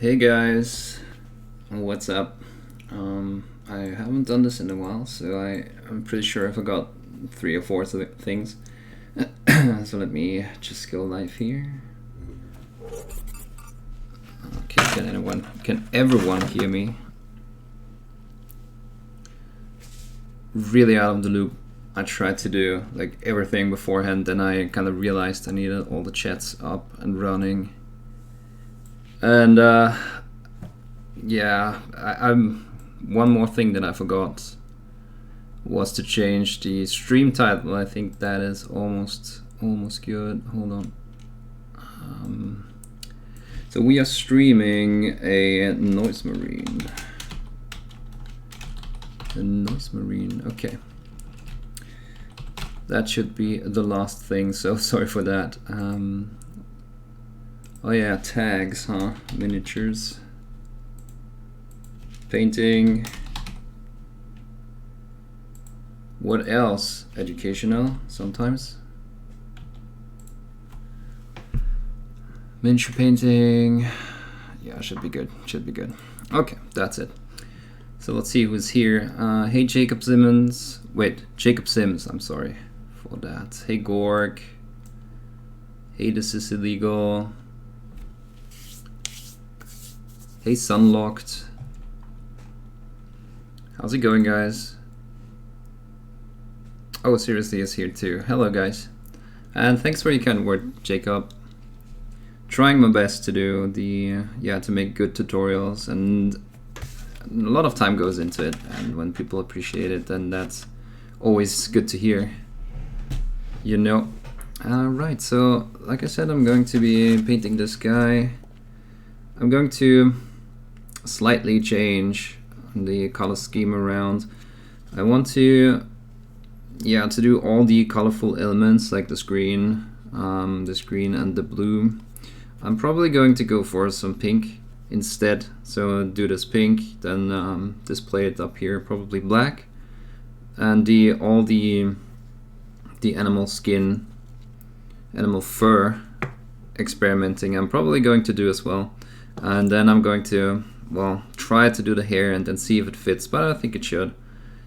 Hey guys, what's up? I haven't done this in a while, so I'm pretty sure I forgot 3 or 4 things. So let me just go live here. Okay, can everyone hear me? Really out of the loop. I tried to do like everything beforehand, then I kind of realized I needed all the chats up and running. And yeah, I'm one more thing that I forgot was to change the stream title. I think that is almost good. Hold on. So we are streaming a Noise Marine. The Noise Marine. Okay. That should be the last thing. So sorry for that. Oh yeah, tags, huh? Miniatures. Painting. What else? Educational, sometimes. Miniature painting. Yeah, should be good. Should be good. Okay, that's it. So let's see who's here. Hey Jacob Simmons. Wait, Jacob Sims, I'm sorry for that. Hey Gorg. Hey, this is illegal. Hey Sunlocked. How's it going, guys? Oh, Seriously is here too. Hello, guys. And thanks for your kind word, Jacob. Trying my best to do the, to make good tutorials, and a lot of time goes into it, and when people appreciate it, then that's always good to hear. You know. Right, so like I said, I'm going to be painting this guy. I'm going to slightly change the color scheme around. I want to do all the colorful elements like this green and the blue. I'm probably going to go for some pink instead. So do this pink, then display it up here, probably black, and all the animal skin, animal fur experimenting I'm probably going to do as well. And then I'm going to, well, try to do the hair and then see if it fits, but I think it should,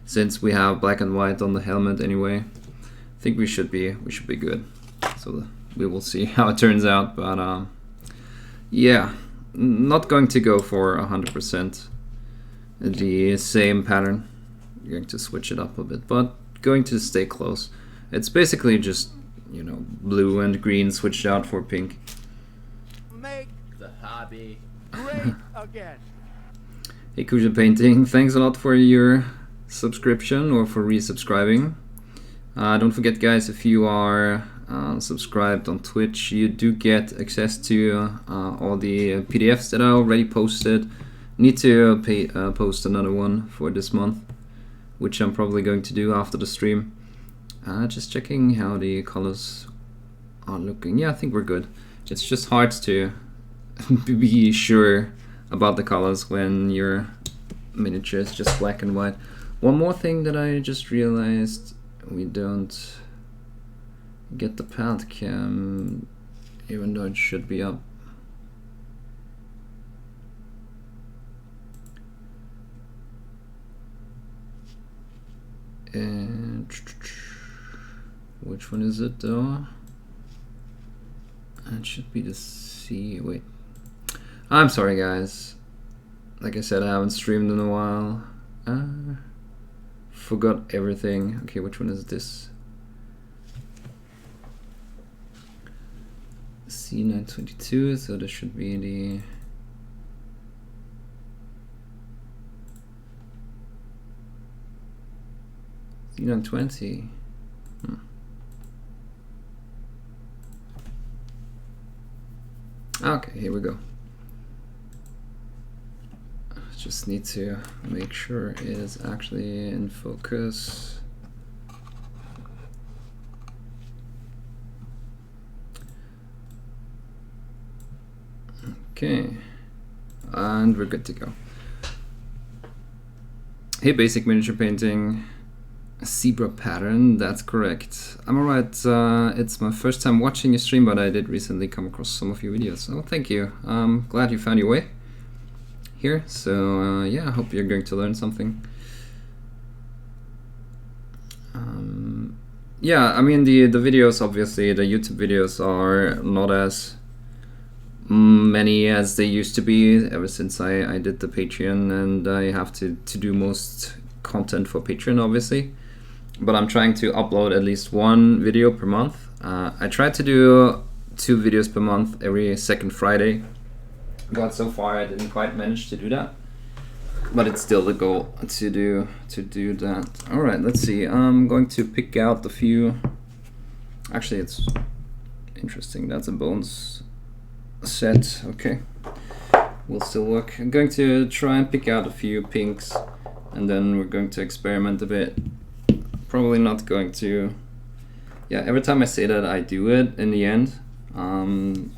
since we have black and white on the helmet anyway. I think we should be good. So we will see how it turns out, but yeah, not going to go for 100% the same pattern. I'm going to switch it up a bit, but going to stay close. It's basically just, you know, blue and green switched out for pink. Make the hobby great again. Hey Kuja Painting, thanks a lot for your subscription or for resubscribing. Don't forget, guys, if you are subscribed on Twitch, you do get access to all the PDFs that I already posted. Need to post another one for this month, which I'm probably going to do after the stream. Just checking how the colors are looking. Yeah, I think we're good. It's just hard to be sure about the colors when your miniature is just black and white. One more thing that I just realized, we don't get the palette cam, even though it should be up. And which one is it though? It should be the C. Wait, I'm sorry, guys. Like I said, I haven't streamed in a while. Forgot everything. Okay, which one is this? C922, so this should be the C920. Okay, here we go. Just need to make sure it is actually in focus. Okay, and we're good to go. Hey, Basic Miniature Painting. Zebra pattern, that's correct. I'm alright, it's my first time watching your stream, but I did recently come across some of your videos. Oh, thank you. I'm glad you found your way. here. So yeah, I hope you're going to learn something. Yeah, I mean the videos, obviously the YouTube videos are not as many as they used to be ever since I did the Patreon, and I have to do most content for Patreon, obviously. But I'm trying to upload at least one video per month. I try to do 2 videos per month every second Friday, but so far I didn't quite manage to do that. But it's still the goal to do that. All right, let's see. I'm going to pick out the few. Actually, it's interesting. That's a bones set. Okay, will still work. I'm going to try and pick out a few pinks, and then we're going to experiment a bit. Probably not going to. Yeah, every time I say that, I do it in the end. I'm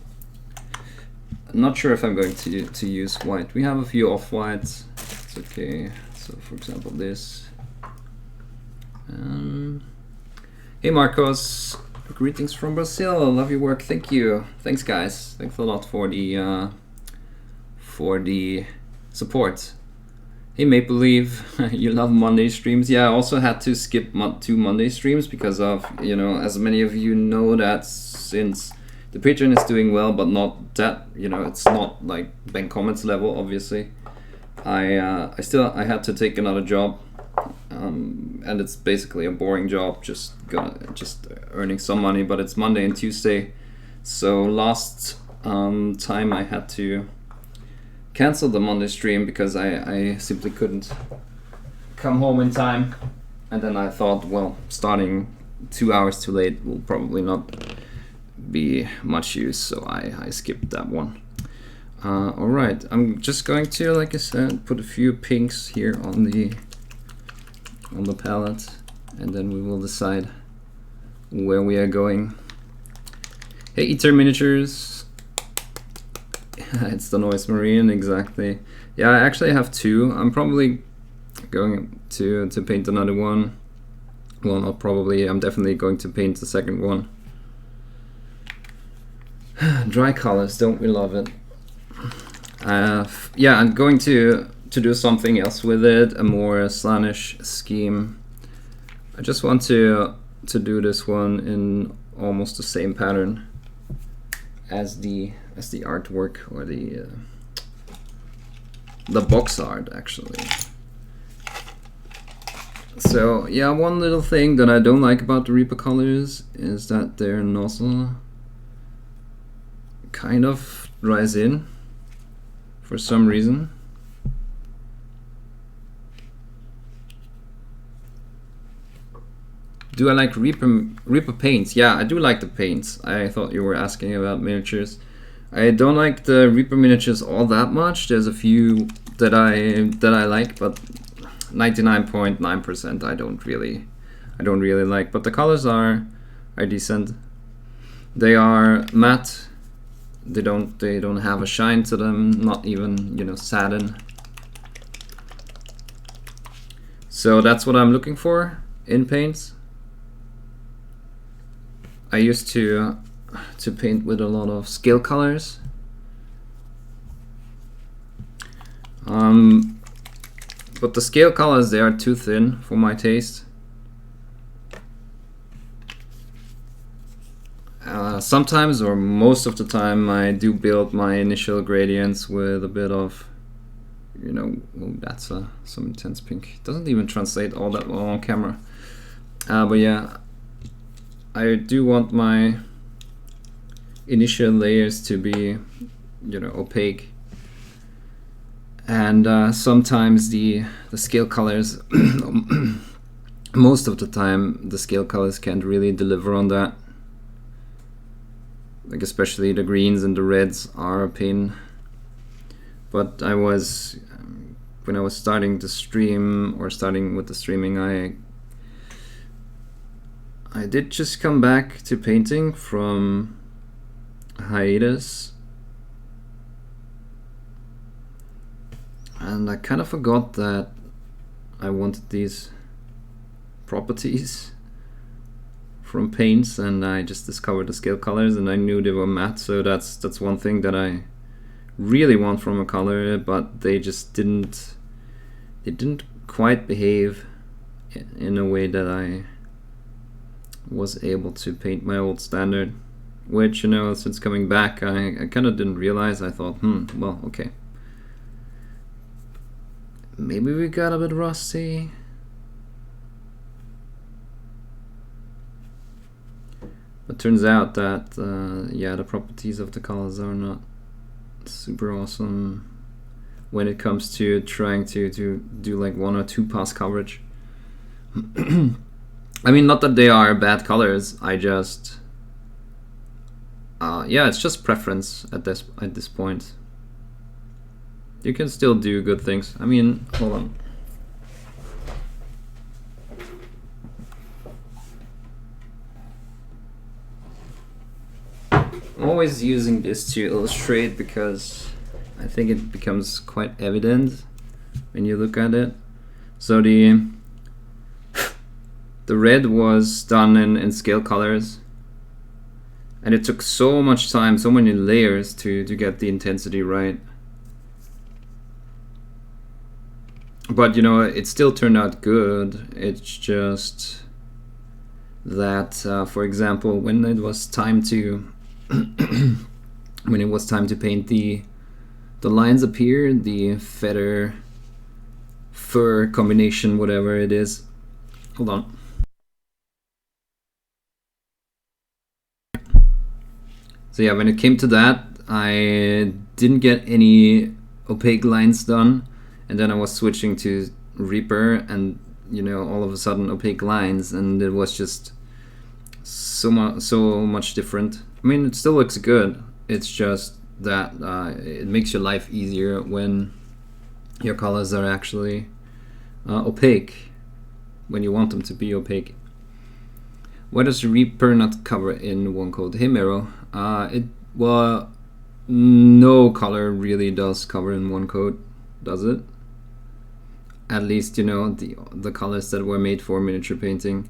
not sure if I'm going to use white. We have a few off-whites. It's okay. So, for example, this. Hey, Marcos. Greetings from Brazil. Love your work. Thank you. Thanks, guys. Thanks a lot for the support. Hey, Maple Leaf. You love Monday streams. Yeah, I also had to skip 2 Monday streams because of, you know, as many of you know, that since the Patreon is doing well, but not that, you know, it's not like bank comments level, obviously. I had to take another job, and it's basically a boring job, just earning some money, but it's Monday and Tuesday. So last time I had to cancel the Monday stream because I simply couldn't come home in time, and then I thought, well, starting 2 hours too late will probably not be much use, so I skipped that one. Alright, I'm just going to, like I said, put a few pinks here on the palette, and then we will decide where we are going. Hey, Eater Miniatures. It's the Noise Marine, exactly. Yeah, I actually have 2. I'm probably going to paint another one. Well, not probably, I'm definitely going to paint the second one. Dry colors, don't we love it? Yeah, I'm going to do something else with it, a more Slanesh scheme. I just want to do this one in almost the same pattern as the artwork, or the box art, actually. So yeah, one little thing that I don't like about the Reaper colors is that their nozzle kind of dries in for some reason. Do I like Reaper paints? Yeah, I do like the paints. I thought you were asking about miniatures. I don't like the Reaper miniatures all that much. There's a few that I like, but 99.9% I don't really like. But the colors are decent. They are matte. They don't have a shine to them, not even, you know, satin. So that's what I'm looking for in paints. I used to paint with a lot of scale colors. But the scale colors, they are too thin for my taste. Sometimes, or most of the time, I do build my initial gradients with a bit of, you know, oh, that's some intense pink. It doesn't even translate all that well on camera. But yeah, I do want my initial layers to be, you know, opaque. And sometimes the scale colors, most of the time, the scale colors can't really deliver on that. Like especially the greens and the reds are a pain. But when I was starting to stream, or starting with the streaming, I did just come back to painting from hiatus, and I kind of forgot that I wanted these properties from paints, and I just discovered the scale colors, and I knew they were matte. So that's one thing that I really want from a color, but they just didn't quite behave in a way that I was able to paint my old standard, which, you know, since coming back, I kind of didn't realize. I thought, well, okay, maybe we got a bit rusty. But turns out that yeah, the properties of the colors are not super awesome when it comes to trying to do like 1 or 2 pass coverage. I mean, not that they are bad colors, I just yeah, it's just preference at this point. You can still do good things. I mean, hold on. I'm always using this to illustrate because I think it becomes quite evident when you look at it. So the red was done in scale colors, and it took so much time, so many layers to get the intensity right. But you know, it still turned out good. It's just that, for example, when it was time to when it was time to paint the lines up here, the feather fur combination, whatever it is. Hold on. So yeah, when it came to that, I didn't get any opaque lines done, and then I was switching to Reaper, and you know, all of a sudden opaque lines, and it was just so much different. I mean, it still looks good. It's just that it makes your life easier when your colors are actually opaque, when you want them to be opaque. Why does Reaper not cover in one coat? Hey Mero, well, no color really does cover in one coat, does it? At least, you know, the colors that were made for miniature painting.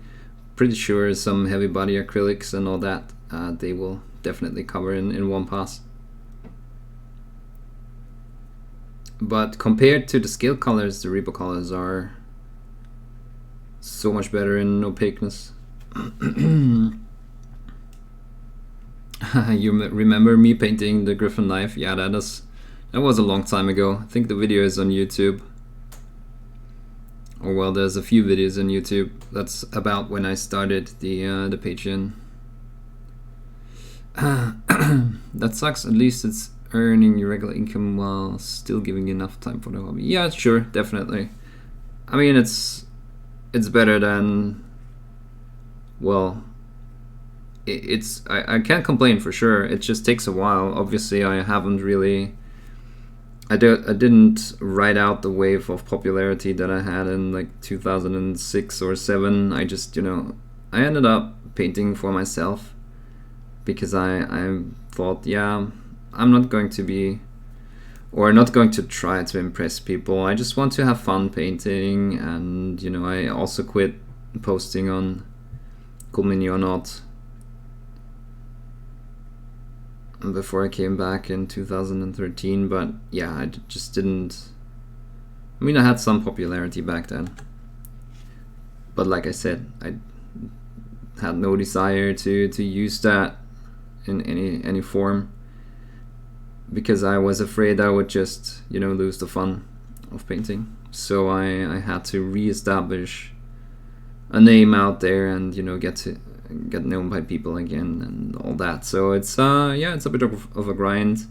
Pretty sure some heavy body acrylics and all that, they will definitely cover in one pass. But compared to the scale colors, the Reaper colors are so much better in opaqueness. You remember me painting the Griffin knife? Yeah, that was a long time ago. I think the video is on YouTube. Or well, there's a few videos on YouTube. That's about when I started the Patreon. That sucks. At least it's earning your regular income while still giving you enough time for the hobby. Yeah, sure, definitely. I mean, it's better than, well, I can't complain for sure. It just takes a while. Obviously, I haven't really. I didn't ride out the wave of popularity that I had in like 2006 or 7. I just, you know, I ended up painting for myself because I thought, yeah, I'm not going to be, or not going to try to impress people. I just want to have fun painting, and you know, I also quit posting on Cool Mini or Not before I came back in 2013, but yeah, I just didn't. I mean, I had some popularity back then, but like I said, I had no desire to use that in any form, because I was afraid I would just, you know, lose the fun of painting. So I had to re-establish a name out there and, you know, get known by people again and all that. So it's yeah, it's a bit of a grind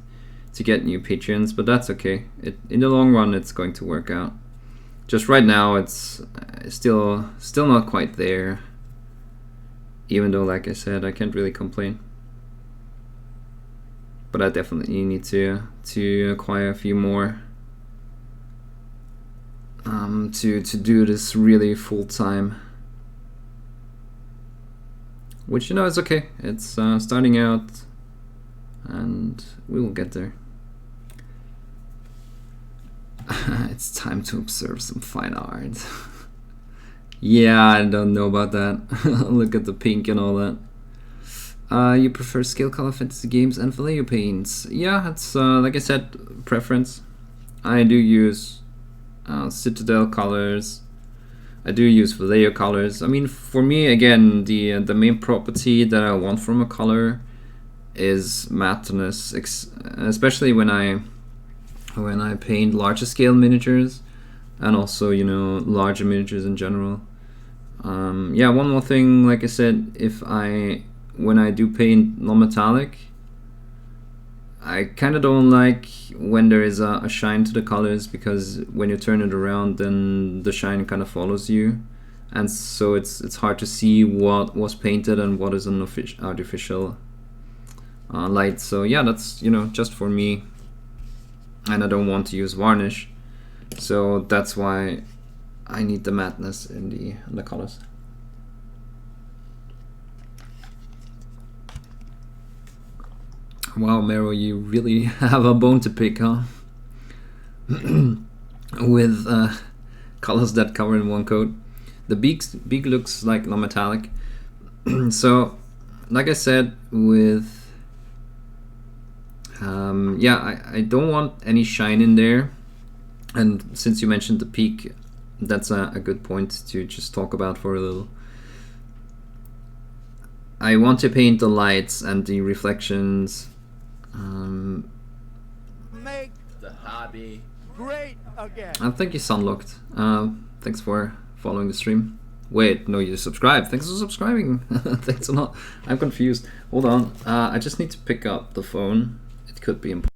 to get new patrons, but that's okay. In the long run, it's going to work out. Just right now, it's still not quite there, even though, like I said, I can't really complain. But I definitely need to acquire a few more to do this really full time. Which, you know, is okay. It's starting out, and we will get there. It's time to observe some fine art. Yeah, I don't know about that. Look at the pink and all that. You prefer scale color fantasy games and Vallejo paints? Yeah, it's like I said, preference. I do use Citadel colors. I do use Vallejo colors. I mean, for me, again, the main property that I want from a color is mattness, especially when I paint larger scale miniatures, and also larger miniatures in general. Yeah, one more thing, like I said, when I do paint non-metallic, I kind of don't like when there is a shine to the colors, because when you turn it around, then the shine kind of follows you, and so it's hard to see what was painted and what is an artificial light. So yeah, that's just for me, and I don't want to use varnish, so that's why I need the mattness in the colors. Wow, Mero, you really have a bone to pick, huh? With colors that cover in one coat. The beak looks like non-metallic. So, like I said, with yeah, I don't want any shine in there. And since you mentioned the peak, that's a good point to just talk about for a little. I want to paint the lights and the reflections. Make the hobby great again. I think you sunlocked. Thanks for following the stream. Wait, no, you subscribed. Thanks for subscribing. Thanks a lot. I'm confused. Hold on. I just need to pick up the phone. It could be important.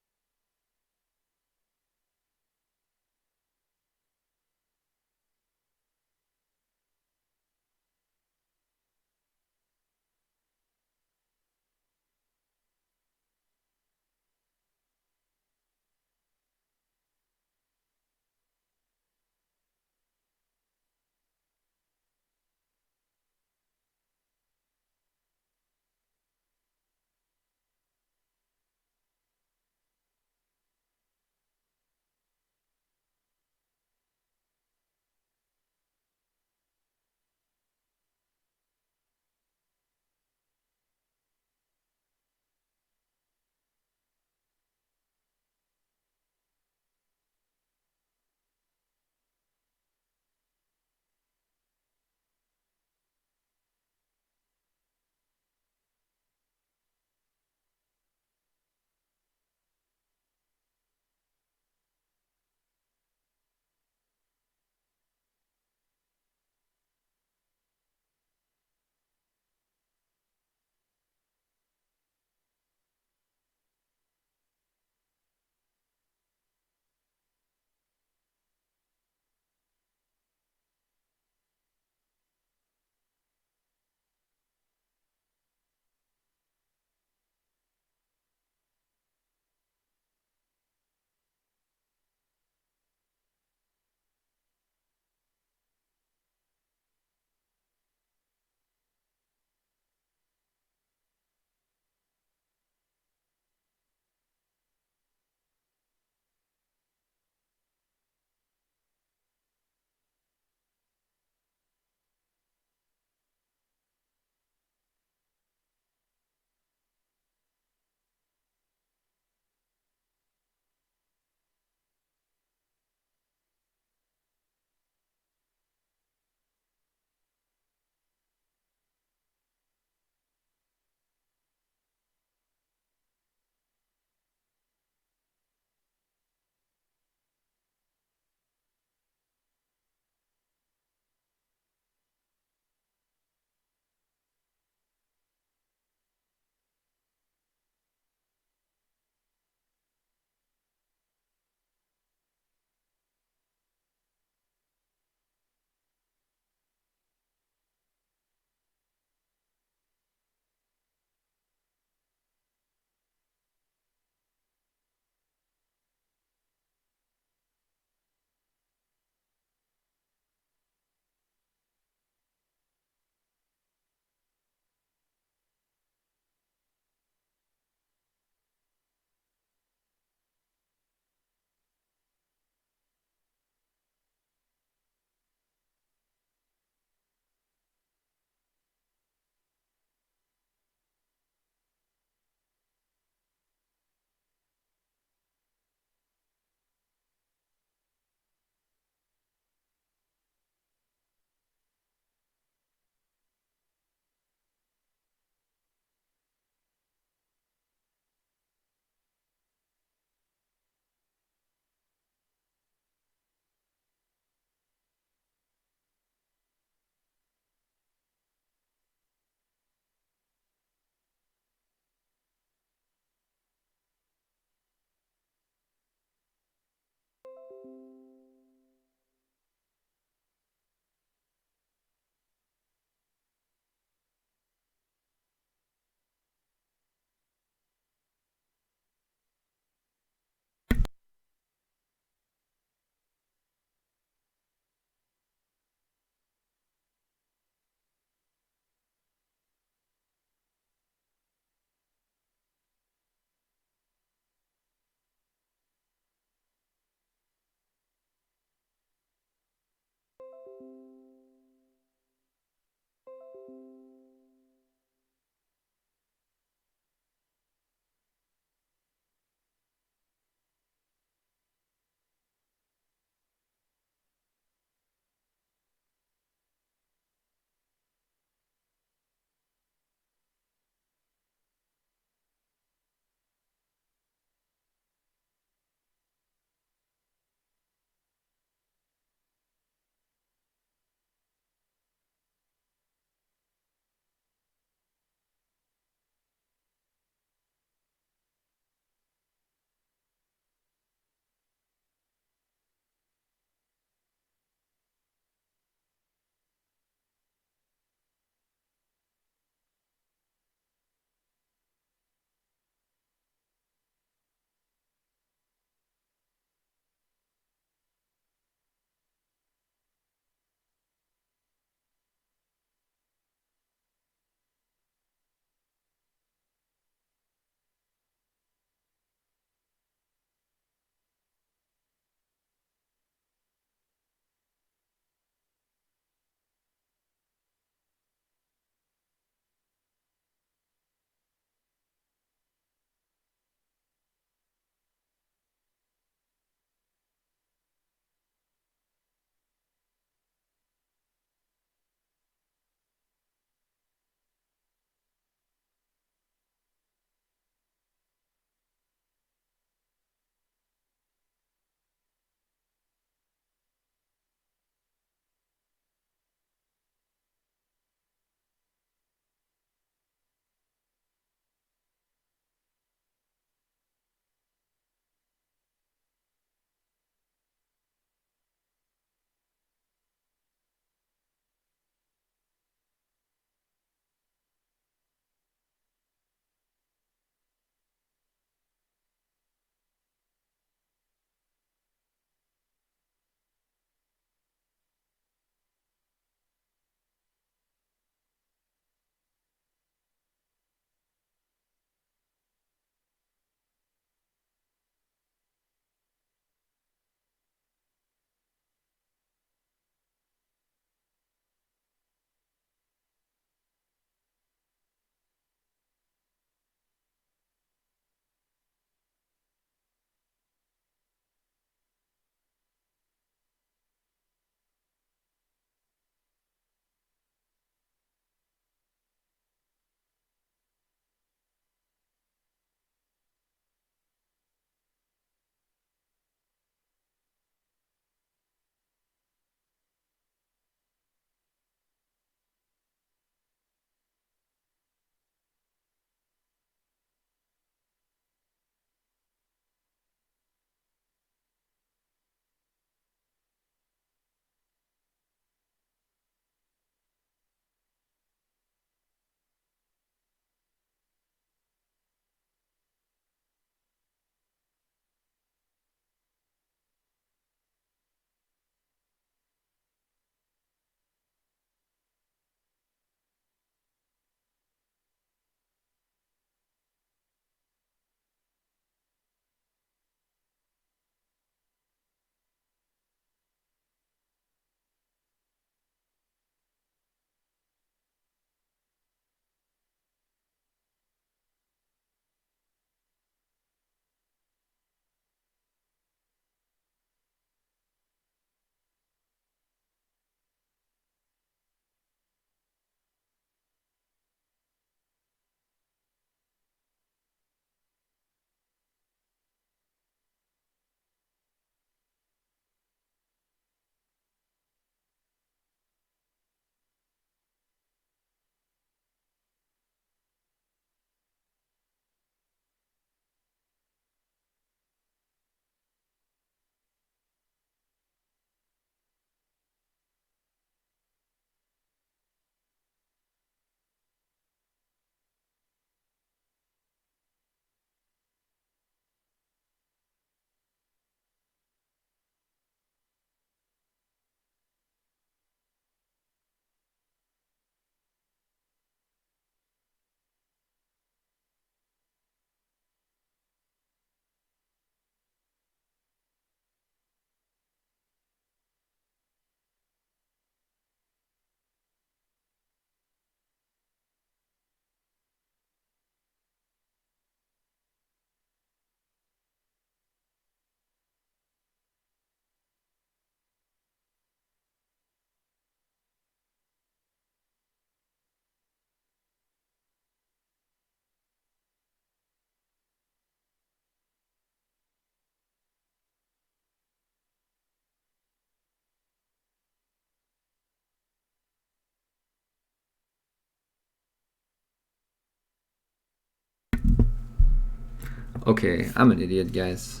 Okay, I'm an idiot, guys.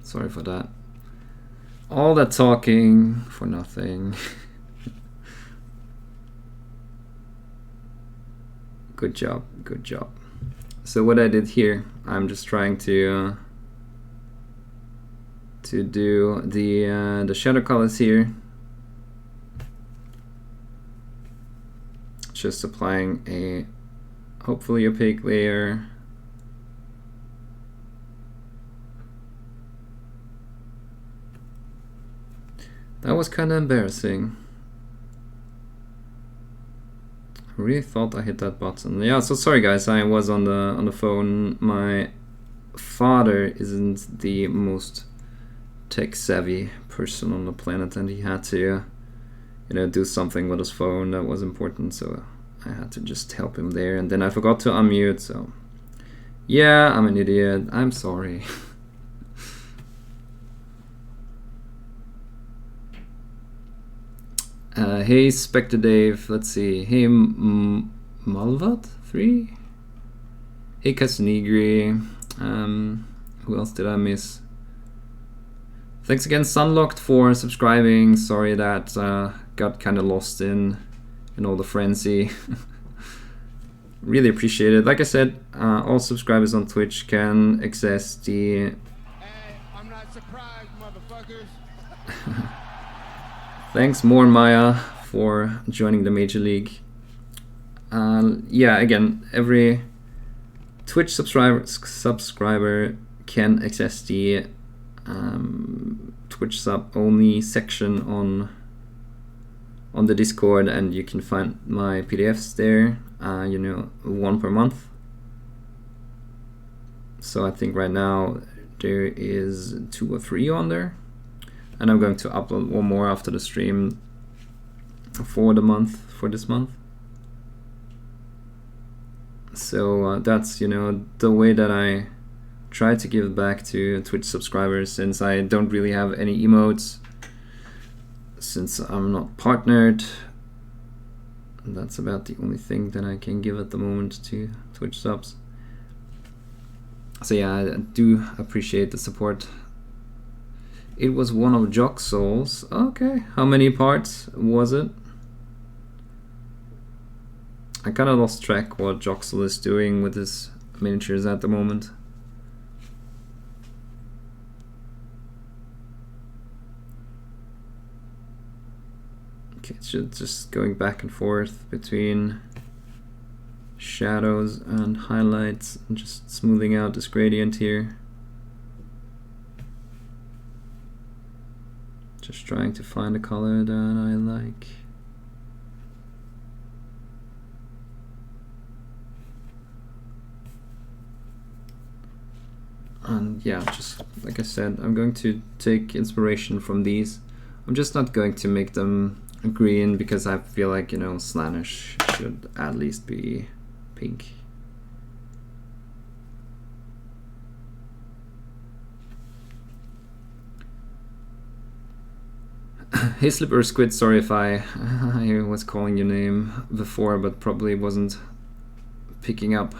Sorry for that. All that talking for nothing. Good job, good job. So what I did here, I'm just trying to do the shadow colors here. Just applying a hopefully opaque layer. That was kind of embarrassing. I really thought I hit that button. Yeah, so sorry guys, I was on the phone. My father isn't the most tech savvy person on the planet, and he had to, you know, do something with his phone that was important, so I had to just help him there, and then I forgot to unmute, so yeah, I'm an idiot. I'm sorry. Hey Spectre Dave, let's see. Hey Malvat 3. Hey Casanigri. Who else did I miss? Thanks again Sunlocked for subscribing. Sorry that got kind of lost in all the frenzy. Really appreciate it. Like I said, all subscribers on Twitch can access the... Hey, I'm not surprised, motherfuckers. Thanks more Maya for joining the Major League. Yeah, again, every Twitch subscriber can access the Twitch sub only section on the Discord, and you can find my PDFs there, you know, 1 per month. So I think right now there is 2 or 3 on there, and I'm going to upload 1 more after the stream for this month. So that's, you know, the way that I try to give back to Twitch subscribers, since I don't really have any emotes, since I'm not partnered. That's about the only thing that I can give at the moment to Twitch subs. So yeah, I do appreciate the support. It was one of Jock Souls. Okay, how many parts was it? I kind of lost track what Joxel is doing with his miniatures at the moment. Okay, it's just going back and forth between shadows and highlights, and just smoothing out this gradient here. Just trying to find a color that I like. And yeah, just like I said, I'm going to take inspiration from these. I'm just not going to make them green, because I feel like, you know, Slanesh should at least be pink. Hey Slipper Squid, sorry if I was calling your name before, but probably wasn't picking up.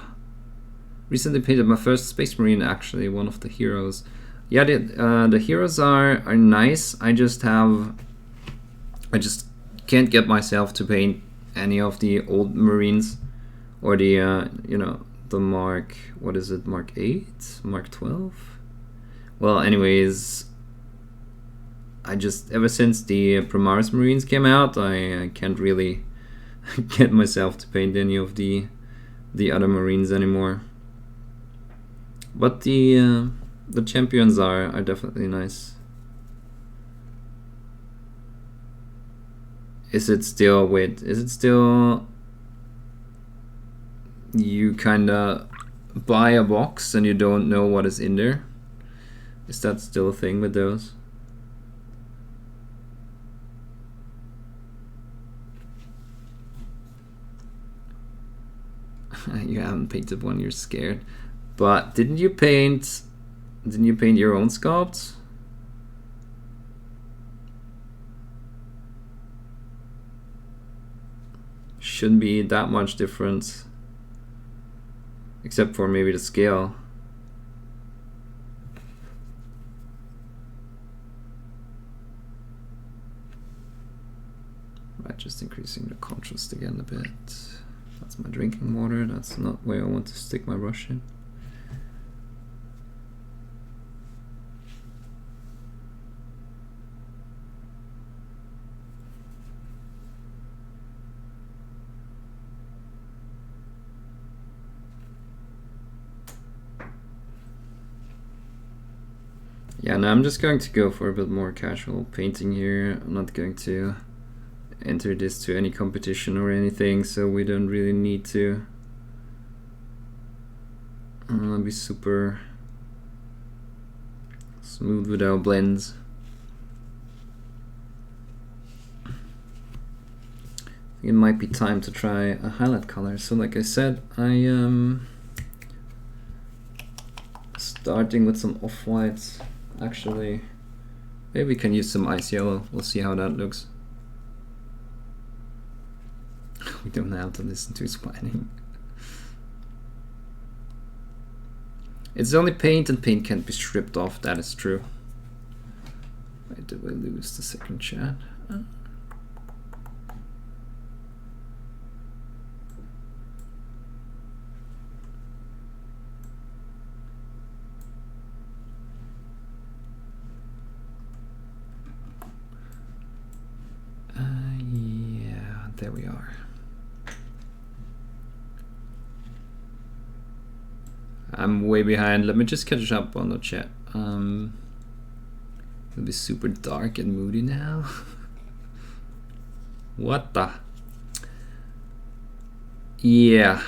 Recently painted my first Space Marine, actually, one of the heroes. Yeah, the heroes are nice. I just can't get myself to paint any of the old Marines, or the you know, the Mark, what is it, Mark 8, Mark 12? Well, anyways, I just, ever since the Primaris Marines came out, I can't really get myself to paint any of the other Marines anymore. But the champions are definitely nice. Is it still, wait, is it still, you kinda buy a box and you don't know what is in there? Is that still a thing with those? You haven't painted one, you're scared. But didn't you paint your own sculpts? Shouldn't be that much difference, except for maybe the scale. just increasing the contrast again a bit. That's my drinking water, that's not where I want to stick my brush in. Yeah, now I'm just going to go for a bit more casual painting here. I'm not going to enter this to any competition or anything, so we don't really need to be super smooth with our blends. It might be time to try a highlight color. So like I said, I am starting with some off-whites. Actually, maybe we can use some ice yellow. We'll see how that looks. We don't have to listen to spinning. It's only paint, and paint can't be stripped off. That is true. Wait, did we lose the second chat? Yeah, there we are. I'm way behind. Let me just catch up on the chat. It'll be super dark and moody now. What the? Yeah.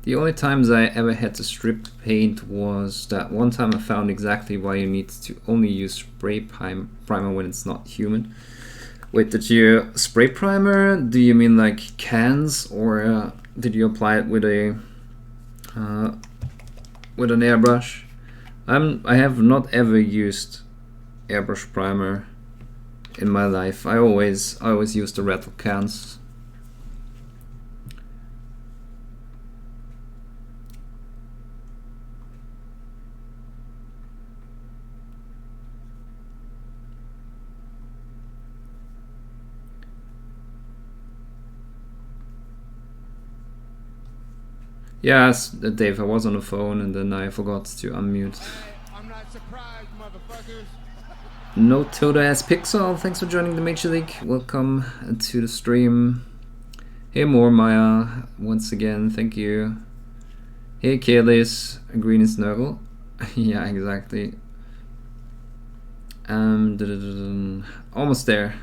The only times I ever had to strip paint was that one time I found exactly why you need to only use spray primer when it's not humid. Wait, did you spray primer? Do you mean like cans, or did you apply it with a with an airbrush? I have not ever used airbrush primer in my life. I always use the rattle cans. Yes, Dave, I was on the phone and then I forgot to unmute. I'm not surprised, motherfuckers. No Toda as Pixel, thanks for joining the Major League. Welcome to the stream. Hey more Maya, once again, thank you. Hey Kaylis, Green and Snuggle. Yeah, exactly. Almost there.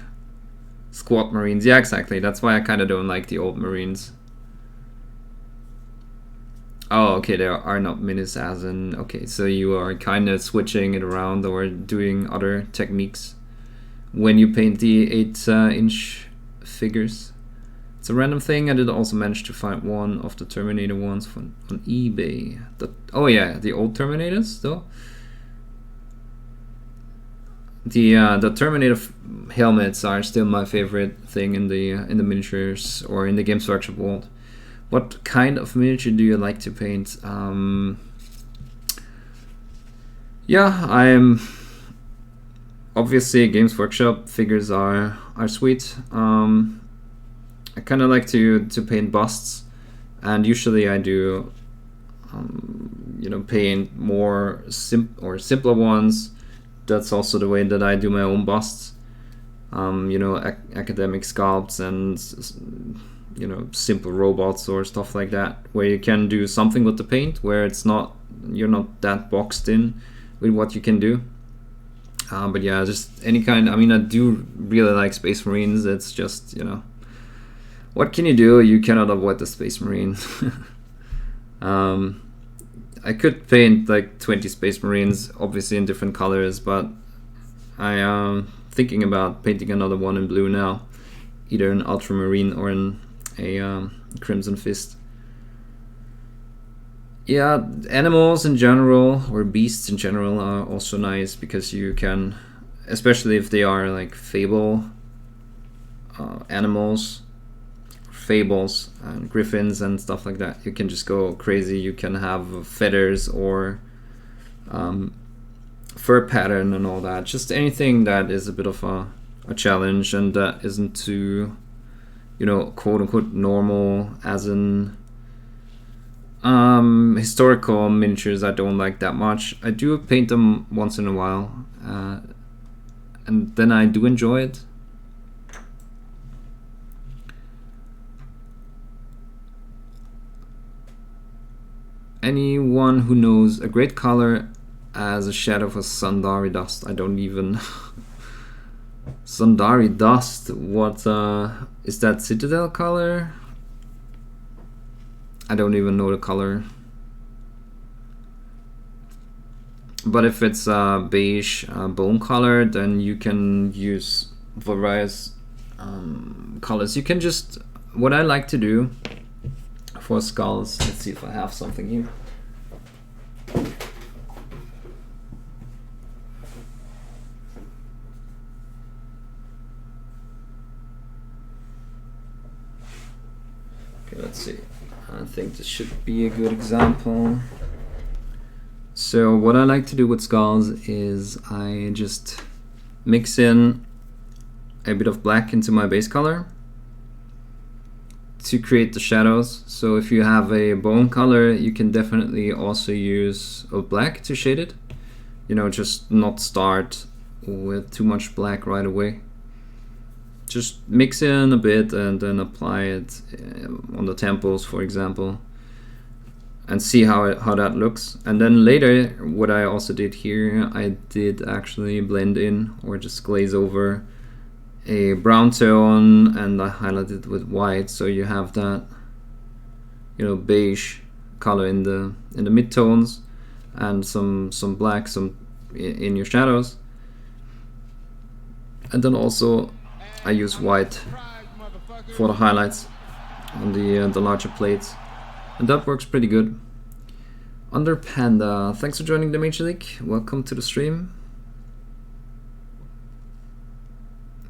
Squad Marines, yeah, exactly. That's why I kind of don't like the old Marines. Oh, okay, there are not minis as in, okay, so you are kind of switching it around or doing other techniques when you paint the 8-inch figures. It's a random thing. I did also manage to find one of the Terminator ones on eBay. Oh yeah, the old Terminators though. The Terminator helmets are still my favorite thing in the miniatures or in the Games Workshop world. What kind of miniature do you like to paint? Yeah, I'm obviously Games Workshop figures are sweet. I kind of like to paint busts, and usually I do you know, paint more simpler ones. That's also the way that I do my own busts. You know, academic sculpts and you know, simple robots or stuff like that, where you can do something with the paint, where it's not, you're not that boxed in with what you can do. But yeah, just any kind. I mean, I do really like Space Marines. It's just, you know, what can you do? You cannot avoid the Space Marine. I could paint like 20 Space Marines, obviously in different colors, but I am thinking about painting another one in blue now, either an Ultramarine or a Crimson Fist. Yeah, animals in general, or beasts in general, are also nice because you can, especially if they are like fable animals, fables and griffins and stuff like that, you can just go crazy. You can have feathers or fur pattern and all that. Just anything that is a bit of a challenge and that isn't too, you know, quote unquote normal, as in historical miniatures I don't like that much. I do paint them once in a while, and then I do enjoy it. Anyone who knows a great color as a shadow for Sundari Dust? I don't even... Sundari Dust, what is that? Citadel color? I don't even know the color. But if it's beige bone color, then you can use various colors. You can just, what I like to do for skulls, let's see if I have something here. Okay, let's see. I think this should be a good example. So what I like to do with skulls is I just mix in a bit of black into my base color to create the shadows. So if you have a bone color, you can definitely also use a black to shade it. You know, just not start with too much black right away. Just mix in a bit and then apply it on the temples, for example, and see how that looks. And then later, what I also did here, I did actually blend in or just glaze over a brown tone, and I highlighted it with white, so you have that, you know, beige color in the mid-tones, and some black in your shadows. And then also I use white for the highlights on the larger plates, and that works pretty good. Under Panda, thanks for joining the Major League. Welcome to the stream.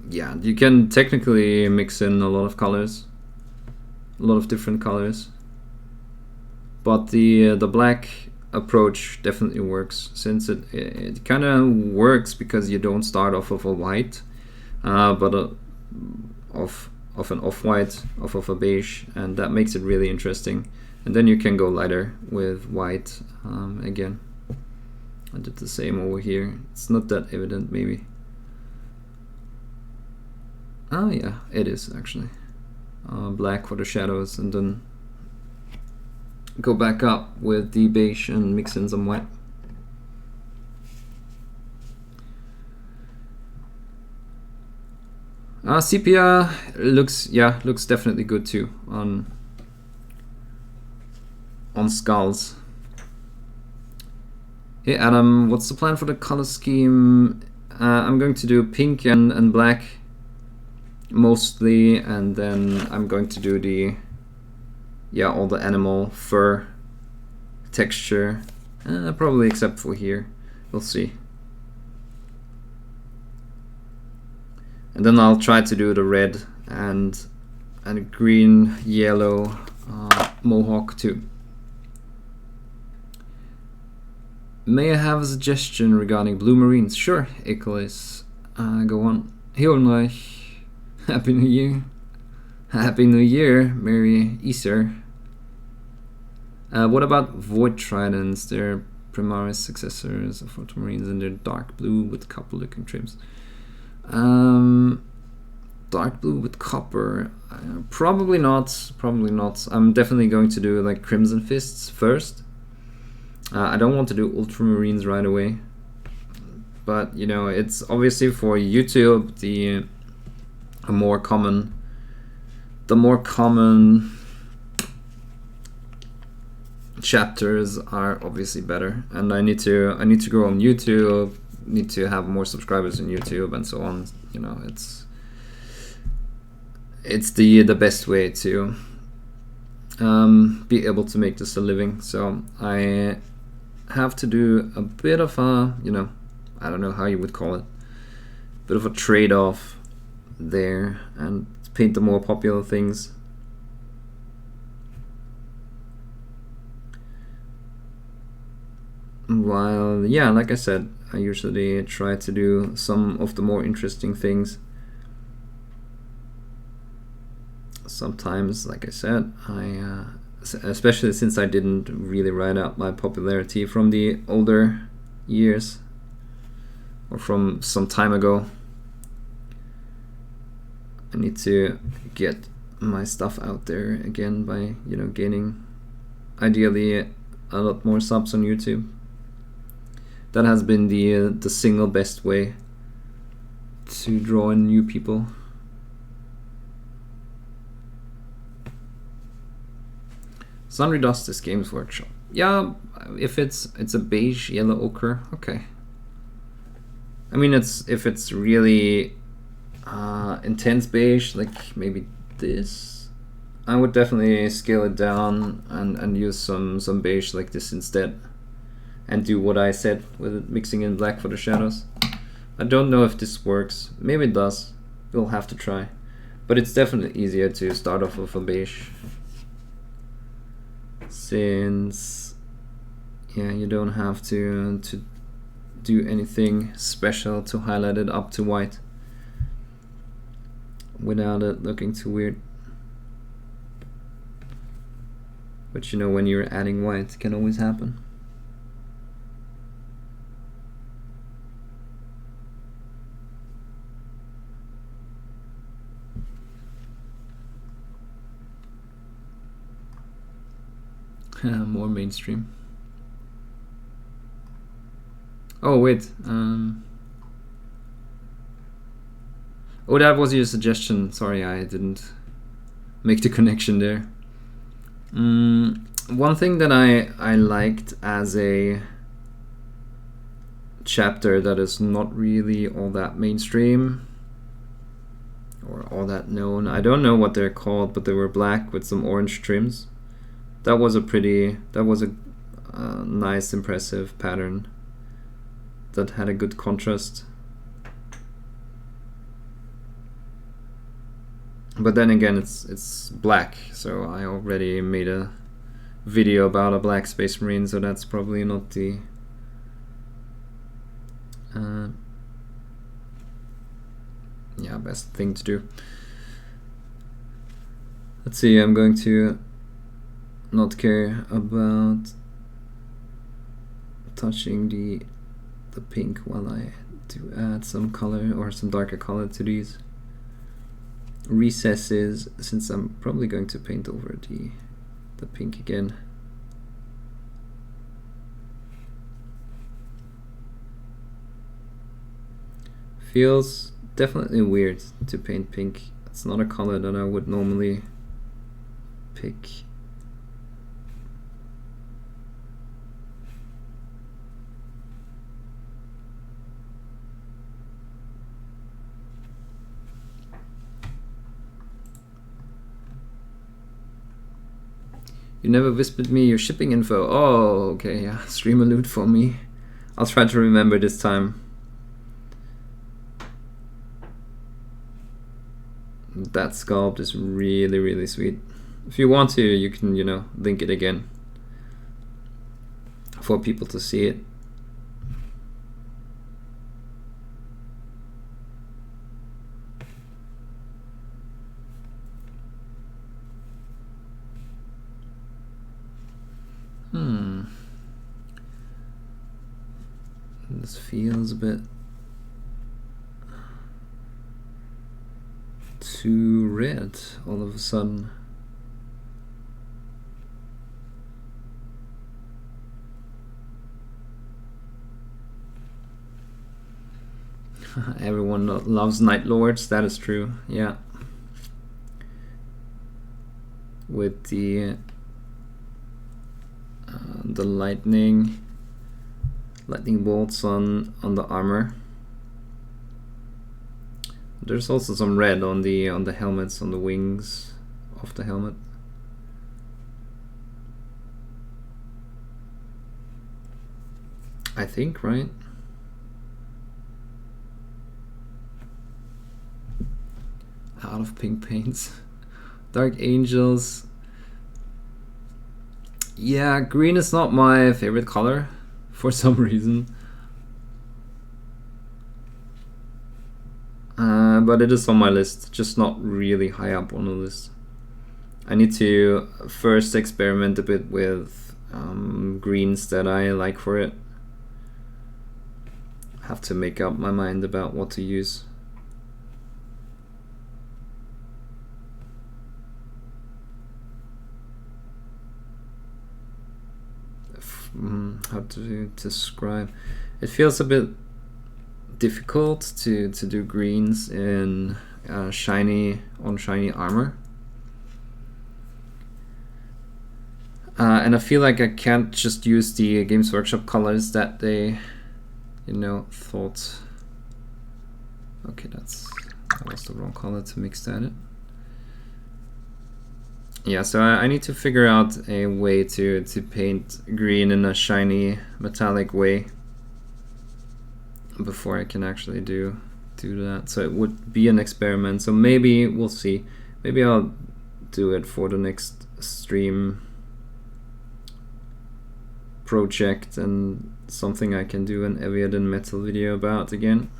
Yeah, you can technically mix in a lot of colors, a lot of different colors, but the black approach definitely works, since it kind of works because you don't start off of a white, but of an off-white, off of a beige, and that makes it really interesting. And then you can go lighter with white again. I did the same over here. It's not that evident, maybe. Oh yeah, it is actually. Black for the shadows, and then go back up with the beige and mix in some white. Sepia looks definitely good too on skulls. Hey Adam, what's the plan for the color scheme? I'm going to do pink and black mostly, and then I'm going to do the all the animal fur texture, probably except for here. We'll see. And then I'll try to do the red and green yellow mohawk too. May I have a suggestion regarding blue marines? Sure, Ecolis. Go on. Hilnreich. Happy New Year. Happy New Year. Merry Easter. What about Void Tridents? They're Primaris successors of Ultramarines, and they're dark blue with copper looking trims. Dark blue with copper. Probably not. Probably not. I'm definitely going to do like Crimson Fists first. I don't want to do Ultramarines right away, but you know, it's obviously for YouTube the more common chapters are obviously better, and I need to grow on YouTube, need to have more subscribers on YouTube, and so on. You know, it's the best way to be able to make this a living. So I have to do a bit of a, you know, I don't know how you would call it, bit of a trade-off there, and paint the more popular things. While, yeah, like I said, I usually try to do some of the more interesting things. Sometimes, like I said, especially since I didn't really write out my popularity from the older years or from some time ago, I need to get my stuff out there again by, you know, gaining ideally a lot more subs on YouTube. That has been the single best way to draw in new people. Sundry Dust is Games Workshop. Yeah, if it's a beige yellow ochre, okay. I mean, if it's really intense beige, like maybe this, I would definitely scale it down and use some beige like this instead, and do what I said with it, mixing in black for the shadows. I don't know if this works. Maybe it does. We'll have to try. But it's definitely easier to start off with a beige, since yeah, you don't have to do anything special to highlight it up to white without it looking too weird. But you know, when you're adding white, it can always happen. More mainstream. Oh wait, oh, that was your suggestion. Sorry, I didn't make the connection there. One thing that I liked as a chapter that is not really all that mainstream or all that known. I don't know what they're called, but they were black with some orange trims. That was a nice, impressive pattern that had a good contrast. But then again, it's black, so I already made a video about a black Space Marine, so that's probably not the best thing to do. Let's see, I'm going to not care about touching the pink while I do add some color or some darker color to these recesses, since I'm probably going to paint over the pink again. Feels definitely weird to paint pink. It's not a color that I would normally pick. You never whispered me your shipping info. Oh, okay, yeah. Stream a loot for me. I'll try to remember this time. That sculpt is really, really sweet. If you want to, you can, you know, link it again for people to see it. This feels a bit too red all of a sudden. Everyone loves Night Lords, that is true, yeah. With the lightning bolts on the armor. There's also some red on the helmets, on the wings of the helmet. I think, right? Out of pink paints. Dark Angels. Yeah, green is not my favorite color for some reason. but it is on my list, just not really high up on the list. I need to first experiment a bit with greens that I like for it. Have to make up my mind about what to use. How to describe? It feels a bit difficult to do greens in shiny armor, and I feel like I can't just use the Games Workshop colors that they, you know, thought. Okay, that was the wrong color to mix that in. Yeah, so I need to figure out a way to paint green in a shiny metallic way before I can actually do that. So it would be an experiment. So maybe we'll see. Maybe I'll do it for the next stream project and something I can do an Eviaden metal video about again.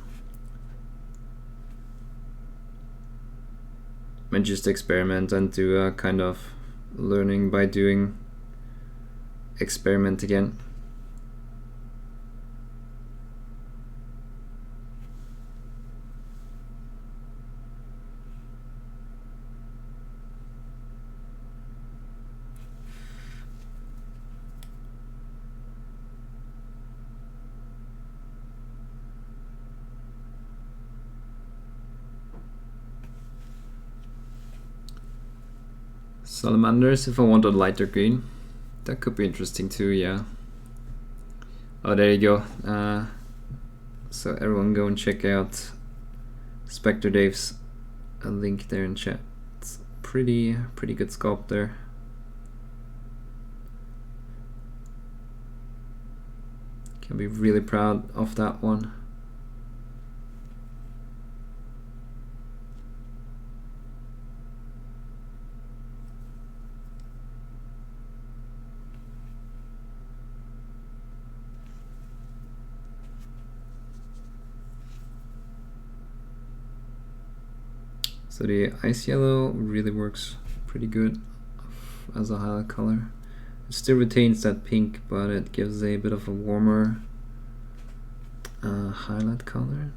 And just experiment and do a kind of learning by doing experiment again. Salamanders, if I want a lighter green, that could be interesting too, yeah. Oh, there you go. So everyone go and check out Spectre Dave's link there in chat. It's pretty good sculpt there. Can be really proud of that one. So the ice yellow really works pretty good as a highlight color. It still retains that pink, but it gives a bit of a warmer highlight color.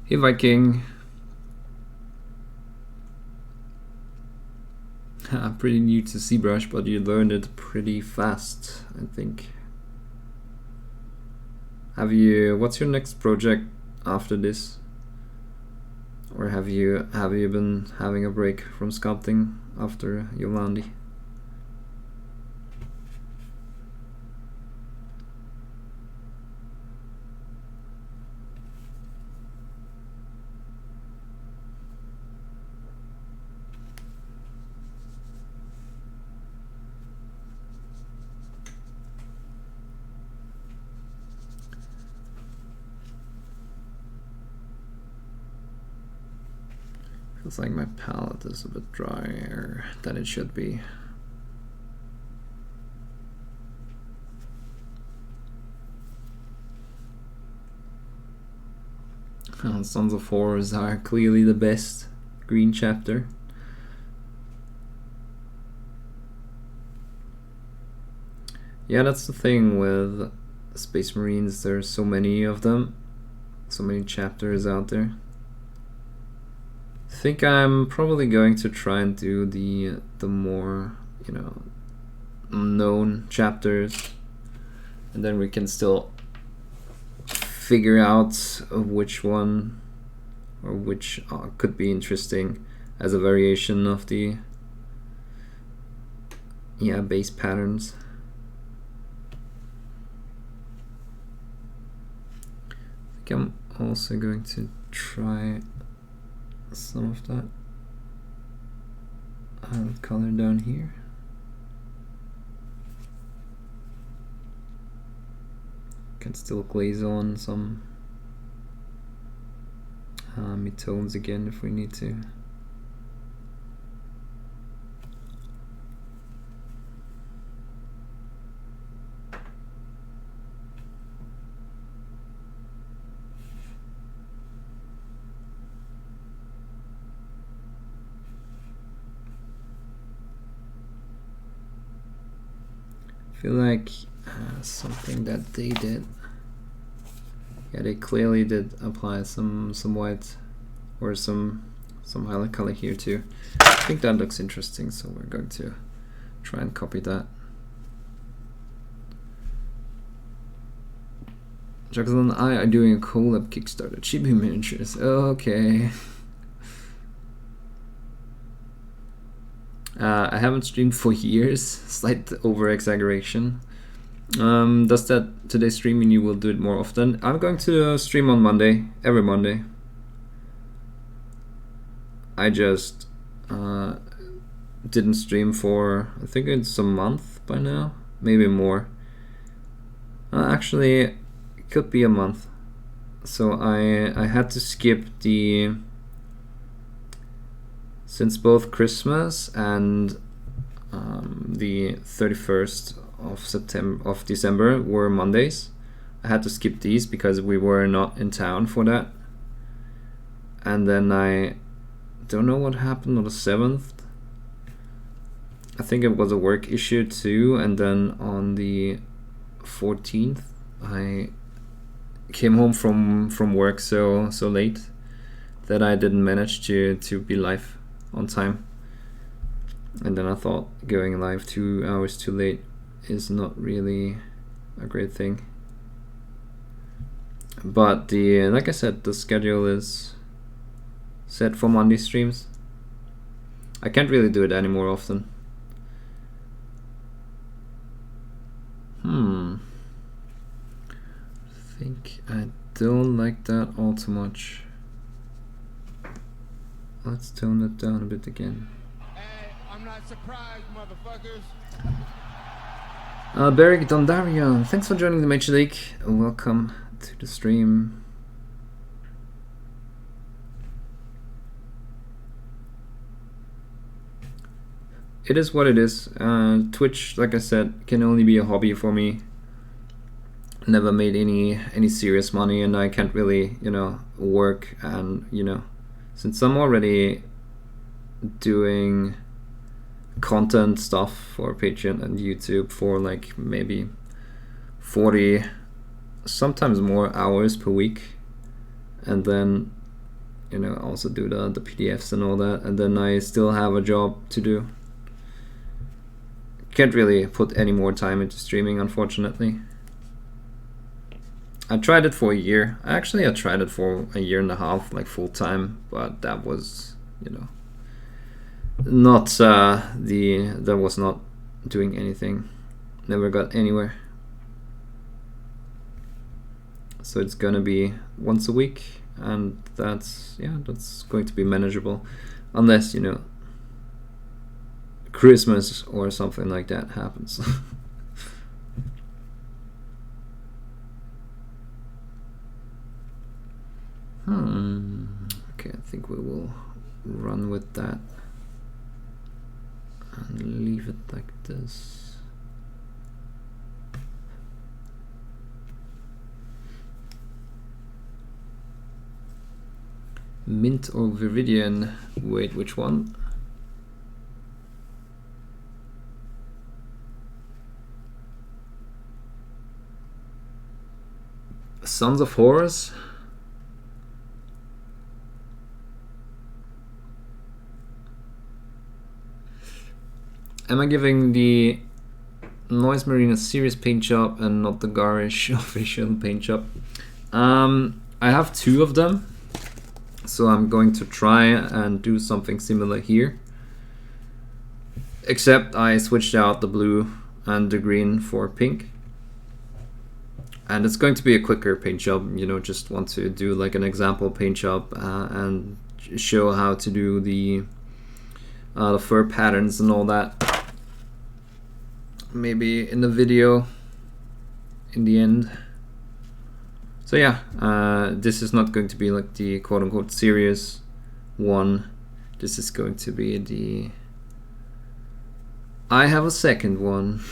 Hey Viking. Pretty new to ZBrush, but you learned it pretty fast, I think. What's your next project after this? Or have you been having a break from sculpting after Yolandi? Feels like my palette is a bit drier than it should be. Sons of Horrors are clearly the best green chapter. Yeah, that's the thing with Space Marines, there's so many of them, so many chapters out there. I think I'm probably going to try and do the more, you know, known chapters, and then we can still figure out which one or which could be interesting as a variation of the base patterns. I think I'm also going to try some of that color down here. Can still glaze on some mid-tones again if we need to. I feel like something that they did. Yeah, they clearly did apply some white or some highlight color here too. I think that looks interesting, so we're going to try and copy that. Jackson and I are doing a collab Kickstarter, Chibi Miniatures. Okay. I haven't streamed for years, slight over exaggeration. Does that today's stream mean you will do it more often? I'm going to stream on Monday, every Monday. I just didn't stream for, I think it's a month by now, maybe more. Actually, it could be a month. So I had to skip the, since both Christmas and the 31st of December were Mondays. I had to skip these because we were not in town for that. And then I don't know what happened on the 7th. I think it was a work issue too, and then on the 14th I came home from work so late that I didn't manage to be live on time. And then I thought going live 2 hours too late is not really a great thing. But the like I said, the schedule is set for Monday streams. I can't really do it any more often. I think I don't like that all too much. Let's tone it down a bit again. Hey, I'm not surprised, motherfuckers. Beric Dondarrion, thanks for joining the Major League. Welcome to the stream. It is what it is. Twitch, like I said, can only be a hobby for me. Never made any serious money, and I can't really, work. And since I'm already doing content stuff for Patreon and YouTube for like maybe 40, sometimes more hours per week, and then also do the PDFs and all that, and then I still have a job to do. Can't really put any more time into streaming, unfortunately. I tried it for a year. Actually, I tried it for a year and a half, like full time, but that was, not that was not doing anything. Never got anywhere. So it's gonna be once a week, and that's going to be manageable, unless Christmas or something like that happens. Okay, I think we will run with that and leave it like this. Mint or Viridian? Wait, which one? Sons of Horus? Am I giving the Noise Marine a serious paint job and not the garish official paint job? I have 2 of them, so I'm going to try and do something similar here. Except I switched out the blue and the green for pink. And it's going to be a quicker paint job, just want to do like an example paint job and show how to do the fur patterns and all that. Maybe in the video in the end. So yeah, this is not going to be like the quote-unquote serious one. This is going to be the... I have a second one,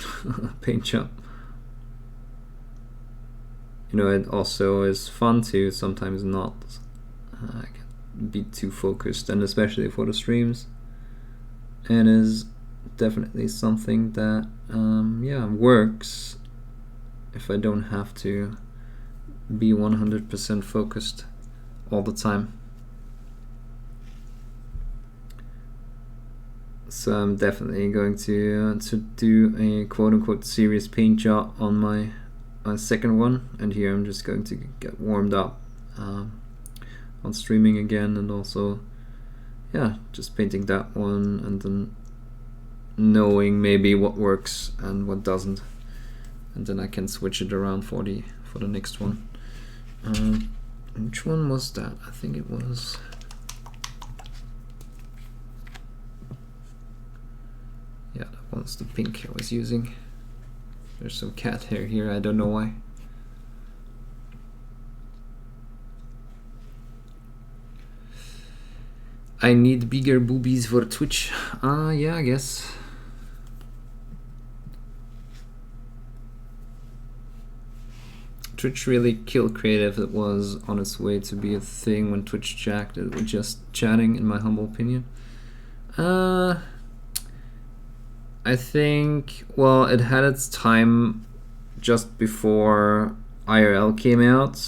paint job. You know, it also is fun to sometimes not be too focused, and especially for the streams. And is definitely something that yeah, works if I don't have to be 100% focused all the time. So I'm definitely going to do a quote-unquote serious paint job on my second one, and here I'm just going to get warmed up on streaming again, and also yeah, just painting that one and then knowing maybe what works and what doesn't, and then I can switch it around for the next one. Which one was that? I think it was... yeah, that one's the pink I was using. There's some cat hair here, I don't know why. I need bigger boobies for Twitch. Yeah, I guess. Twitch really killed creative. It was on its way to be a thing when Twitch jacked it with just chatting, in my humble opinion. I think, well, it had its time just before IRL came out,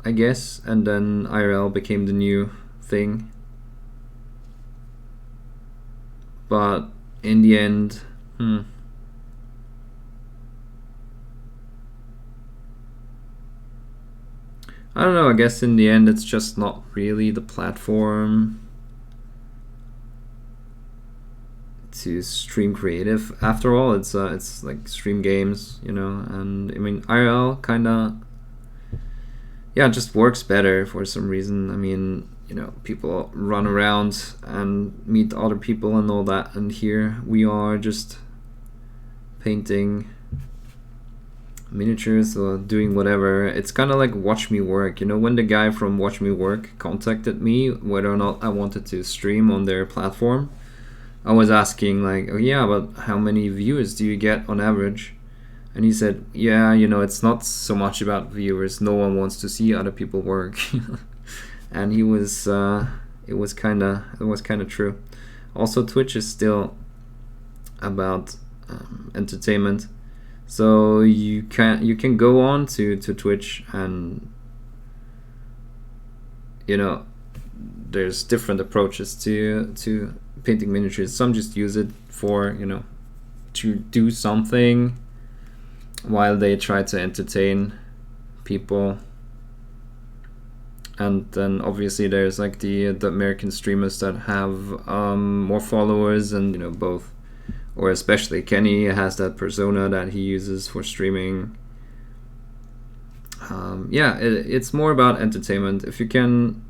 I guess, and then IRL became the new thing. But in the end, I don't know, I guess in the end it's just not really the platform to stream creative. After all, it's like stream games, you know, and I mean IRL kinda, yeah, it just works better for some reason. I mean, you know, people run around and meet other people and all that, and here we are just painting miniatures or doing whatever. It's kind of like Watch Me Work, you know, when the guy from Watch Me Work contacted me whether or not I wanted to stream on their platform, I was asking like, oh yeah, but how many viewers do you get on average? And he said, yeah, you know, it's not so much about viewers, no one wants to see other people work. And he was it was kind of true. Also, Twitch is still about entertainment. So you can go on to Twitch, and you know, there's different approaches to painting miniatures. Some just use it for, you know, to do something while they try to entertain people. And then obviously there's like the American streamers that have more followers, and you know, both, or especially Kenny has that persona that he uses for streaming. Yeah, it's more about entertainment. If you can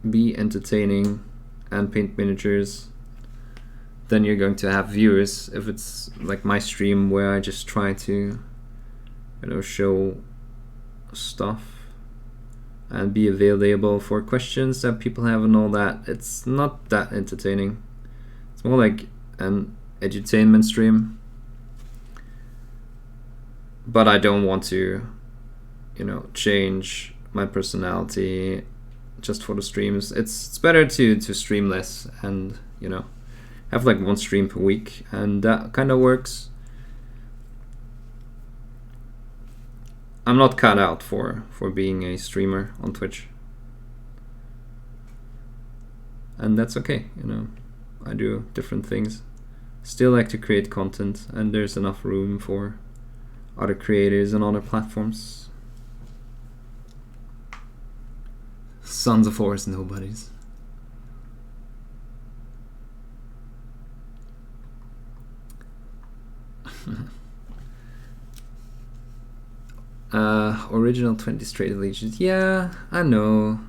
be entertaining and paint miniatures, then you're going to have viewers. If it's like my stream where I just try to, you know, show stuff and be available for questions that people have and all that, it's not that entertaining. It's more like an edutainment stream. But I don't want to, you know, change my personality just for the streams. It's better to stream less and, you know, have like one stream per week, and that kind of works. I'm not cut out for being a streamer on Twitch, and that's okay, you know. I do different things, still like to create content, and there's enough room for other creators and other platforms. Sons of Horse Nobodies. Original 20 straight allegiance. Yeah, I know.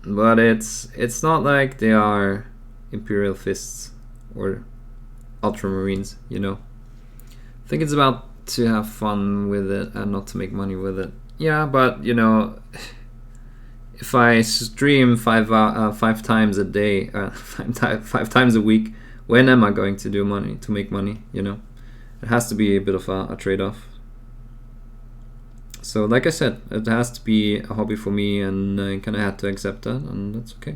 But it's not like they are Imperial Fists or Ultramarines, you know. I think it's about to have fun with it and not to make money with it. Yeah, but you know, if I stream five times a day, five times a week, when am I going to make money? You know, it has to be a bit of a trade-off. So, like I said, it has to be a hobby for me, and I kind of had to accept that, and that's okay.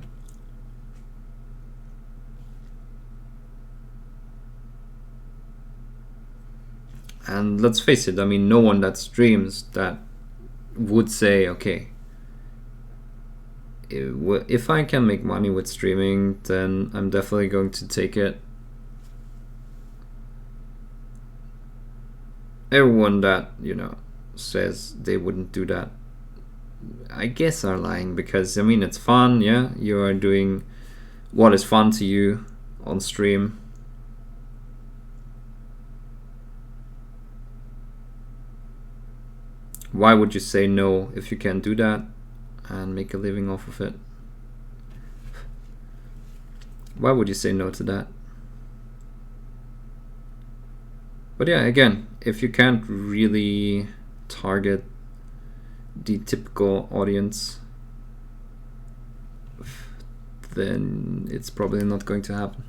And let's face it, I mean, no one that streams that would say, okay, if I can make money with streaming, then I'm definitely going to take it. Everyone that, you know, says they wouldn't do that, I guess are lying, because I mean, it's fun. Yeah, you are doing what is fun to you on stream. Why would you say no if you can do that and make a living off of it? Why would you say no to that? But yeah, again, if you can't really target the typical audience, then it's probably not going to happen.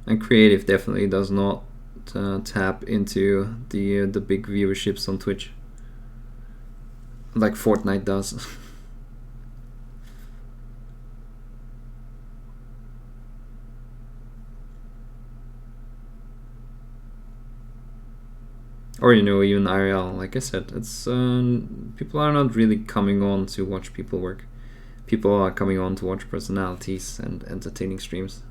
And creative definitely does not tap into the big viewerships on Twitch like Fortnite does. Or, you know, even IRL. Like I said, it's people are not really coming on to watch people work. People are coming on to watch personalities and entertaining streams.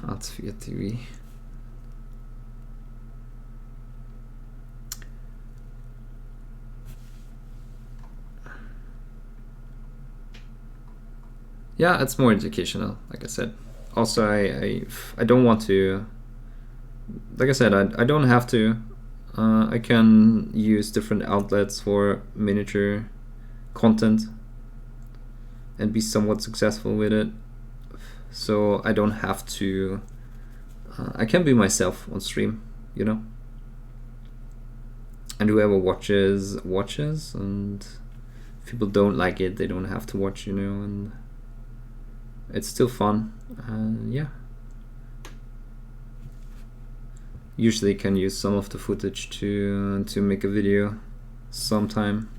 Hartz-IV TV. Yeah, it's more educational, like I said. Also, I don't want to, like I said, I don't have to. I can use different outlets for miniature content and be somewhat successful with it. So I don't have to, I can be myself on stream, you know. And whoever watches, and if people don't like it, they don't have to watch, you know, and it's still fun. Yeah. Usually can use some of the footage to make a video sometime.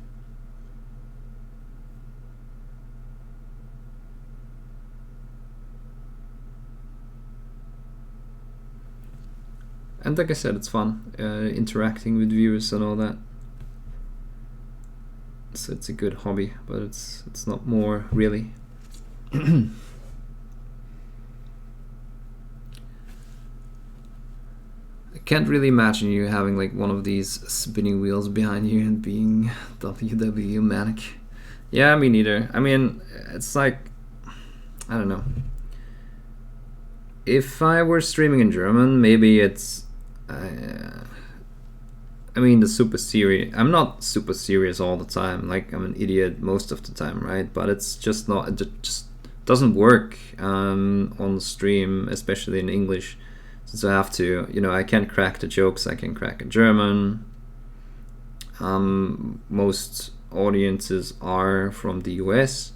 And like I said, it's fun interacting with viewers and all that. So it's a good hobby, but it's not more really. I can't really imagine you having like one of these spinning wheels behind you and being WW manic. Yeah, me neither. I mean, it's like, I don't know. If I were streaming in German, maybe it's I mean, the super serious. I'm not super serious all the time. Like, I'm an idiot most of the time, right? But it's just not. It just doesn't work on stream, especially in English. Since I have to, you know, I can't crack the jokes. I can crack in German. Most audiences are from the US,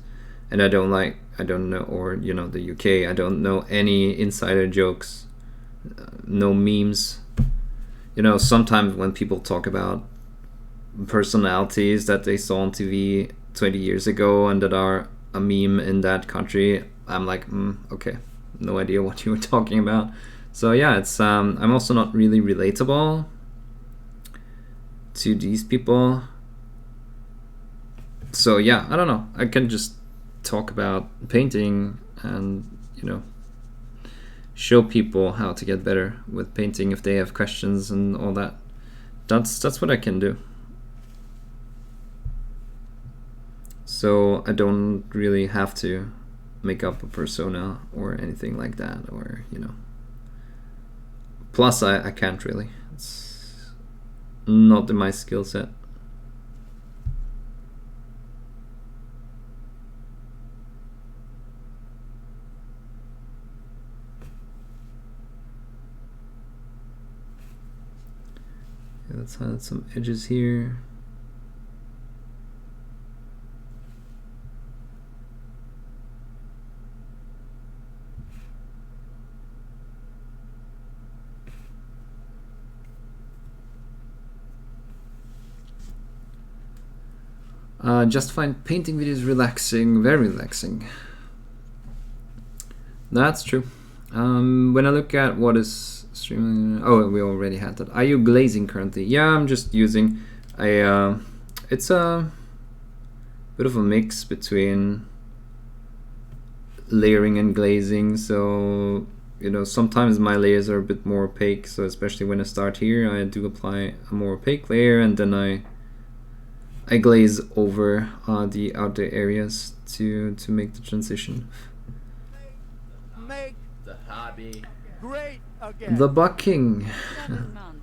and I don't know, or you know, the UK. I don't know any insider jokes, no memes. You know, sometimes when people talk about personalities that they saw on TV 20 years ago and that are a meme in that country, I'm like, okay, no idea what you were talking about. So yeah, it's I'm also not really relatable to these people. So yeah, I don't know. I can just talk about painting and, you know, show people how to get better with painting if they have questions and all that. That's what I can do. so I don't really have to make up a persona or anything like that, or you know. Plus I can't really, it's not in my skill set. Yeah, let's highlight some edges here. Just find painting videos relaxing, very relaxing. That's true. When I look at what is streaming, oh, we already had that. Are you glazing currently? Yeah, I'm just using a. It's a bit of a mix between layering and glazing. So you know, sometimes my layers are a bit more opaque. So especially when I start here, I do apply a more opaque layer, and then I glaze over the outer areas to make the transition. Make the hobby great again. The bucking. 7 months.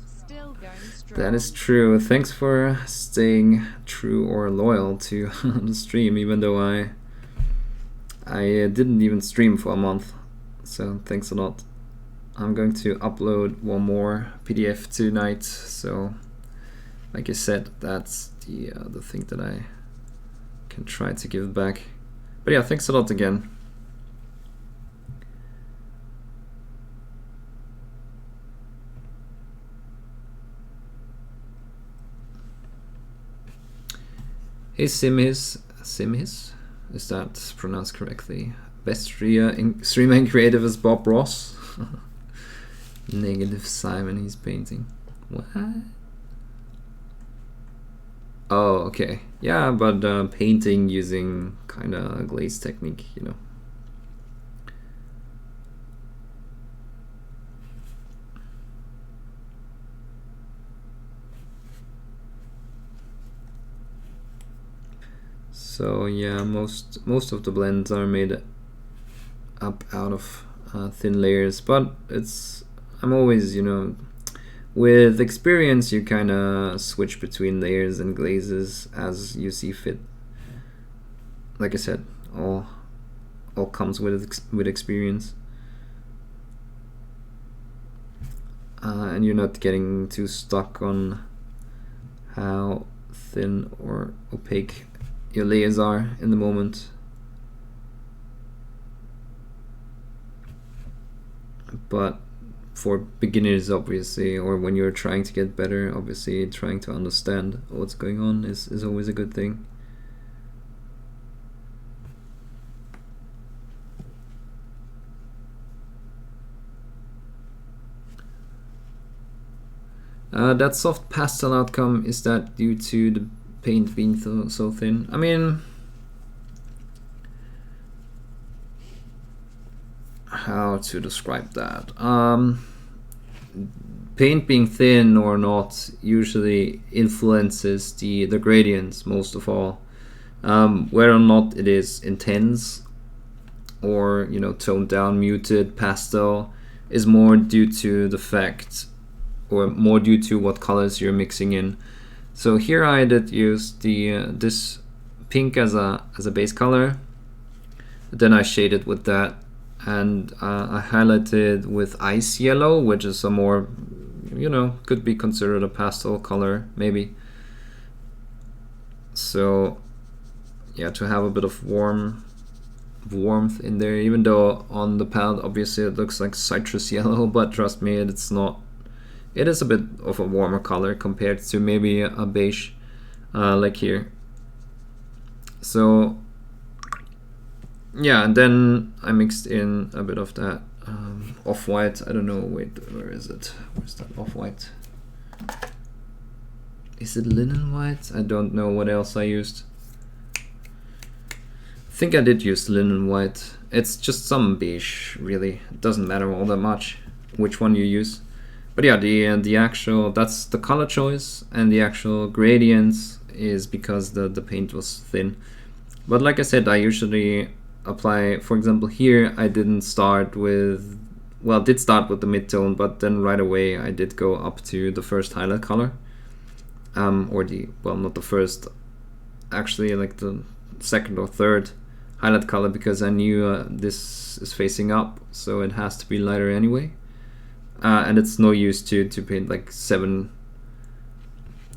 Still going strong. That is true. Thanks for staying true or loyal to the stream, even though I didn't even stream for a month. So thanks a lot. I'm going to upload one more PDF tonight. So, like I said, that's the thing that I can try to give back. But yeah, thanks a lot again. Hey Simhis, is that pronounced correctly? Best streamer and creative is Bob Ross. Negative Simon, he's painting. What? Oh, okay. Yeah, but painting using kind of glaze technique, you know. So yeah, most of the blends are made up out of thin layers, but I'm always, you know, with experience you kind of switch between layers and glazes as you see fit. Like I said, all comes with experience, and you're not getting too stuck on how thin or opaque your layers are in the moment. But for beginners, obviously, or when you're trying to get better, obviously trying to understand what's going on is always a good thing. That soft pastel outcome, is that due to the paint being so thin? I mean, how to describe that? Paint being thin or not usually influences the gradients most of all. Whether or not it is intense or, you know, toned down, muted, pastel, is more due to the fact, or more due to what colors you're mixing in. So here I did use this pink as a base color. Then I shaded with that, and I highlighted with ice yellow, which is a more, you know, could be considered a pastel color maybe. So yeah, to have a bit of warmth in there, even though on the palette obviously it looks like citrus yellow, but trust me, it's not. It is a bit of a warmer color compared to maybe a beige like here. So yeah, and then I mixed in a bit of that off-white. I don't know, wait, where is it? Where's that off-white? Is it linen white? I don't know what else I used. I think I did use linen white. It's just some beige, really. It doesn't matter all that much which one you use. But yeah, the actual, that's the color choice, and the actual gradients is because the paint was thin. But like I said, I usually apply, for example here I didn't start with, well, did start with the mid-tone, but then right away I did go up to the first highlight color, or the, well, not the first, actually like the second or third highlight color, because I knew this is facing up, so it has to be lighter anyway, and it's no use to paint like 7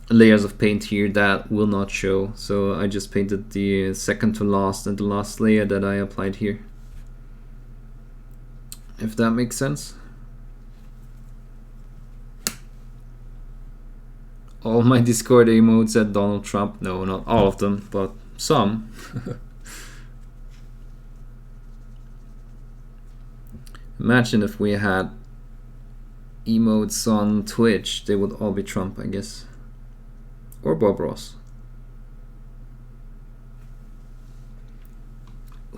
layers of paint here that will not show, so I just painted the second to last and the last layer that I applied here, if that makes sense. All my Discord emotes said Donald Trump. No, not all of them, but some. Imagine if we had emotes on Twitch, they would all be Trump, I guess. Or Bob Ross.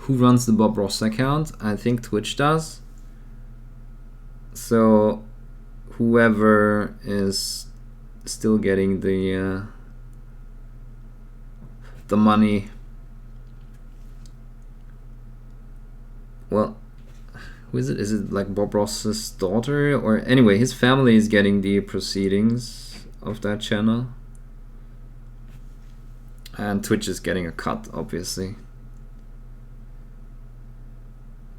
Who runs the Bob Ross account? I think Twitch does. So whoever is still getting the money, well, who is it? Is it like Bob Ross's daughter? Or anyway, his family is getting the proceedings of that channel. And Twitch is getting a cut, obviously.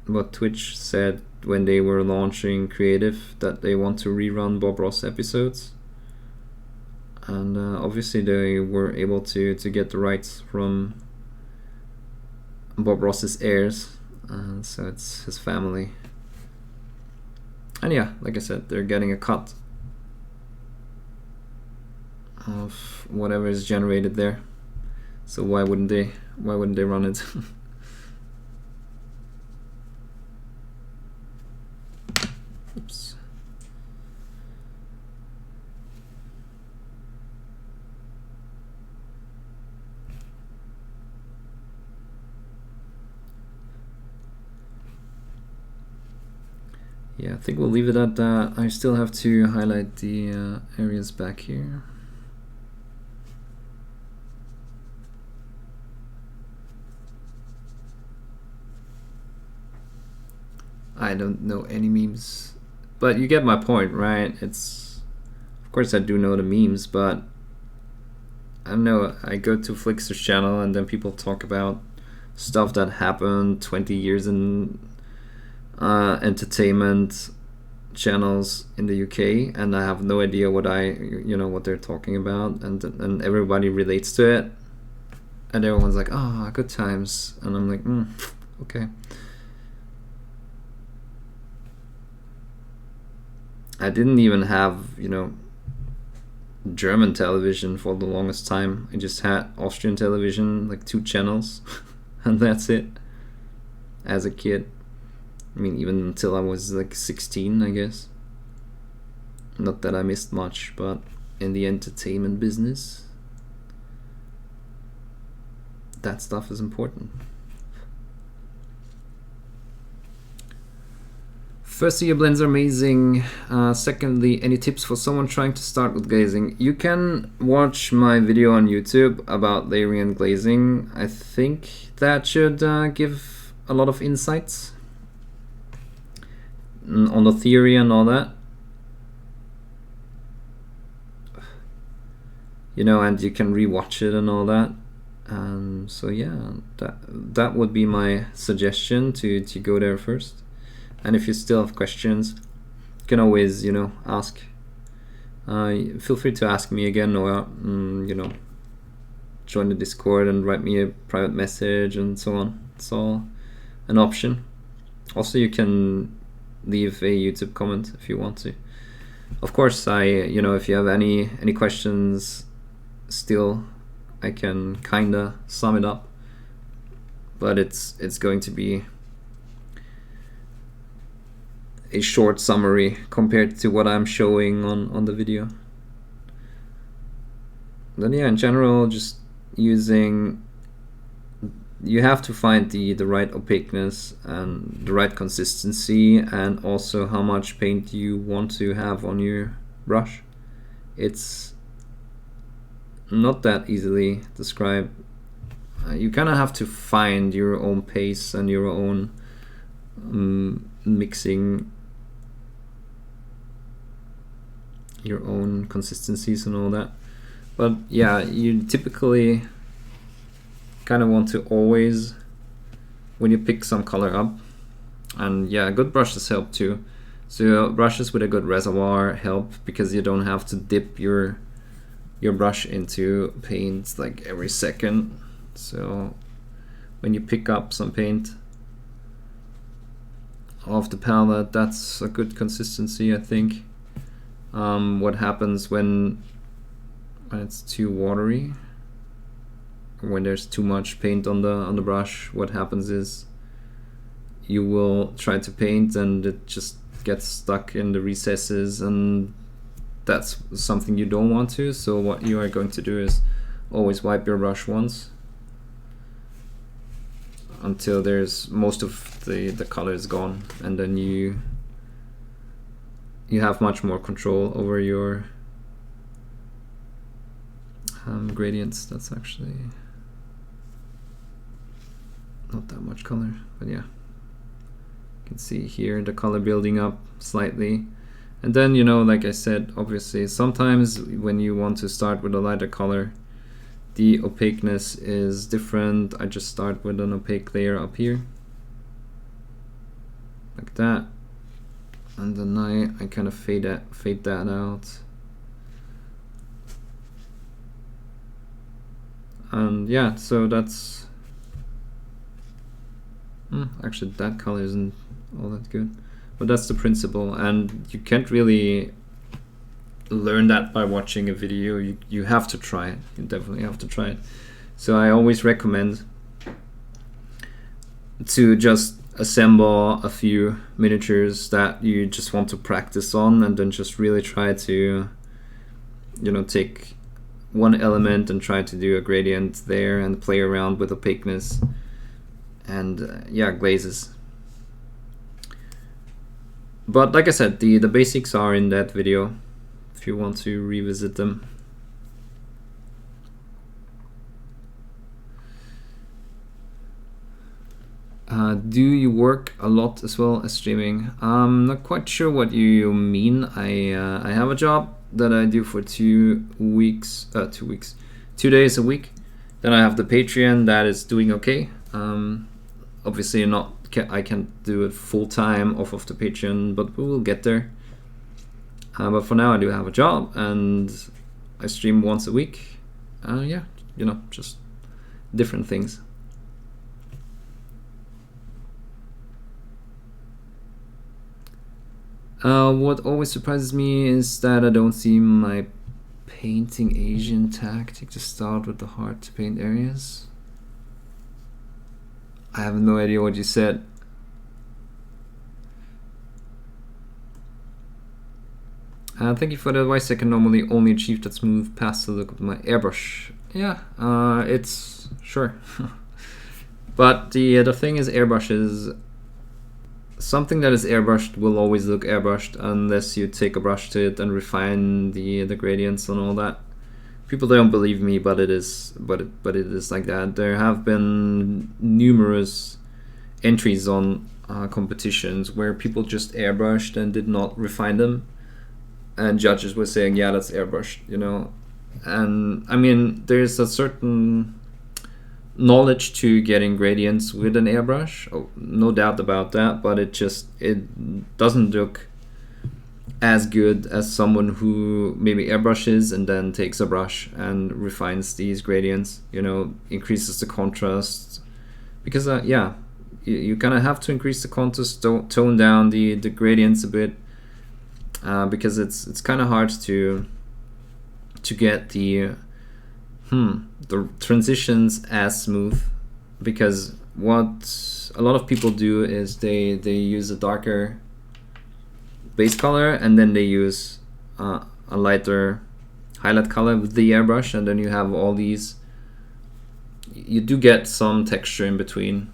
But Twitch said when they were launching creative that they want to rerun Bob Ross episodes. And obviously they were able to get the rights from Bob Ross's heirs. So it's his family. And yeah, like I said, they're getting a cut of whatever is generated there. So why wouldn't they run it? Oops. Yeah, I think we'll leave it at that. I still have to highlight the areas back here. I don't know any memes, but you get my point, right? It's, of course I do know the memes, but I don't know, I go to Flixer's channel and then people talk about stuff that happened 20 years in entertainment channels in the UK, and I have no idea what what they're talking about, and everybody relates to it, and everyone's like, oh, good times, and I'm like, okay. I didn't even have, German television for the longest time. I just had Austrian television, like 2 channels, and that's it. As a kid. I mean, even until I was like 16, I guess. Not that I missed much, but in the entertainment business, that stuff is important. Firstly, your blends are amazing. Secondly, any tips for someone trying to start with glazing? You can watch my video on YouTube about layering and glazing. I think that should give a lot of insights on the theory and all that. And you can rewatch it and all that. So yeah, that would be my suggestion, to go there first. And if you still have questions, you can always, ask. Feel free to ask me again, or, join the Discord and write me a private message and so on. It's all an option. Also, you can leave a YouTube comment if you want to. Of course, if you have any questions still, I can kinda sum it up. But it's going to be a short summary compared to what I'm showing on the video. Then yeah, in general, just using, you have to find the right opaqueness and the right consistency, and also how much paint you want to have on your brush. It's not that easily described. you kind of have to find your own pace and your own mixing, your own consistencies and all that. But yeah, you typically kind of want to always, when you pick some color up, and yeah, good brushes help too. So brushes with a good reservoir help, because you don't have to dip your brush into paint like every second. So when you pick up some paint off the palette, that's a good consistency, I think. What happens when it's too watery, or when there's too much paint on the brush, what happens is you will try to paint and it just gets stuck in the recesses, and that's something you don't want to. So what you are going to do is always wipe your brush once until there's most of the color is gone, and then you have much more control over your gradients. That's actually not that much color, but yeah, you can see here the color building up slightly. And then, you know, like I said, obviously sometimes when you want to start with a lighter color, the opaqueness is different. I just start with an opaque layer up here like that, and then I kind of fade that out. And yeah, so that's actually that color isn't all that good, but that's the principle, and you can't really learn that by watching a video. You have to try it. You definitely have to try it. So I always recommend to just assemble a few miniatures that you just want to practice on, and then just really try to, you know, take one element and try to do a gradient there and play around with opaqueness and yeah, glazes. But like I said, the basics are in that video if you want to revisit them. Do you work a lot as well as streaming? I'm not quite sure what you mean. I have a job that I do for 2 days a week. Then I have the Patreon that is doing okay. Obviously I can't do it full time off of the Patreon, but we will get there. But for now I do have a job and I stream once a week. Yeah, you know, just different things. What always surprises me is that I don't see my painting Asian tactic to start with the hard to paint areas. I have no idea what you said. Thank you for the advice. I can normally only achieve that smooth pastel look with my airbrush. Yeah, it's sure. But the thing is, airbrushes, something that is airbrushed will always look airbrushed unless you take a brush to it and refine the gradients and all that. People don't believe me, but it is it is like that. There have been numerous entries on competitions where people just airbrushed and did not refine them, and judges were saying, yeah, that's airbrushed, you know. And I mean, there's a certain knowledge to getting gradients with an airbrush, oh, no doubt about that, but it doesn't look as good as someone who maybe airbrushes and then takes a brush and refines these gradients, you know, increases the contrast, because yeah, you kind of have to increase the contrast, tone down the gradients a bit, because it's kind of hard to get the transitions as smooth, because what a lot of people do is they use a darker base color and then they use a lighter highlight color with the airbrush, and then you have all these, you do get some texture in between,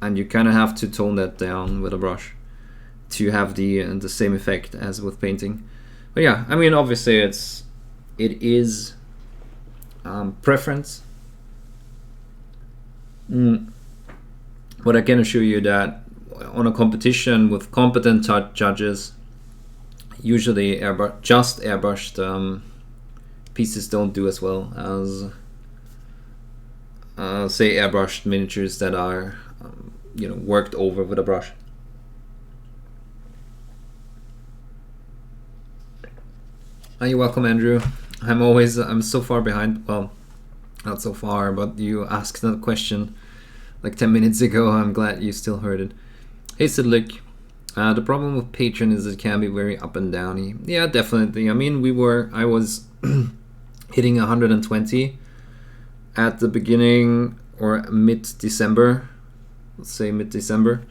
and you kind of have to tone that down with a brush to have the same effect as with painting. But yeah, I mean, obviously it is preference, But I can assure you that on a competition with competent judges, usually just airbrushed pieces don't do as well as say airbrushed miniatures that are worked over with a brush. You're welcome, Andrew. I'm so far behind. Well, not so far, but you asked that question like 10 minutes ago. I'm glad you still heard it. Hey Sidlik, the problem with Patreon is it can be very up and downy. Yeah, definitely. I mean, I was hitting 120 at the beginning or mid-December, let's say mid-December,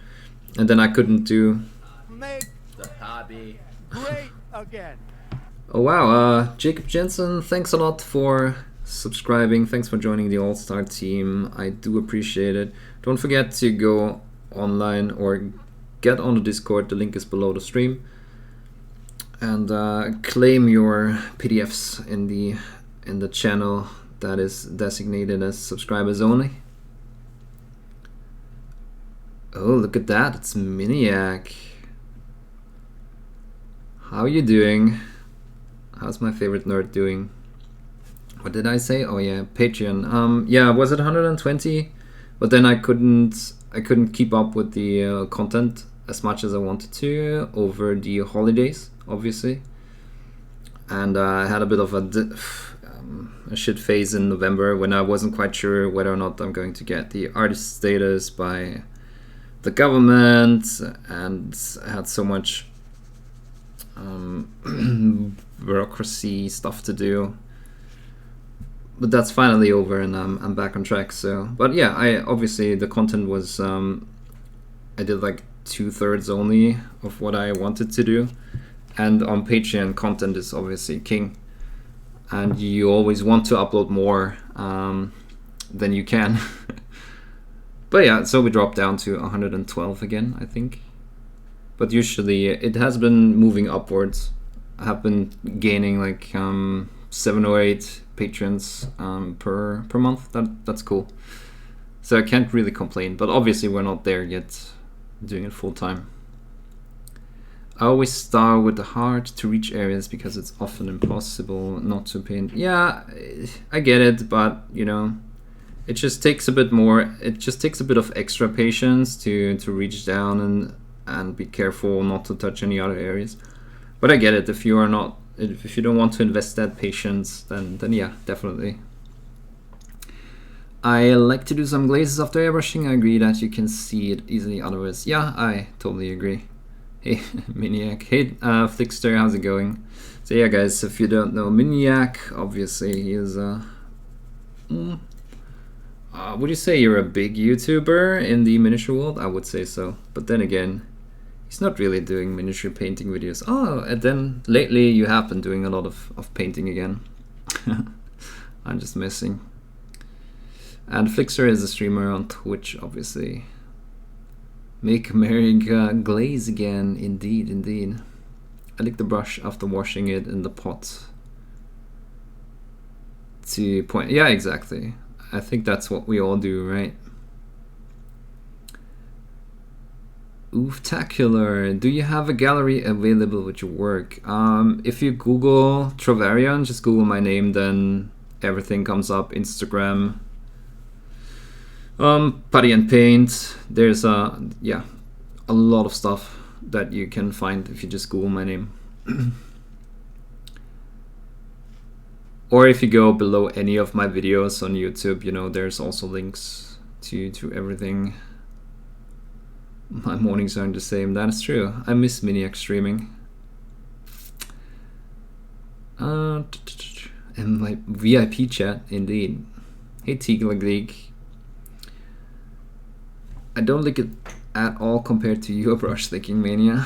and then I couldn't do. Make the hobby great again. Oh wow, Jacob Jensen, thanks a lot for subscribing. Thanks for joining the All-Star team. I do appreciate it. Don't forget to go online or get on the Discord. The link is below the stream. And claim your PDFs in the channel that is designated as subscribers only. Oh, look at that. It's Miniac. How are you doing? How's my favorite nerd doing? What did I say? Oh yeah, Patreon. Yeah, was it 120? But then I couldn't keep up with the content as much as I wanted to over the holidays, obviously. And I had a bit of a shit phase in November when I wasn't quite sure whether or not I'm going to get the artist status by the government, and I had so much bureaucracy stuff to do. But that's finally over, and I'm back on track. So, but yeah, obviously the content was I did like 2/3 only of what I wanted to do, and on Patreon content is obviously king, and you always want to upload more than you can. But yeah, so we dropped down to 112 again, I think. But usually it has been moving upwards. I have been gaining like 7 or 8 patrons per month. That's cool. So I can't really complain, but obviously we're not there yet, doing it full time. I always start with the hard to reach areas because it's often impossible not to paint. Yeah, I get it, but it just takes a bit more. It just takes a bit of extra patience to reach down and be careful not to touch any other areas. But I get it. If you don't want to invest that patience, then yeah, definitely. I like to do some glazes after airbrushing. I agree that you can see it easily otherwise. Yeah, I totally agree. Hey, Miniac. Hey, Flickster, how's it going? So yeah, guys, if you don't know Miniac, obviously he is would you say you're a big YouTuber in the miniature world? I would say so. But then again, he's not really doing miniature painting videos. Oh, and then lately you have been doing a lot of painting again. I'm just missing. And Flixer is a streamer on Twitch, obviously. Make America glaze again, indeed, indeed. I lick the brush after washing it in the pot. To point, yeah, exactly. I think that's what we all do, right? Ooftacular. Do you have a gallery available with your work? If you Google Trovarion, just Google my name, then everything comes up. Instagram, Putty and Paint. There's a lot of stuff that you can find if you just Google my name. Or if you go below any of my videos on YouTube, there's also links to everything. My mornings aren't the same. That is true. I miss Miniac streaming. And my VIP chat, indeed. Hey Teagle. I don't like it at all compared to your brush licking mania.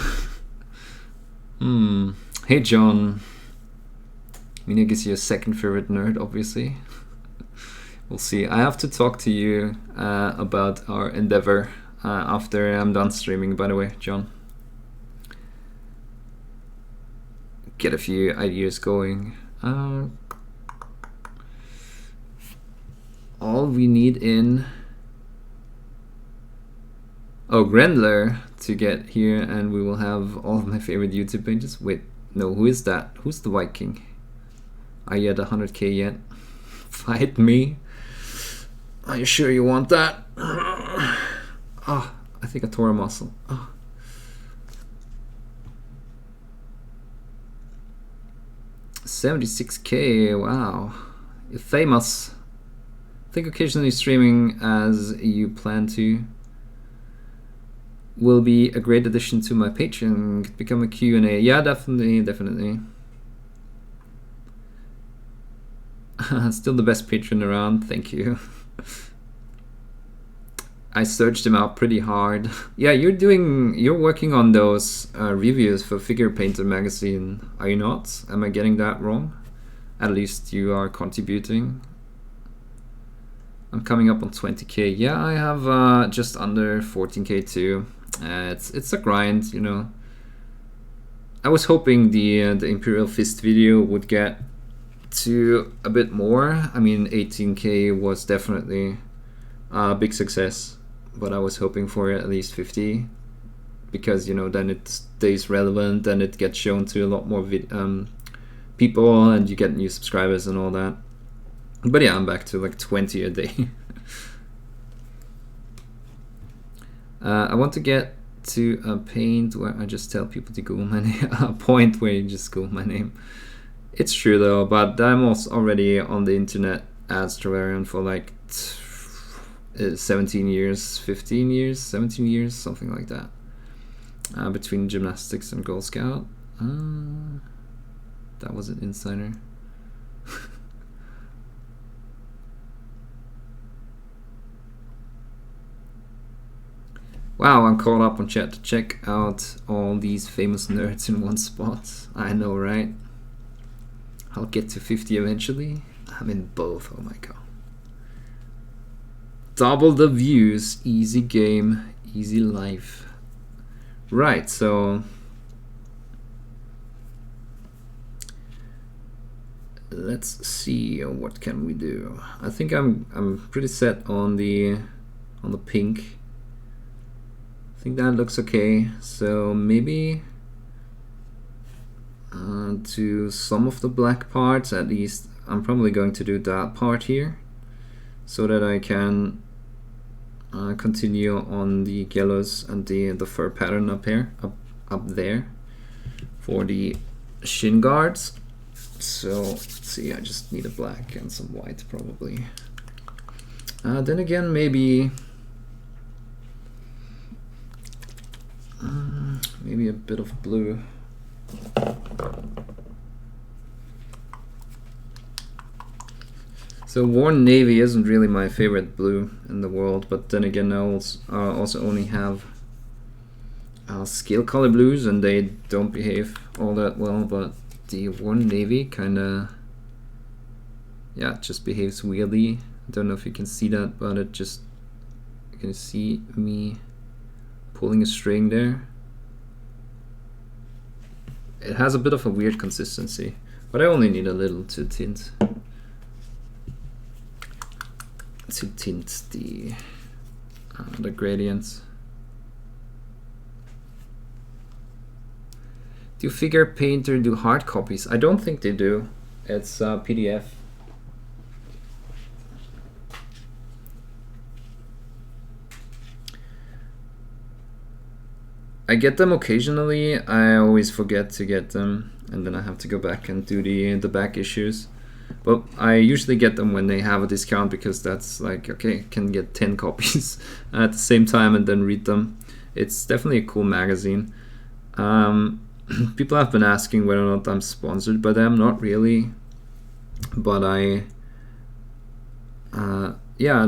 Hey John. Miniac is your second favorite nerd, obviously. We'll see. I have to talk to you about our endeavor after I'm done streaming, by the way, John. Get a few ideas going. All we need in Oh, Grendler to get here, and we will have all of my favorite YouTube pages. Wait, no, who is that? Who's the Viking? Are you at 100k yet? Fight me. Are you sure you want that? Oh, I think I tore a muscle. Oh. $76k, wow. You're famous. I think occasionally streaming as you plan to will be a great addition to my Patreon. Become a Q&A. Yeah, definitely. Still the best patron around, thank you. I searched him out pretty hard. Yeah, you're working on those reviews for Figure Painter magazine, are you not? Am I getting that wrong? At least you are contributing. I'm coming up on 20k. Yeah, I have just under 14k too. It's a grind, you know. I was hoping the Imperial Fist video would get to a bit more. I mean, 18k was definitely a big success, but I was hoping for at least 50, because, you know, then it stays relevant and it gets shown to a lot more people, and you get new subscribers and all that. But yeah, I'm back to like 20 a day. I want to get to a paint where I just tell people to Google my name. A point where you just Google my name. It's true though, but I'm also already on the internet as Travarian for like 17 years, 15 years, 17 years, something like that. Between gymnastics and Girl Scout. That was an insider. Wow, I'm caught up on chat to check out all these famous nerds in one spot. I know, right? I'll get to 50 eventually. I'm in both, oh my god. Double the views, easy game, easy life. Right, so let's see, what can we do? I think I'm pretty set on the pink. I think that looks okay. So maybe to some of the black parts, at least I'm probably going to do that part here, so that I can continue on the yellows and the fur pattern up here, up there for the shin guards. So let's see, I just need a black and some white probably. Then again, maybe maybe a bit of blue. So Worn Navy isn't really my favorite blue in the world, but then again I also only have scale color blues, and they don't behave all that well, but the Worn Navy kinda, yeah, it just behaves weirdly. I don't know if you can see that, but it just, you can see me pulling a string there. It has a bit of a weird consistency, but I only need a little to tint the gradients. Do Figure Painter do hard copies? I don't think they do. It's PDF. I get them occasionally. I always forget to get them, and then I have to go back and do the back issues. But I usually get them when they have a discount, because that's like, okay, can get 10 copies at the same time and then read them. It's definitely a cool magazine. People have been asking whether or not I'm sponsored by them. Not really, but I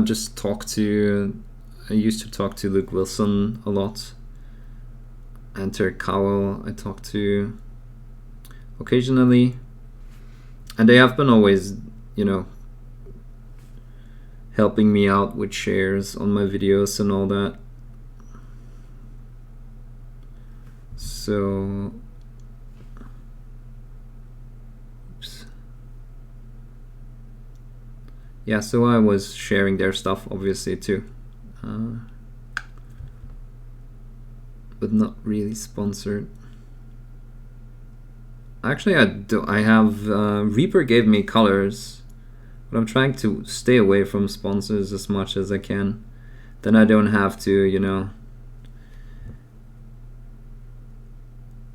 just talk to, I used to talk to Luke Wilson a lot, and Terry Cowell I talk to occasionally, and they have been always, you know, helping me out with shares on my videos and all that. So oops. Yeah, so I was sharing their stuff obviously too. but not really sponsored. Actually, I have Reaper gave me colors, but I'm trying to stay away from sponsors as much as I can. Then I don't have to, you know,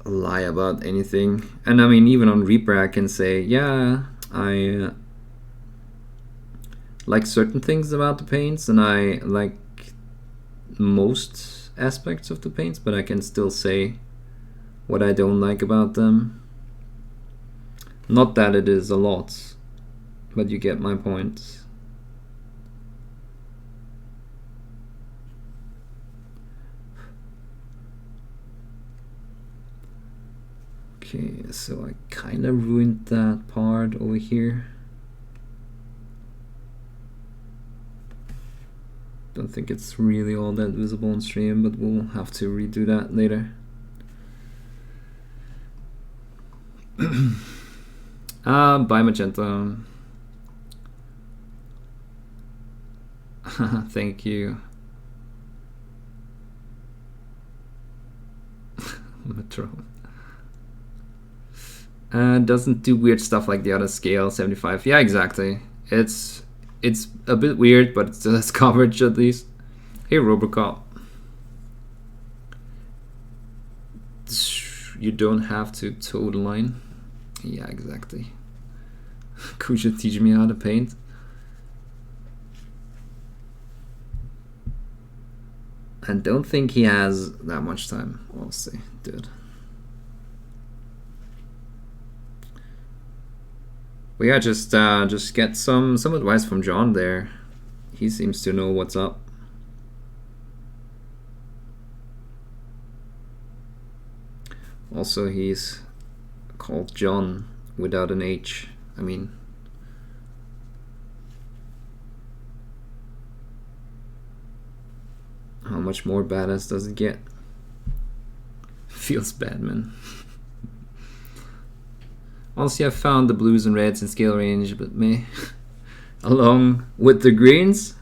lie about anything. And I mean, even on Reaper I can say, yeah, I like certain things about the paints and I like most aspects of the paints, but I can still say what I don't like about them. Not that it is a lot, but you get my point. Okay, so I kind of ruined that part over here. Don't think it's really all that visible on stream, but we'll have to redo that later. Bye Magenta. Thank you. Metro. Doesn't do weird stuff like the other scale, 75. Yeah, exactly. It's a bit weird, but it still has coverage at least. Hey Robocop. You don't have to toe the line. Yeah, exactly. Could you teach me how to paint? I don't think he has that much time, honestly, dude. But yeah, just get some advice from John there. He seems to know what's up. Also, he's called John without an H. I mean, how much more badass does it get? Feels bad, man. Honestly, I found the blues and reds in scale range, but me, along with the greens,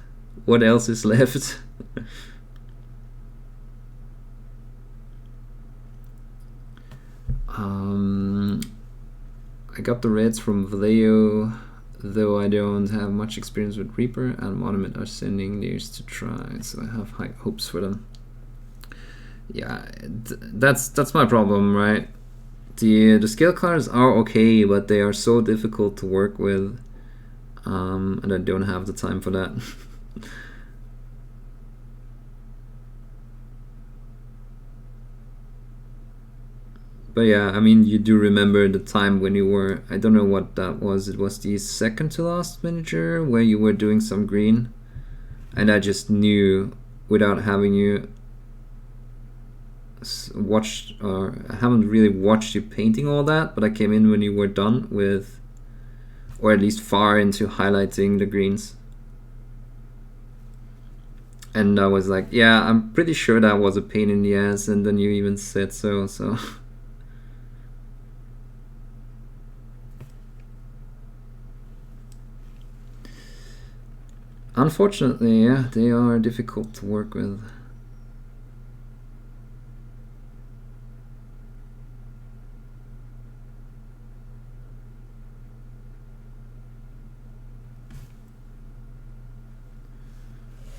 what else is left? I got the reds from Vallejo, though I don't have much experience with Reaper, and Monument are sending theirs to try, so I have high hopes for them. Yeah, that's my problem, right? The scale colors are okay, but they are so difficult to work with, and I don't have the time for that. But yeah, I mean, you do remember the time when you were, I don't know what that was, it was the second to last miniature where you were doing some green, and I just knew without having you watched, or I haven't really watched you painting all that, but I came in when you were done with, or at least far into highlighting the greens. And I was like, yeah, I'm pretty sure that was a pain in the ass, and then you even said so. Unfortunately, yeah, they are difficult to work with.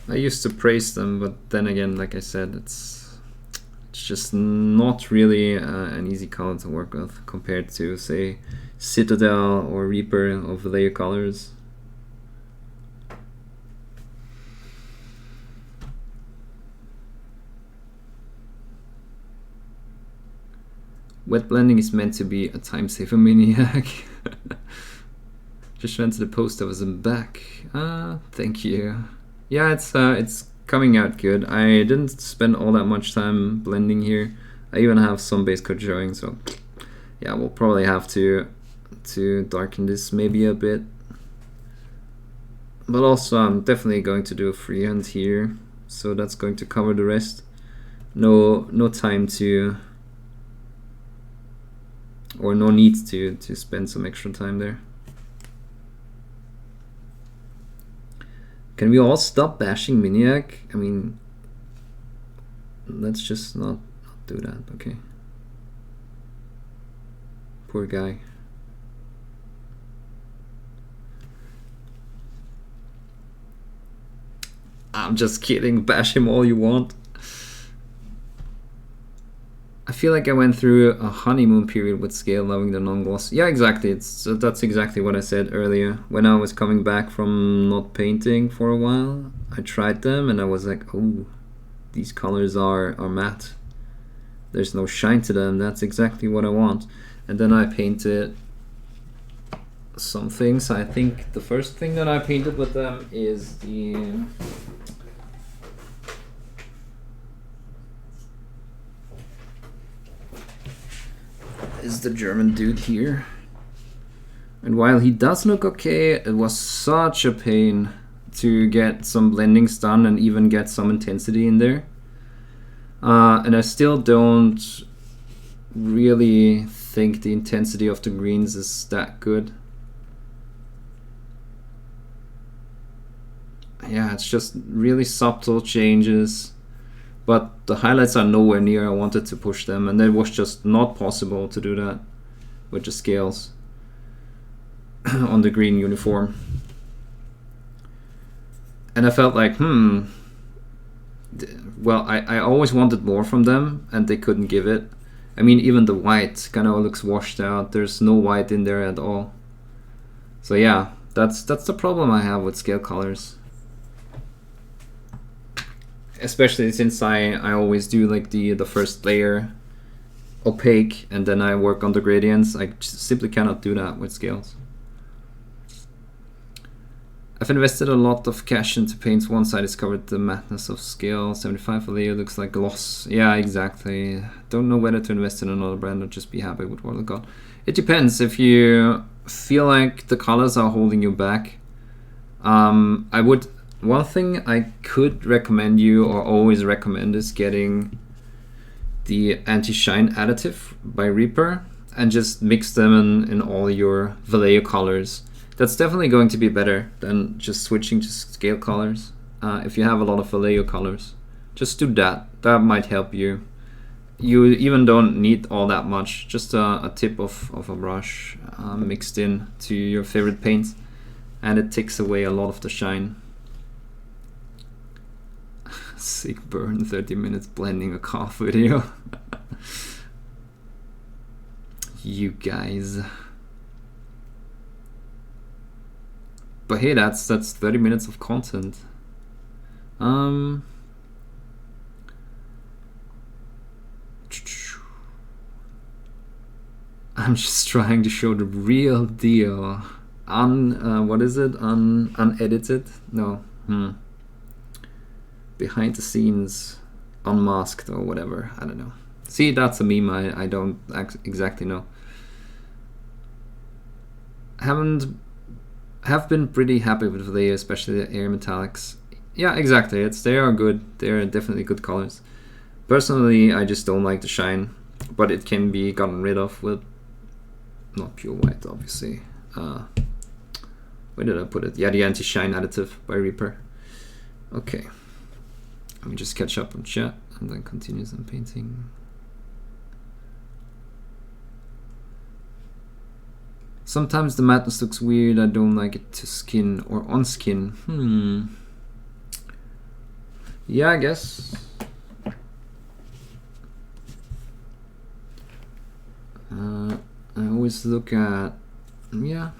I used to praise them, but then again, like I said, it's just not really an easy color to work with compared to, say, Citadel or Reaper of layer colors. Wet blending is meant to be a time saver maniac. Just went to the post I was in back. Thank you. Yeah, it's coming out good. I didn't spend all that much time blending here. I even have some base coat showing, so yeah, we'll probably have to darken this maybe a bit. But also, I'm definitely going to do a freehand here, so that's going to cover the rest. No time to, or no need to spend some extra time there. Can we all stop bashing Miniac? I mean, let's just not do that. Okay. Poor guy. I'm just kidding. Bash him all you want. I feel like I went through a honeymoon period with scale, loving the non-gloss. Yeah, exactly. That's exactly what I said earlier. When I was coming back from not painting for a while, I tried them and I was like, oh, these colors are matte. There's no shine to them. That's exactly what I want. And then I painted some things. I think the first thing that I painted with them is the German dude here. And while he does look okay, it was such a pain to get some blendings done and even get some intensity in there. And I still don't really think the intensity of the greens is that good. Yeah, it's just really subtle changes, but the highlights are nowhere near I wanted to push them, and it was just not possible to do that with the scales on the green uniform. And I felt like, well, I always wanted more from them, and they couldn't give it. I mean, even the white kind of looks washed out. There's no white in there at all. So yeah, that's the problem I have with scale colors. Especially since I always do like the first layer opaque, and then I work on the gradients. I simply cannot do that with scales. I've invested a lot of cash into paints once I discovered the madness of scale. 75 a layer looks like gloss. Yeah, exactly. Don't know whether to invest in another brand or just be happy with what I got. It depends. If you feel like the colors are holding you back, I would. One thing I could recommend you, or always recommend, is getting the anti-shine additive by Reaper and just mix them in all your Vallejo colors. That's definitely going to be better than just switching to scale colors. If you have a lot of Vallejo colors, just do that. That might help you. You even don't need all that much. Just a tip of a brush mixed in to your favorite paints, and it takes away a lot of the shine. Sick burn, 30 minutes blending a cough video. You guys. But hey, that's 30 minutes of content. I'm just trying to show the real deal. What is it? Unedited? No. Behind the scenes, unmasked or whatever. I don't know. See, that's a meme. I don't exactly know. Have been pretty happy with Vallejo, especially the air metallics. Yeah, exactly. They are good. They are definitely good colors. Personally, I just don't like the shine, but it can be gotten rid of with not pure white, obviously. Where did I put it? Yeah, the anti-shine additive by Reaper. Okay. Let me just catch up on chat and then continue some painting. Sometimes the madness looks weird. I don't like it to skin or on skin. Yeah, I guess. I always look at, yeah,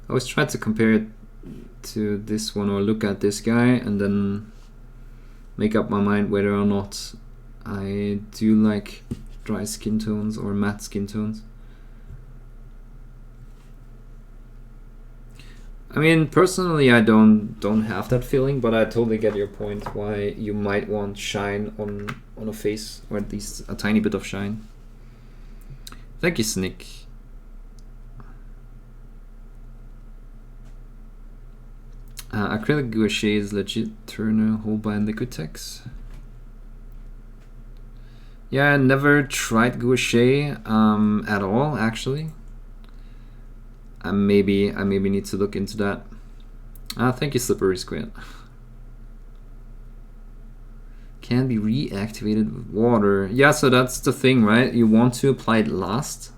I always try to compare it to this one, or look at this guy and then make up my mind whether or not I do like dry skin tones or matte skin tones. I mean, personally, I don't have that feeling, but I totally get your point why you might want shine on a face, or at least a tiny bit of shine. Thank you, Snick. Acrylic gouache is legit Turner Holbein Liquitex. Yeah, I never tried gouache at all, actually. I maybe need to look into that. Thank you, Slippery Squid. can be reactivated with water. Yeah, so that's the thing, right? You want to apply it last.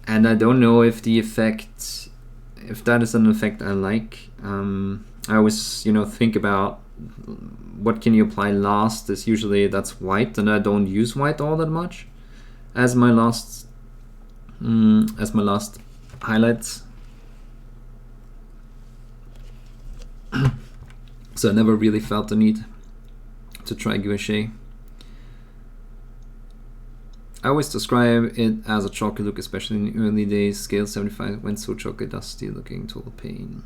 And I don't know if the effect, if that is an effect I like. I always, you know, think about what can you apply last. Is usually that's white, and I don't use white all that much as my last highlights. So I never really felt the need to try gouache. I always describe it as a chalky look, especially in the early days. Scale 75 went so chalky dusty looking, total pain.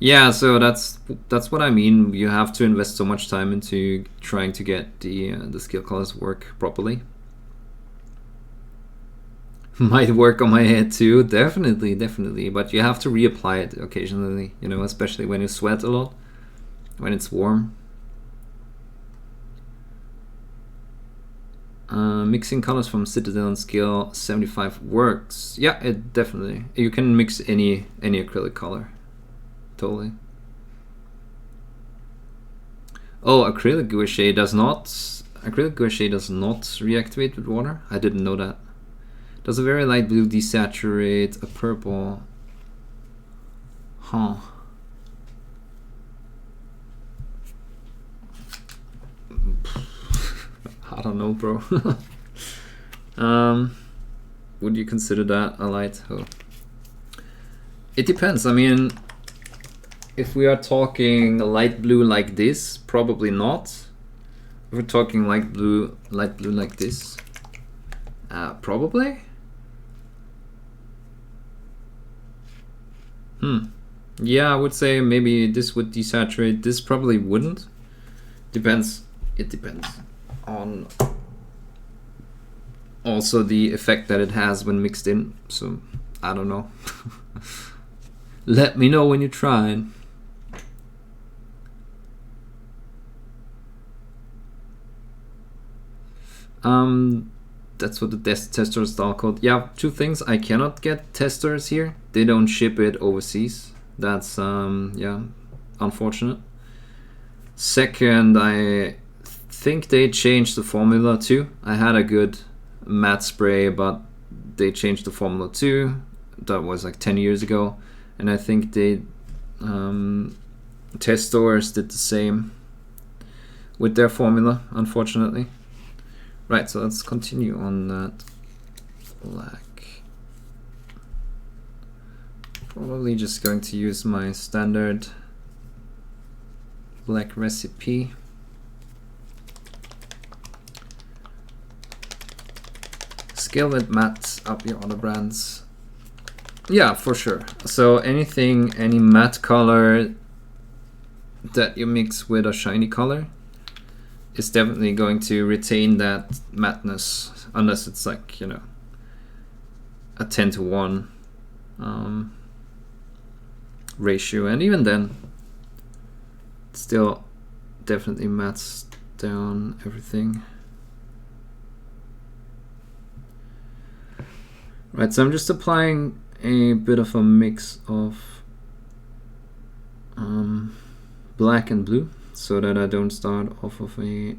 Yeah, so that's what I mean. You have to invest so much time into trying to get the scale colors work properly. Might work on my head too, definitely. But you have to reapply it occasionally, you know, especially when you sweat a lot, when it's warm. Mixing colors from Citadel and scale 75 works. Yeah, it definitely. You can mix any acrylic color. Totally. Oh, acrylic gouache does not. Acrylic gouache does not reactivate with water. I didn't know that. Does a very light blue desaturate a purple? Huh. I don't know, bro. Would you consider that a light? Oh. It depends. I mean, if we are talking light blue like this, probably not. If we're talking light blue like this, probably. Yeah, I would say maybe this would desaturate. This probably wouldn't. Depends. It depends on also the effect that it has when mixed in. So I don't know. Let me know when you try. That's what the tester style called. Yeah, two things. I cannot get testers here. They don't ship it overseas. That's yeah, unfortunate. Second, I think they changed the formula too. I had a good matte spray, but they changed the formula too. That was like 10 years ago, and I think they testors did the same with their formula, unfortunately. Right, so let's continue on that black. Probably just going to use my standard black recipe. Scale with matte up your other brands. Yeah, for sure. So anything, any matte color that you mix with a shiny color is definitely going to retain that matteness, unless it's like, you know, a 10:1 ratio, and even then it still definitely mattes down everything. Right, so I'm just applying a bit of a mix of black and blue, so that I don't start off of a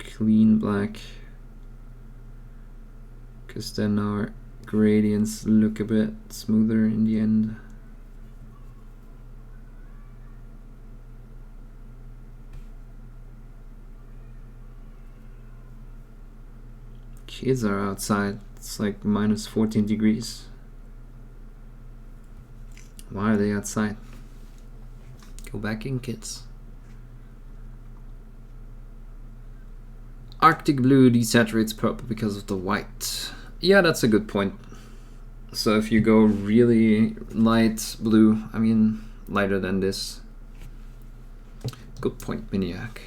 clean black, because then our gradients look a bit smoother in the end. Kids are outside. It's like minus 14 degrees. Why are they outside? Go back in, kids. Arctic blue desaturates purple because of the white. Yeah, that's a good point. So if you go really light blue, I mean lighter than this. Good point, Miniac.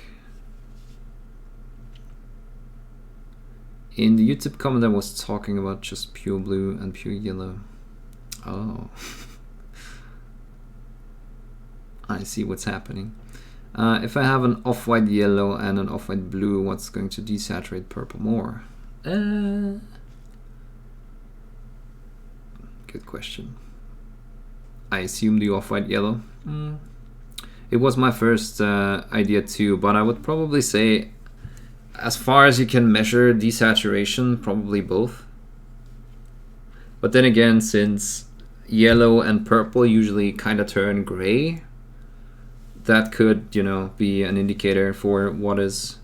In the YouTube comment I was talking about just pure blue and pure yellow. Oh. I see what's happening. If I have an off-white yellow and an off-white blue, what's going to desaturate purple more? Good question. I assume the off-white yellow. It was my first idea too, but I would probably say, as far as you can measure desaturation, probably both. But then again, since yellow and purple usually kind of turn gray, that could, you know, be an indicator for what is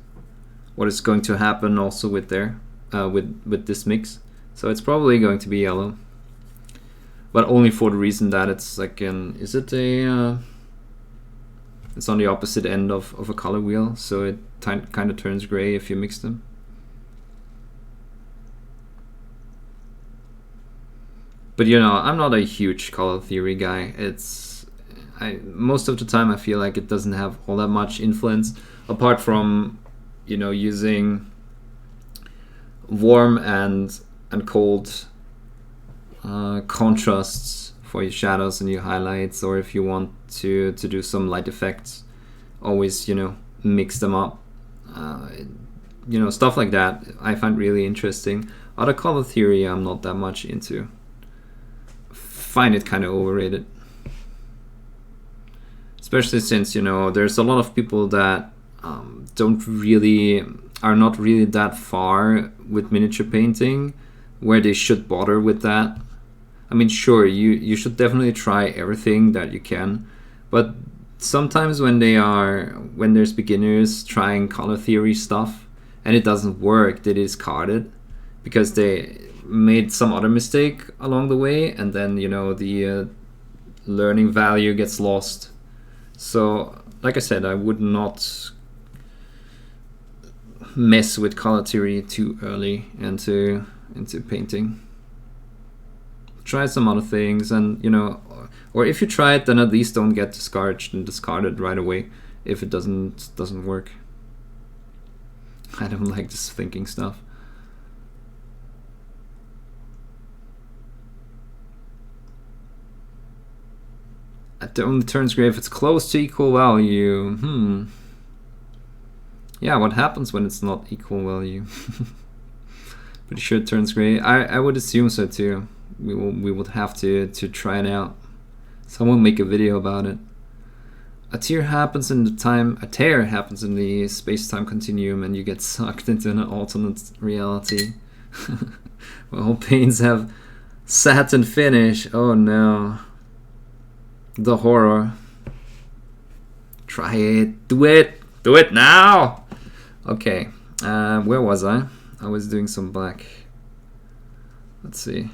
going to happen also with with this mix. So it's probably going to be yellow, but only for the reason that it's like it's on the opposite end of a color wheel, so it kind of turns gray if you mix them. But you know, I'm not a huge color theory guy. Most of the time I feel like it doesn't have all that much influence, apart from, you know, using warm and cold contrasts for your shadows and your highlights, or if you want to do some light effects, always, you know, mix them up. You know, stuff like that I find really interesting. Other color theory I'm not that much into. Find it kind of overrated, especially since, you know, there's a lot of people that are not really that far with miniature painting where they should bother with that. I mean, sure, you should definitely try everything that you can, but sometimes when there's beginners trying color theory stuff and it doesn't work, they discard it because they made some other mistake along the way, and then, you know, the learning value gets lost. So like I said, I would not mess with color theory too early into painting. Try some other things, and, you know, or if you try it, then at least don't get discouraged and discard it right away if it doesn't work. I don't like this thinking stuff. It only turns gray if it's close to equal value. Yeah, what happens when it's not equal value? Pretty sure it turns gray. I would assume so too. We would have to try it out. Someone make a video about it. A tear happens in the space-time continuum, and you get sucked into an alternate reality. Well, paints have satin finish. Oh no. The horror. Try it. Do it. Do it now. Okay. Where was I? I was doing some black. Let's see.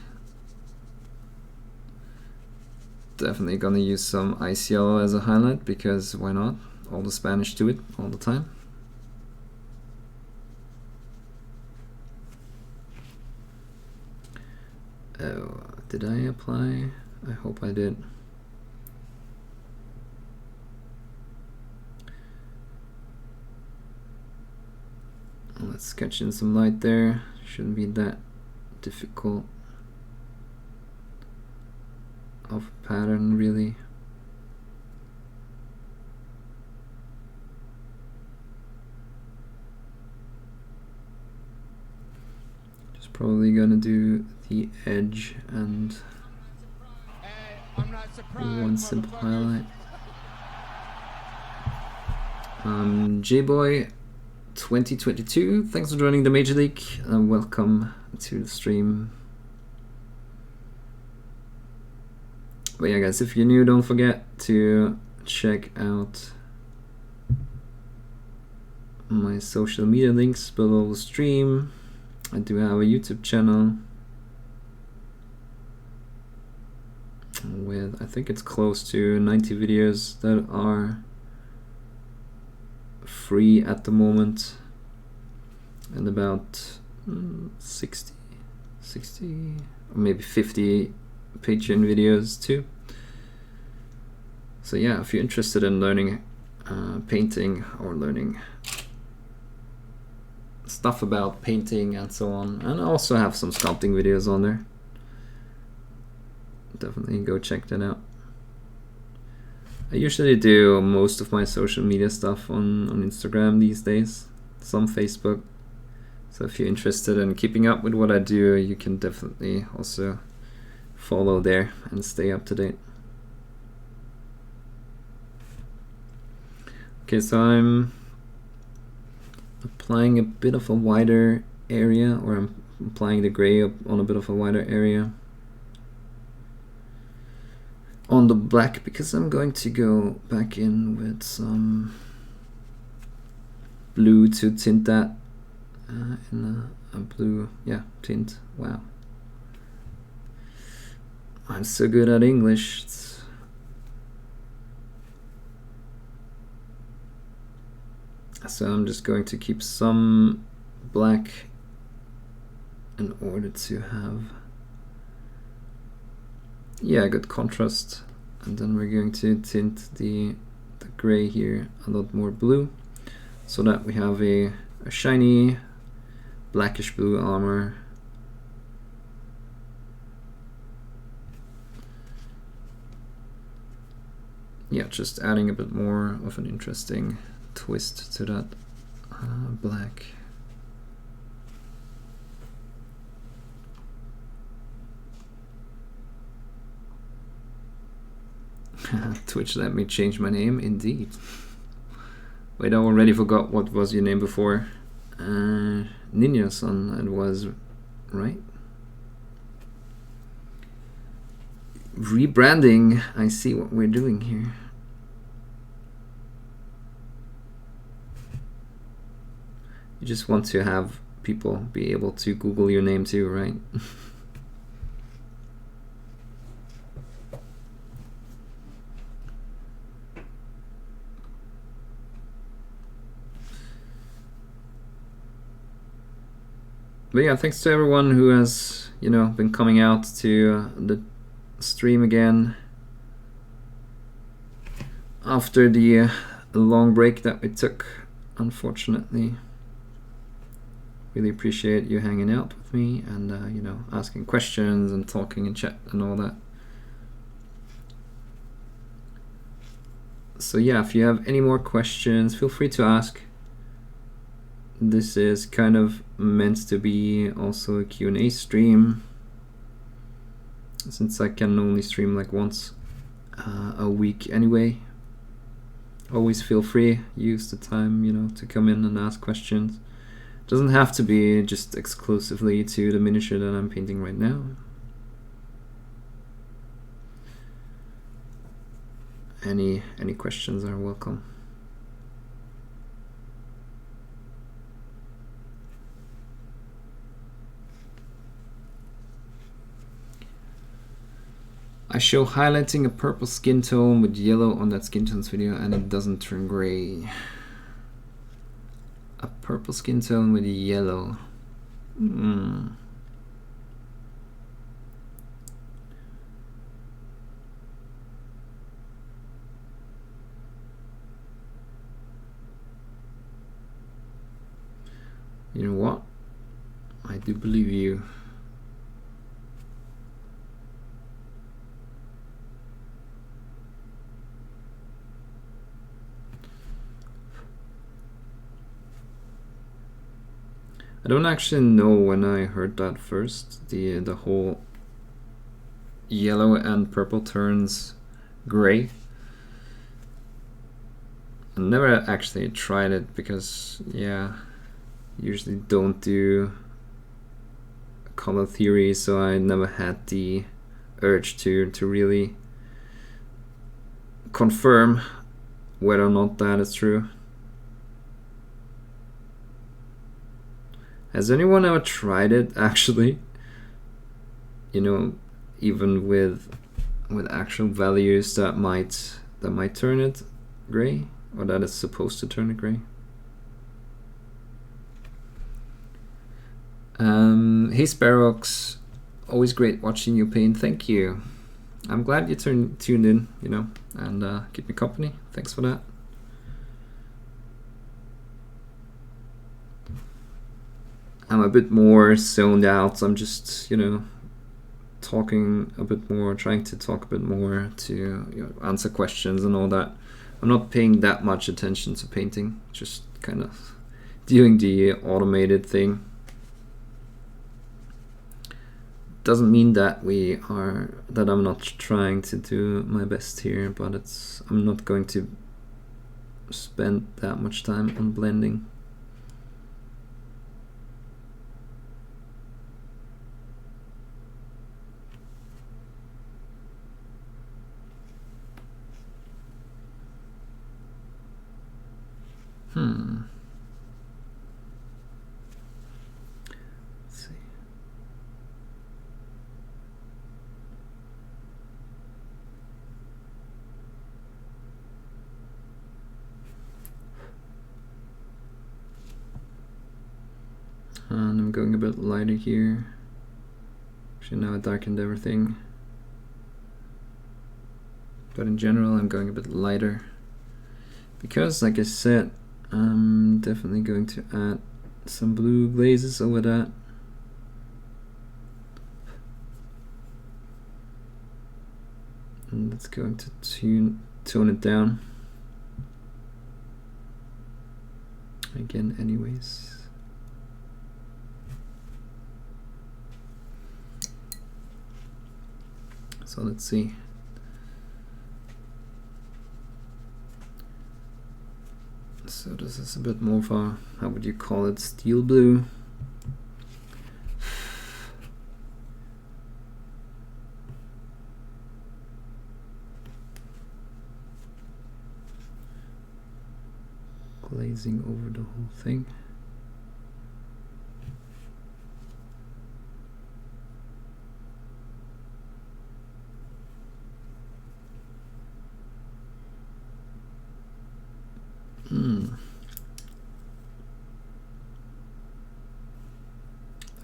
Definitely gonna use some ice yellow as a highlight, because why not? All the Spanish do it all the time. Oh, did I apply? I hope I did. Let's sketch in some light there. Shouldn't be that difficult of a pattern, really. Just probably gonna do the edge and one simple highlight. J-Boy 2022, thanks for joining the Major League, and welcome to the stream. But yeah guys, if you're new, don't forget to check out my social media links below the stream. I do have a YouTube channel with, I think it's close to 90 videos that are free at the moment, and about 60 or maybe 50 Patreon videos too. So yeah, if you're interested in learning painting, or learning stuff about painting and so on, and I also have some sculpting videos on there, definitely go check that out. I usually do most of my social media stuff on Instagram these days, some Facebook. So if you're interested in keeping up with what I do, you can definitely also follow there and stay up to date. Okay, so I'm applying a bit of a wider area, or I'm applying the gray on a bit of a wider area on the black, because I'm going to go back in with some blue to tint that in a blue, yeah, tint. Wow, I'm so good at English. So I'm just going to keep some black in order to have, yeah, good contrast. And then we're going to tint the gray here a lot more blue, so that we have a shiny blackish blue armor. Yeah, just adding a bit more of an interesting twist to that black. Twitch let me change my name, indeed. Wait, I already forgot what was your name before. Ninja-san, it was, right? Rebranding, I see what we're doing here. You just want to have people be able to Google your name too, right? But yeah, thanks to everyone who has, you know, been coming out to the stream again after the long break that we took, unfortunately. Really appreciate you hanging out with me and you know, asking questions and talking in chat and all that. So yeah, if you have any more questions, feel free to ask. This is kind of meant to be also a Q&A stream, since I can only stream like once a week anyway. Always feel free, use the time, you know, to come in and ask questions. Doesn't have to be just exclusively to the miniature that I'm painting right now. Any questions are welcome. I show highlighting a purple skin tone with yellow on that skin tones video and it doesn't turn gray. A purple skin tone with yellow. You know what? I do believe you. I don't actually know when I heard that first, the whole yellow and purple turns gray. I never actually tried it because, yeah, usually don't do color theory, so I never had the urge to really confirm whether or not that is true. Has anyone ever tried it actually? You know, even with actual values that might turn it gray, or that is supposed to turn it gray? Hey Sparrox, always great watching you paint. Thank you. I'm glad you tuned in, you know, and keep me company. Thanks for that. I'm a bit more zoned out. I'm just, you know, talking a bit more, trying to talk a bit more to, you know, answer questions and all that. I'm not paying that much attention to painting, just kind of doing the automated thing. Doesn't mean that I'm not trying to do my best here, but I'm not going to spend that much time on blending. Let's see. And I'm going a bit lighter here. Actually, now I darkened everything. But in general, I'm going a bit lighter. Because, like I said, I'm definitely going to add some blue glazes over that. And that's going to tone it down. Again, anyways. So let's see. So this is a bit more of a, how would you call it, steel blue. Glazing over the whole thing.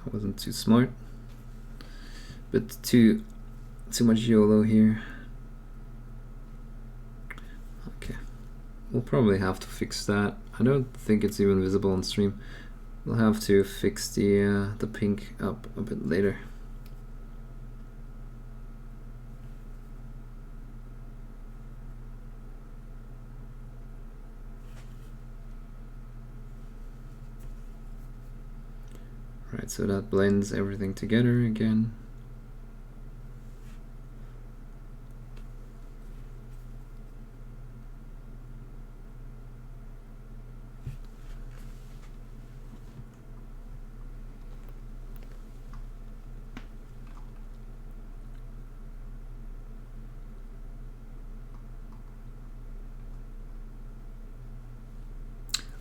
That wasn't too smart, but too much YOLO here. Okay, we'll probably have to fix that. I don't think it's even visible on stream. We'll have to fix the pink up a bit later. Right, so that blends everything together again.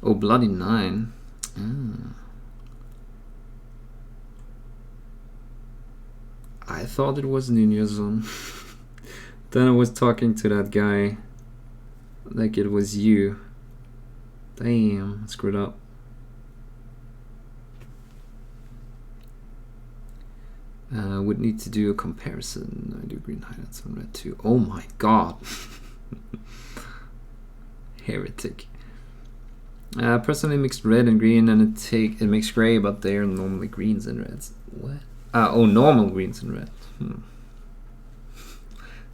Oh, Bloody Nine. I thought it was Ninja Zone. Then I was talking to that guy like it was you. Damn, I screwed up. Would need to do a comparison. I do green highlights on red too. Oh my god. Heretic. Personally mixed red and green, and it makes gray, but they are normally greens and reds. What? Oh, normal greens and red.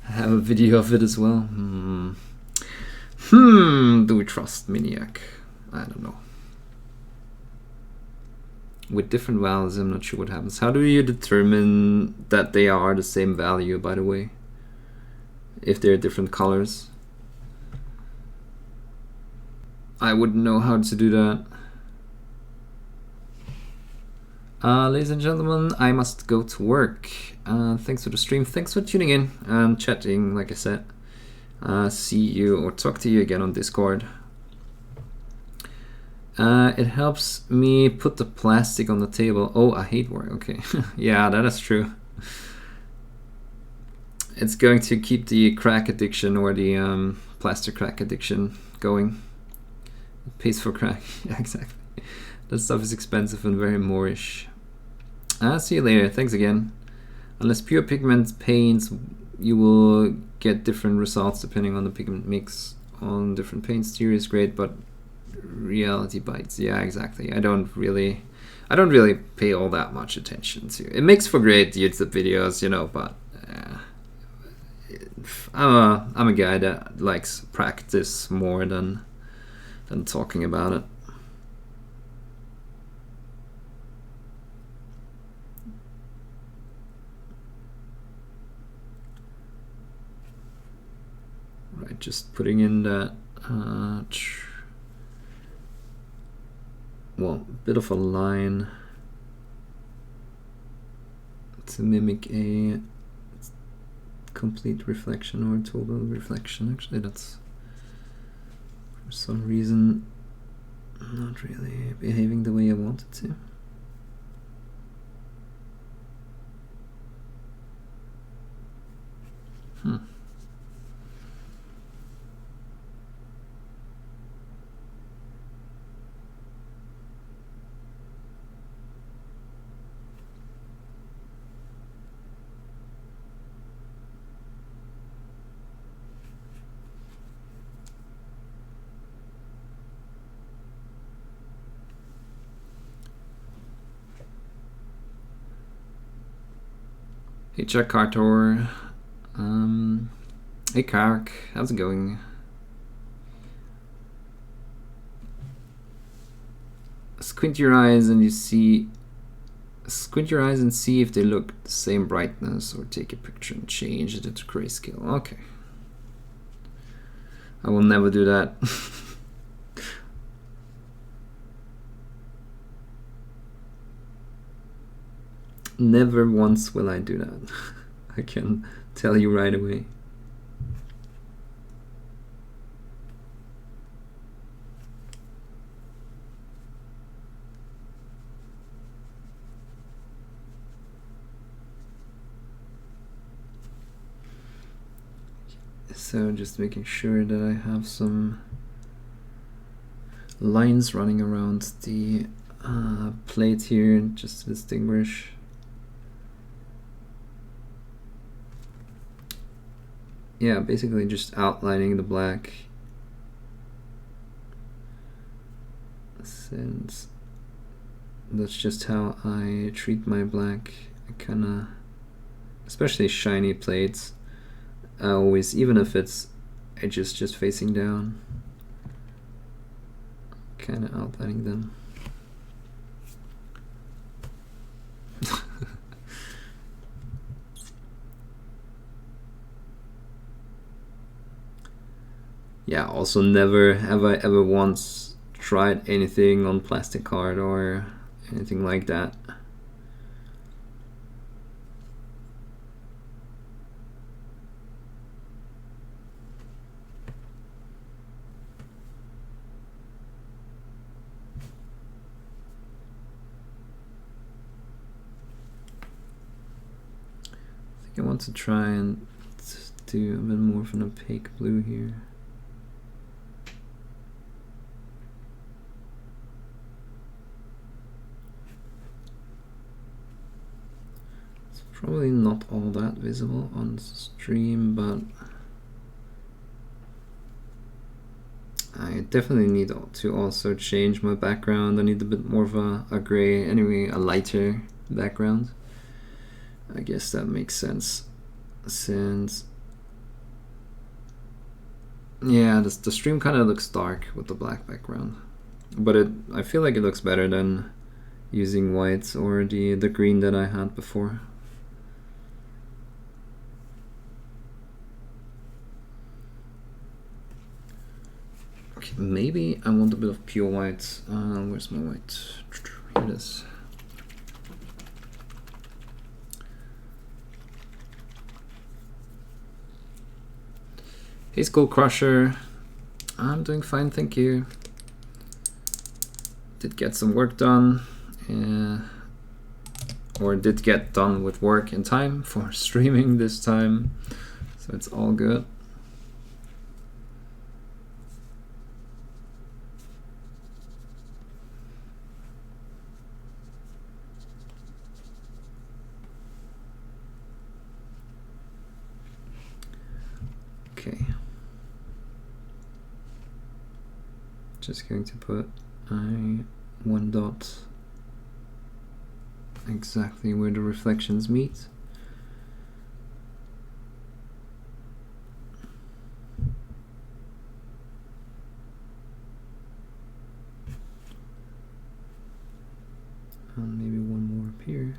I have a video of it as well. Do we trust Miniac? I don't know. With different values, I'm not sure what happens. How do you determine that they are the same value, by the way? If they're different colors? I wouldn't know how to do that. Ladies and gentlemen, I must go to work. Thanks for the stream. Thanks for tuning in and chatting, like I said. See you or talk to you again on Discord. It helps me put the plastic on the table. Oh, I hate work. Okay. Yeah, that is true. It's going to keep the crack addiction or the plastic crack addiction going. It pays for crack. Yeah, exactly. That stuff is expensive and very Moorish. See you later. Thanks again. Unless pure pigment paints, you will get different results depending on the pigment mix on different paints. Theory is great, but reality bites. Yeah, exactly. I don't really pay all that much attention to. It makes for great YouTube videos, you know, but I'm a guy that likes practice more than talking about it. Right, just putting in that well, a bit of a line to mimic a complete reflection or total reflection. Actually, that's for some reason not really behaving the way I want it to. Hey Chuck Cartor. Hey Kark, how's it going? Squint your eyes and see if they look the same brightness, or take a picture and change it into grayscale. Okay. I will never do that. Never once will I do that. I can tell you right away. So just making sure that I have some lines running around the plate here, just to distinguish. Yeah, basically just outlining the black, since that's just how I treat my black. I kinda, especially shiny plates, I always, even if it's edges just facing down, kinda outlining them. Yeah, also never have I ever once tried anything on plastic art or anything like that. I think I want to try and do a bit more of an opaque blue here. Probably not all that visible on stream, but I definitely need to also change my background. I need a bit more of a gray, anyway, a lighter background. I guess that makes sense, since yeah, the stream kind of looks dark with the black background, but I feel like it looks better than using white or the green that I had before. Okay, maybe I want a bit of pure white. Where's my white? Here it is. Hey Skull Crusher, I'm doing fine, thank you. Did get some work done, or did get done with work in time for streaming this time, so it's all good. Okay. Just going to put one dot exactly where the reflections meet. And maybe one more up here.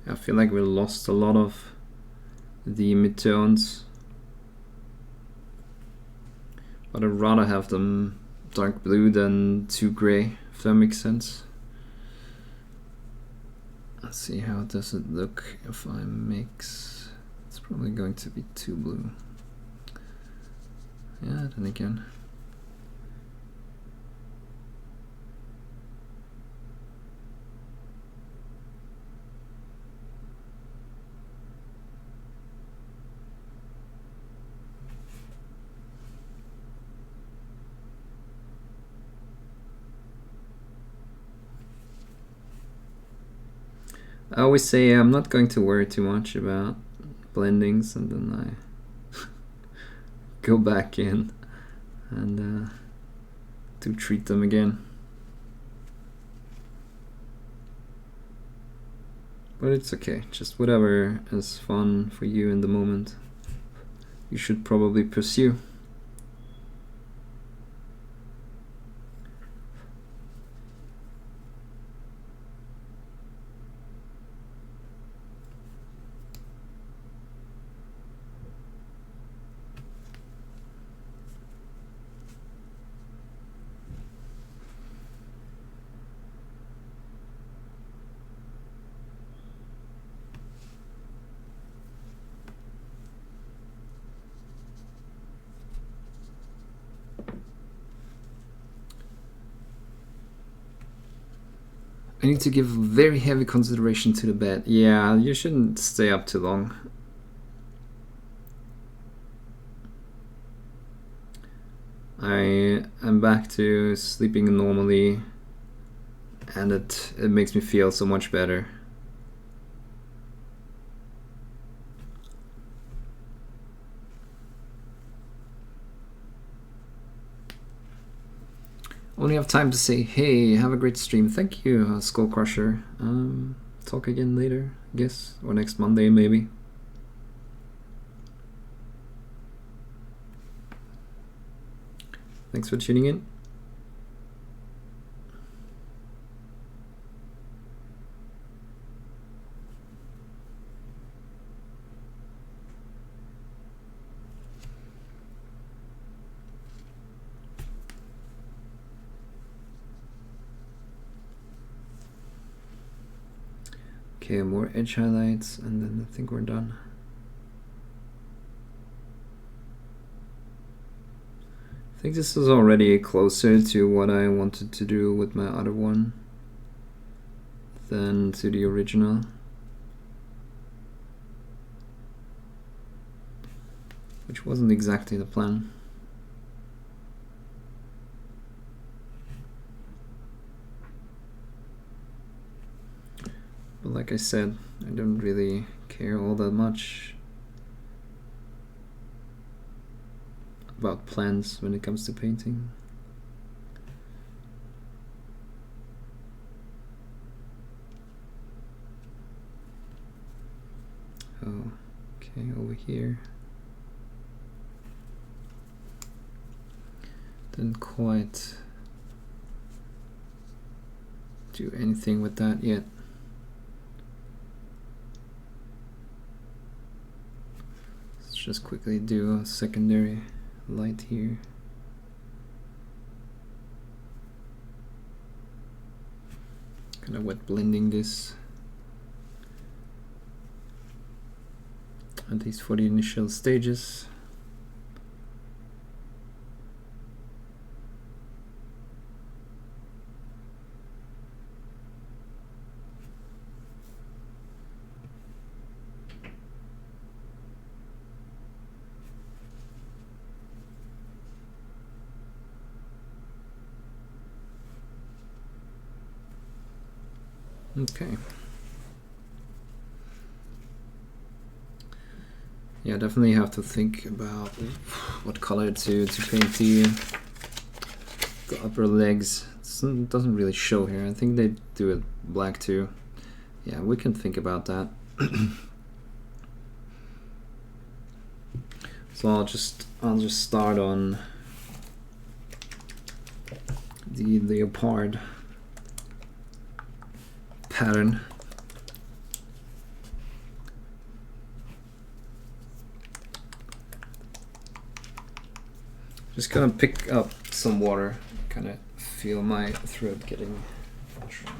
I feel like we lost a lot of the midtones, but I'd rather have them dark blue than too gray, if that makes sense. Let's see, how does it look if I mix? It's probably going to be too blue. Yeah, then again. I always say I'm not going to worry too much about blendings, and then I go back in and to treat them again. But it's okay, just whatever is fun for you in the moment, you should probably pursue. I need to give very heavy consideration to the bed. Yeah, you shouldn't stay up too long. I am back to sleeping normally, and it makes me feel so much better. Only have time to say, hey, have a great stream. Thank you, Skull Crusher. Talk again later, I guess, or next Monday maybe. Thanks for tuning in. Okay, more edge highlights, and then I think we're done. I think this is already closer to what I wanted to do with my other one than to the original. Which wasn't exactly the plan. But like I said, I don't really care all that much about plans when it comes to painting. Oh, okay, over here. Didn't quite do anything with that yet. Let's just quickly do a secondary light here. Kind of wet blending this, at least for the initial stages. Okay. Yeah, definitely have to think about what color to paint the upper legs. It doesn't really show here. I think they do it black too. Yeah, we can think about that. So I'll just start on the leopard pattern. Just gonna pick up some water, kind of feel my throat getting dry.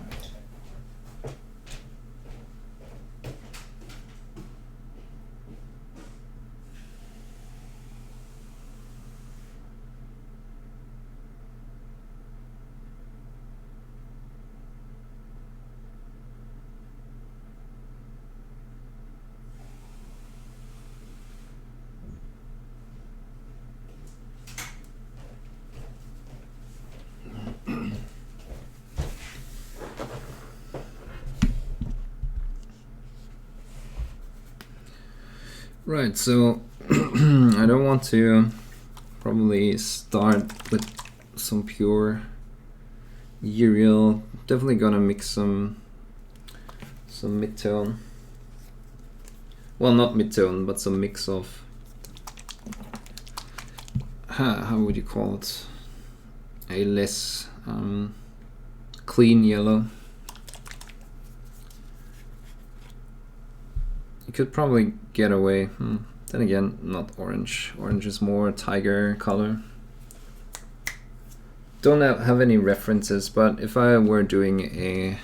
Right, so I don't want to probably start with some pure Uriel. Definitely gonna mix some midtone. Well, not midtone, but some mix of how would you call it? A less clean yellow. You could probably get away. Then again, not orange. Orange is more tiger color. Don't have any references, but if I were doing a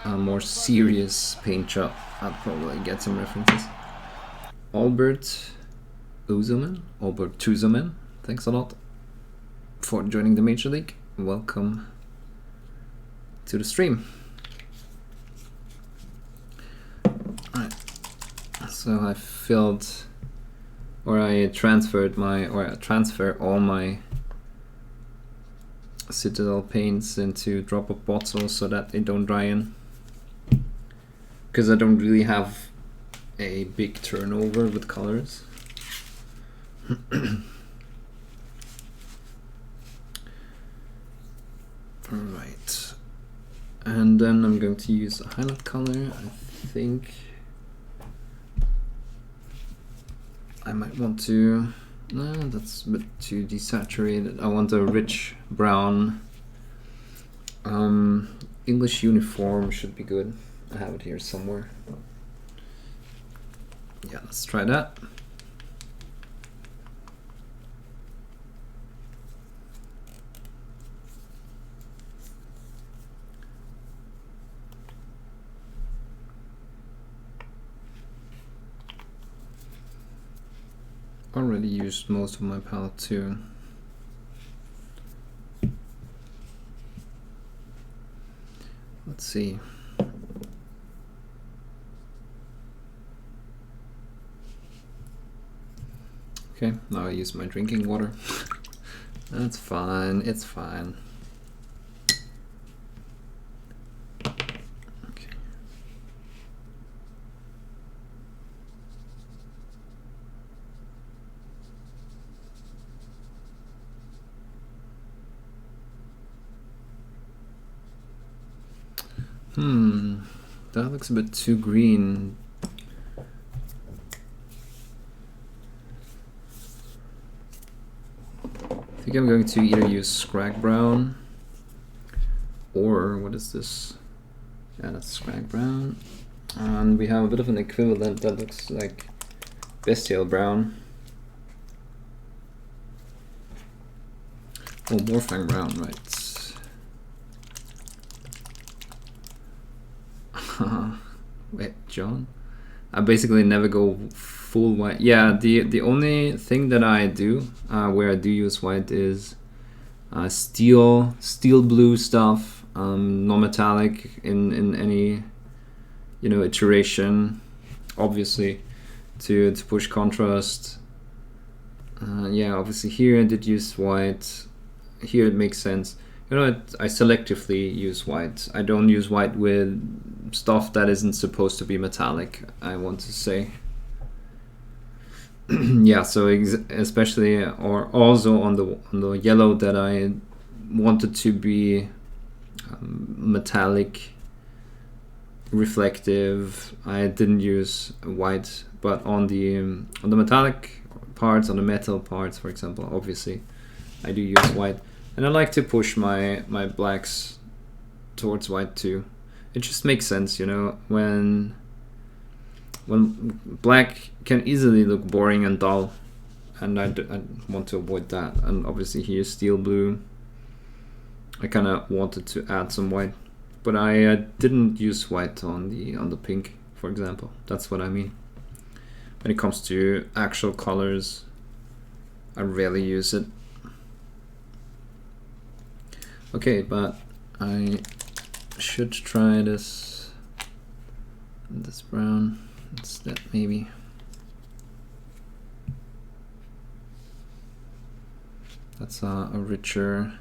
more serious paint job, I'd probably get some references. Albert Tuzoman, thanks a lot for joining the Major League. Welcome to the stream. Alright, so I filled, or I transferred I transfer all my Citadel paints into drop-up bottles so that they don't dry in, because I don't really have a big turnover with colors. Alright, and then I'm going to use a highlight color. I think I might want to, no, that's a bit too desaturated. I want a rich brown. English uniform should be good. I have it here somewhere. Yeah, let's try that. Already used most of my palette too. Let's see. Okay, now I use my drinking water. That's fine, it's fine. Okay. That looks a bit too green. I think I'm going to either use Scrag Brown or what is this? Yeah, that's Scrag Brown. And we have a bit of an equivalent that looks like Bestial Brown. Oh, Morfang Brown, right. Wait, John? I basically never go full white. Yeah, the only thing that I do where I do use white is steel blue stuff, non-metallic in any iteration, obviously to push contrast. Yeah, obviously here I did use white. Here it makes sense. I selectively use white. I don't use white with stuff that isn't supposed to be metallic, I want to say. Yeah, so especially or also on the yellow that I wanted to be metallic, reflective, I didn't use white, but on the metallic parts, on the metal parts, for example, obviously I do use white. And I like to push my blacks towards white too. It just makes sense, when black can easily look boring and dull, and I want to avoid that. And obviously here steel blue, I kind of wanted to add some white, but I didn't use white on the pink, for example. That's what I mean. When it comes to actual colors, I rarely use it. Okay, but I should try this brown instead, maybe. That's a richer,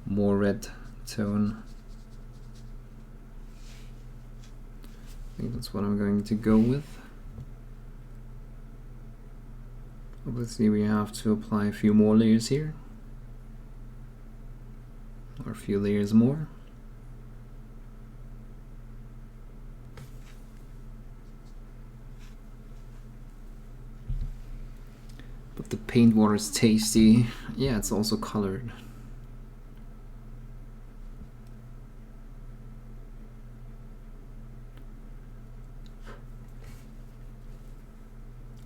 more red tone. I think that's what I'm going to go with. Obviously we have to apply a few more layers here, or a few layers more. But the paint water is tasty. Yeah, it's also colored.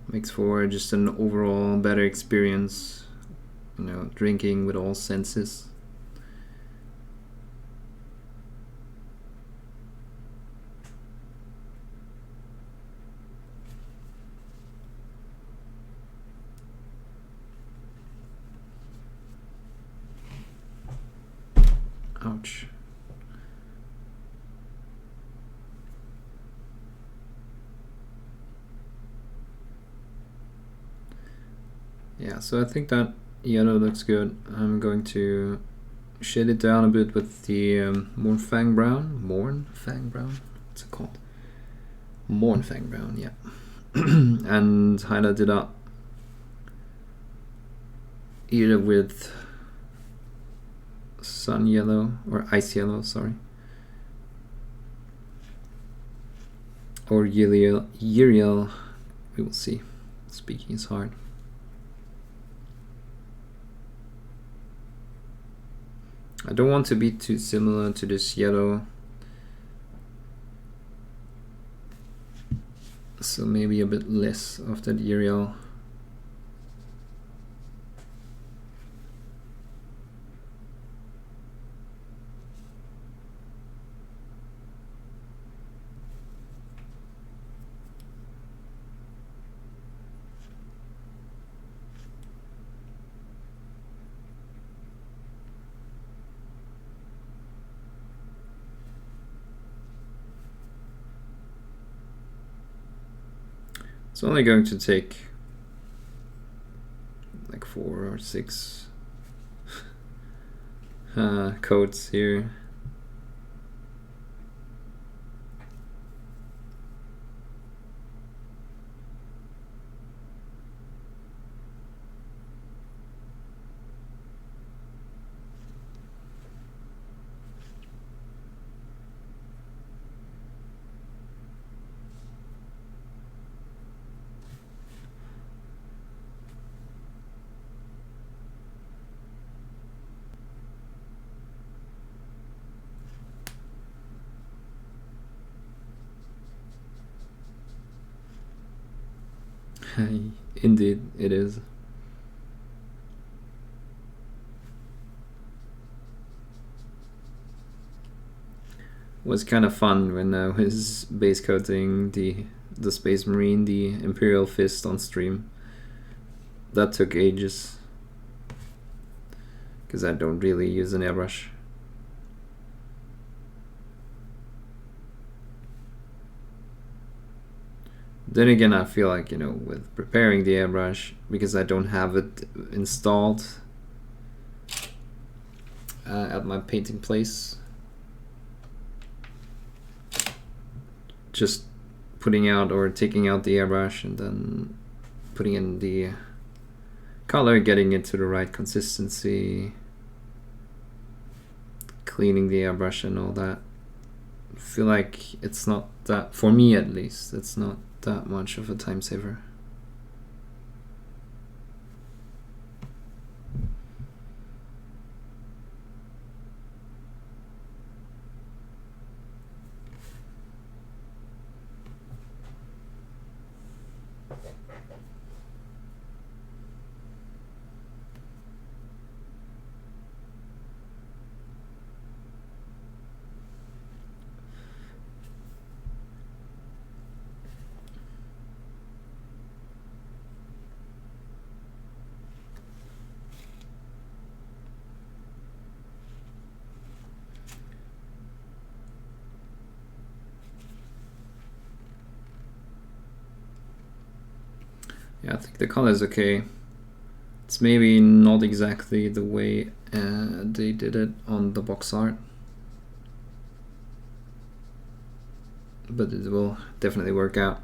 Makes for just an overall better experience, you know, drinking with all senses. Ouch. Yeah, so I think that yellow looks good. I'm going to shade it down a bit with the Mornfang brown. What's it called? Mornfang brown, yeah. And highlight it up either with sun yellow or ice yellow, sorry, or Uriel. We will see. Speaking is hard. I don't want to be too similar to this yellow, so maybe a bit less of that Uriel. It's only going to take like 4 or 6 coats here. Indeed, it is. Was kind of fun when I was base coating the Space Marine, the Imperial Fist on stream. That took ages because I don't really use an airbrush. Then again, I feel like, you know, with preparing the airbrush, because I don't have it installed at my painting place, just putting out or taking out the airbrush and then putting in the color, getting it to the right consistency, cleaning the airbrush and all that. I feel like it's not that, for me at least, it's not that much of a time saver. Yeah, I think the color is okay. It's maybe not exactly the way they did it on the box art, but it will definitely work out.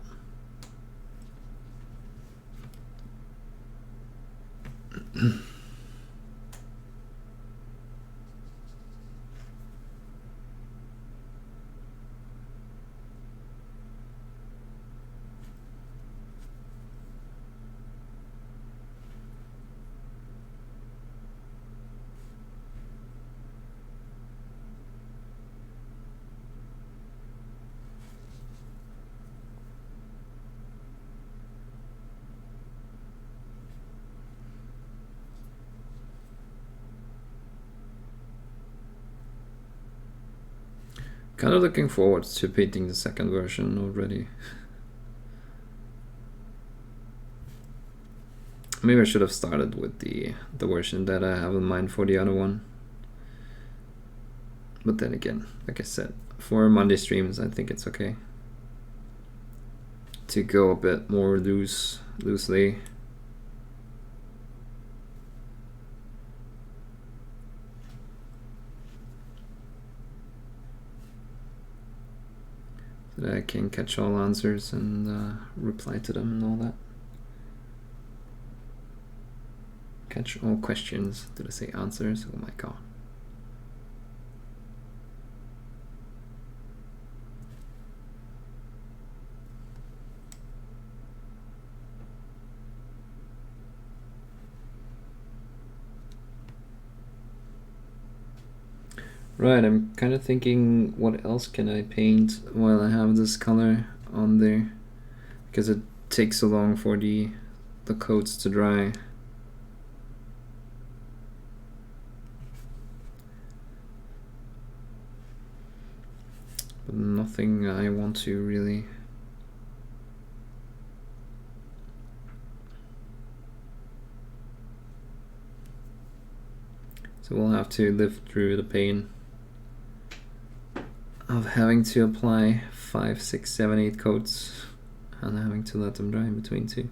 Kind of looking forward to painting the second version already. Maybe I should have started with the version that I have in mind for the other one. But then again, like I said, for Monday streams, I think it's okay to go a bit more loosely. So that I can catch all answers and reply to them and all that. Catch all questions. Did I say answers? Oh my god. Right, I'm kind of thinking what else can I paint while I have this color on there, because it takes so long for the coats to dry. But nothing I want to really. So we'll have to live through the pain of having to apply 5, 6, 7, 8 coats and having to let them dry in between too.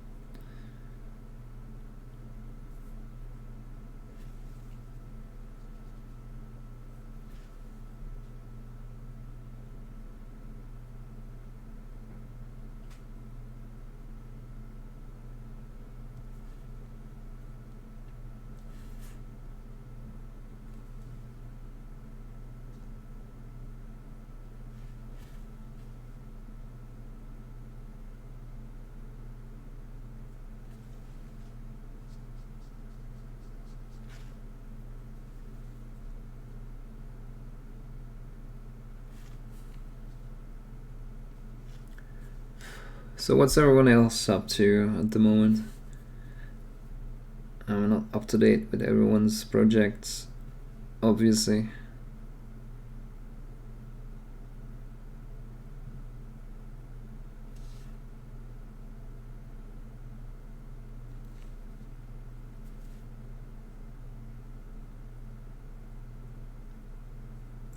So what's everyone else up to at the moment? I'm not up to date with everyone's projects, obviously.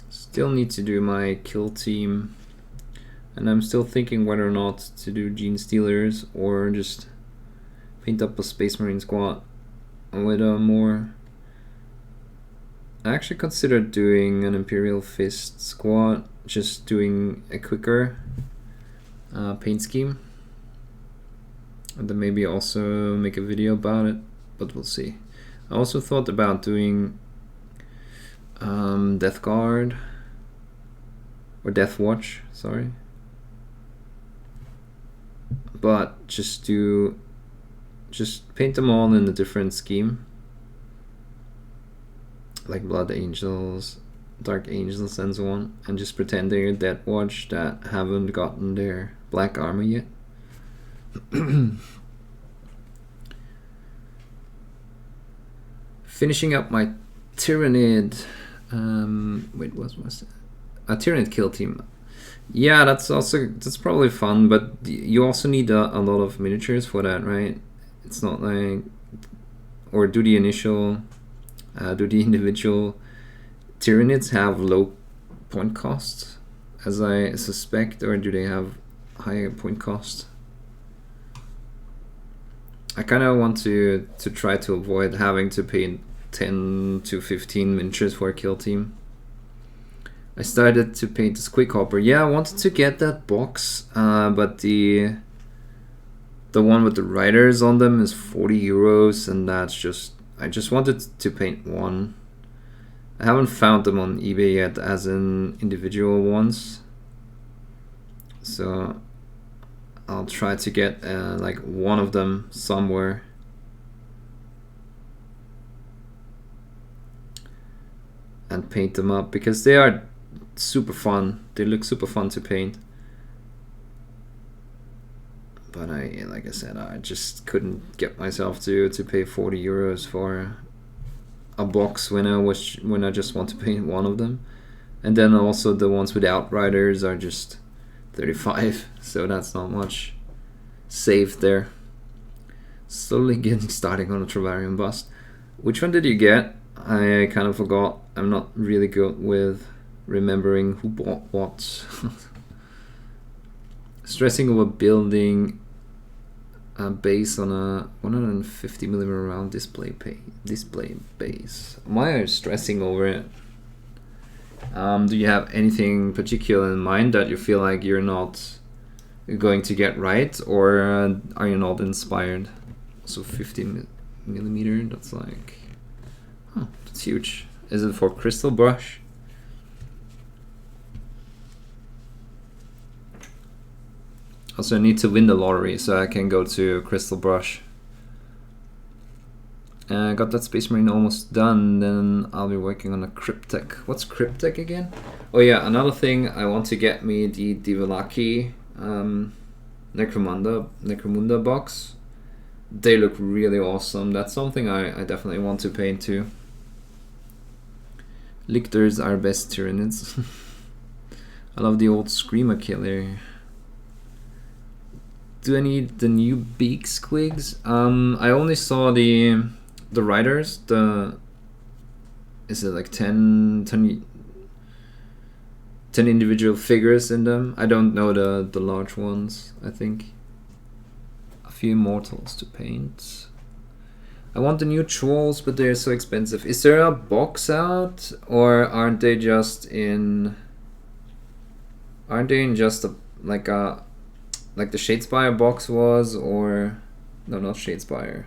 Still need to do my kill team. And I'm still thinking whether or not to do Gene Stealers or just paint up a Space Marine squad with a more... I actually considered doing an Imperial Fist squad, just doing a quicker paint scheme. And then maybe also make a video about it, but we'll see. I also thought about doing Death Guard, or Death Watch, sorry. But just paint them all in a different scheme, like Blood Angels, Dark Angels and so on, and just pretend they're Death Watch that haven't gotten their black armor yet. Finishing up my Tyrannid, wait, what was that? A Tyrannid kill team. Yeah, that's probably fun, but you also need a lot of miniatures for that, right? It's not like, or do the individual Tyrannids have low point costs, as I suspect, or do they have higher point cost? I kind of want to try to avoid having to paint 10 to 15 miniatures for a kill team. I started to paint the Squig Hopper. Yeah, I wanted to get that box, but the one with the riders on them is 40 euros, and that's just, I just wanted to paint one. I haven't found them on eBay yet as in individual ones, so I'll try to get like one of them somewhere. And paint them up because they are super fun. They look super fun to paint. But like I said, I just couldn't get myself to pay 40 euros for a box when I just want to paint one of them. And then also the ones with Outriders are just 35, so that's not much saved there. Slowly getting starting on a Travarian bust. Which one did you get? I kind of forgot. I'm not really good with remembering who bought what. Stressing over building a base on a 150mm round display base. Why are you stressing over it? Do you have anything particular in mind that you feel like you're not going to get right, or are you not inspired? So 50mm, that's like, oh, that's huge. Is it for crystal brush? Also, I need to win the lottery so I can go to crystal brush. I got that Space Marine almost done, then I'll be working on a Cryptek. What's Cryptek again? Oh yeah, another thing, I want to get me the Divalaki Necromunda box. They look really awesome. That's something I definitely want to paint too. Lictors are best Tyranids. I love the old Screamer Killer. Do I need the new beak squigs? I only saw the riders. Is it like 10 individual figures in them? I don't know the large ones. I think a few immortals to paint. I want the new trolls, but they're so expensive. Is there a box out, or aren't they just in? Aren't they in just a like the Shadespire box was, or no, not Shadespire.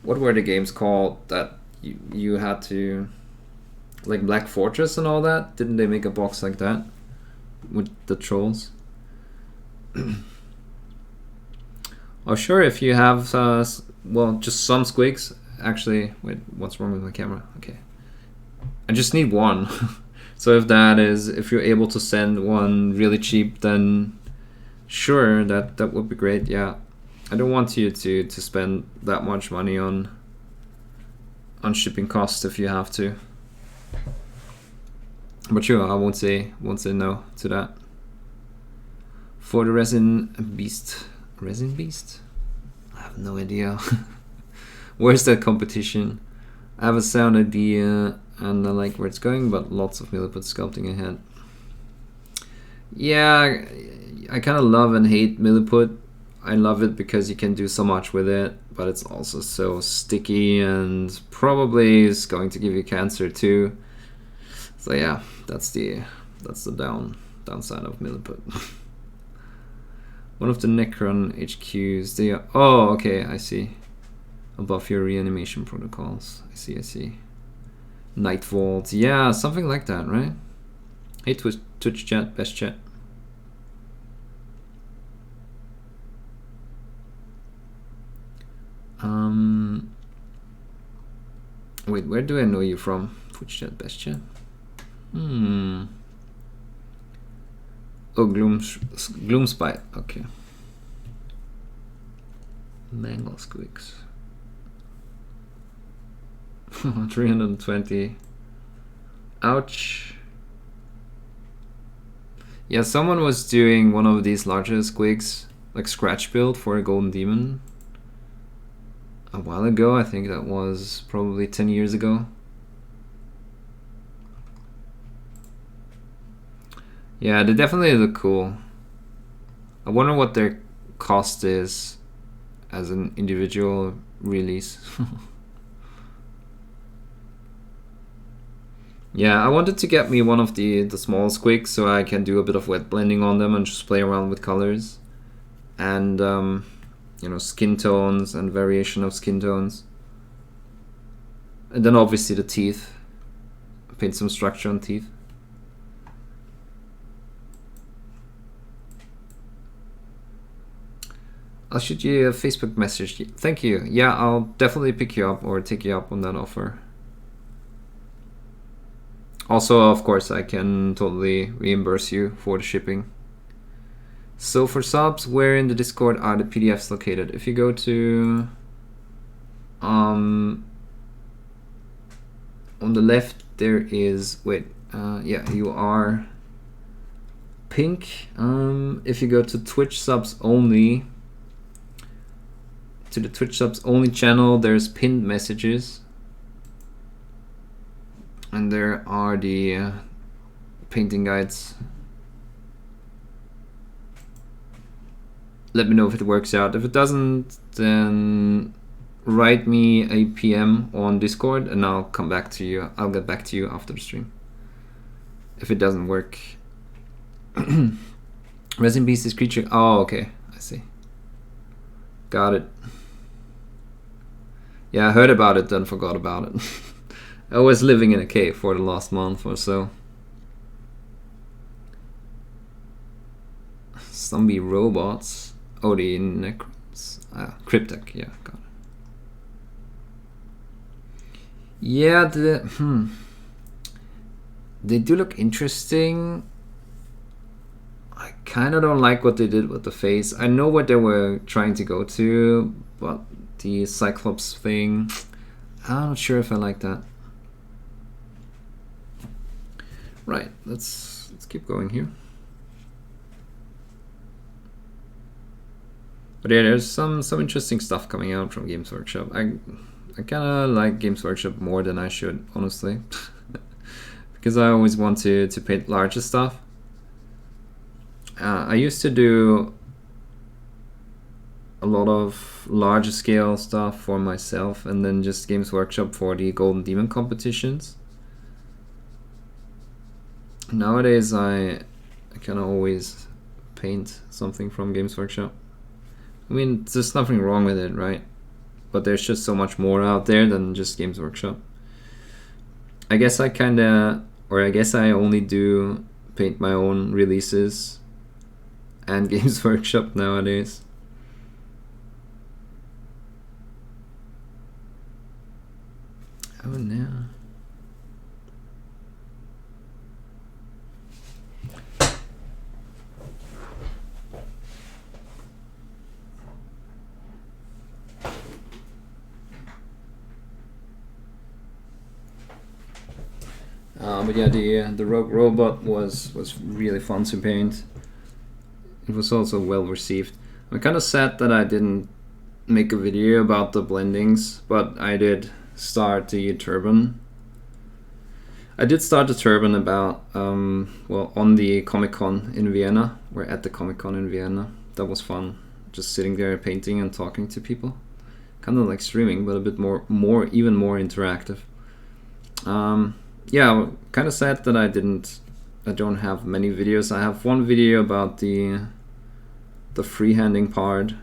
What were the games called that you had to, like Black Fortress and all that? Didn't they make a box like that with the trolls? Oh sure, if you have well, just some squigs. Actually, wait, what's wrong with my camera? Okay, I just need one. So if you're able to send one really cheap, then sure, that would be great. Yeah, I don't want you to spend that much money on shipping costs if you have to. But sure, I won't say no to that. For the resin beast, I have no idea. Where's that competition? I have a sound idea and I like where it's going, but lots of milliput sculpting ahead. Yeah, I kind of love and hate milliput. I love it because you can do so much with it, but it's also so sticky and probably is going to give you cancer too. So yeah, that's the downside of milliput. One of the Necron HQs, they are, oh okay, I see. Above your reanimation protocols. I see. Night Vault, yeah, something like that, right? Hey Twitch chat, best chat. Wait, where do I know you from? Twitch chat, best chat. Oh, Gloomspite, okay. Mangle squigs. 320. Ouch. Yeah, someone was doing one of these larger squigs, like scratch build for a golden demon a while ago. I think that was probably 10 years ago. Yeah, they definitely look cool. I wonder what their cost is as an individual release. Yeah, I wanted to get me one of the small squigs so I can do a bit of wet blending on them and just play around with colors and you know, skin tones and variation of skin tones. And then obviously the teeth. Paint some structure on teeth. I'll shoot you a Facebook message. Thank you. Yeah, I'll definitely pick you up or take you up on that offer. Also, of course, I can totally reimburse you for the shipping. So for subs, where in the Discord are the PDFs located? If you go to on the left, there is, wait, yeah, you are pink. If you go to Twitch subs only, to the Twitch subs only channel, there's pinned messages. And there are the painting guides. Let me know if it works out. If it doesn't, then write me a PM on Discord and I'll come back to you. I'll get back to you after the stream. If it doesn't work. Rest in peace, this creature. Oh, okay. I see. Got it. Yeah, I heard about it, then forgot about it. I was living in a cave for the last month or so. Zombie robots. Oh, the Necrons. Cryptic, yeah, got it. Yeah, they do look interesting. I kind of don't like what they did with the face. I know what they were trying to go to, but the Cyclops thing, I'm not sure if I like that. Right, let's keep going here. But yeah, there's some interesting stuff coming out from Games Workshop. I kind of like Games Workshop more than I should, honestly, because I always want to paint larger stuff. I used to do a lot of larger scale stuff for myself, and then just Games Workshop for the Golden Demon competitions. Nowadays, I kind of always paint something from Games Workshop. I mean, there's nothing wrong with it, right? But there's just so much more out there than just Games Workshop. I guess I only do paint my own releases and Games Workshop nowadays. Oh no. But yeah, the Rogue Robot was really fun to paint. It was also well received. I'm kind of sad that I didn't make a video about the blendings, but I did start the turban. I did start the turban about well, on the Comic-Con in Vienna. We're at the Comic-Con in Vienna. That was fun, just sitting there painting and talking to people. Kind of like streaming, but a bit even more interactive. Yeah, kind of sad that I don't have many videos. I have one video about the freehanding part.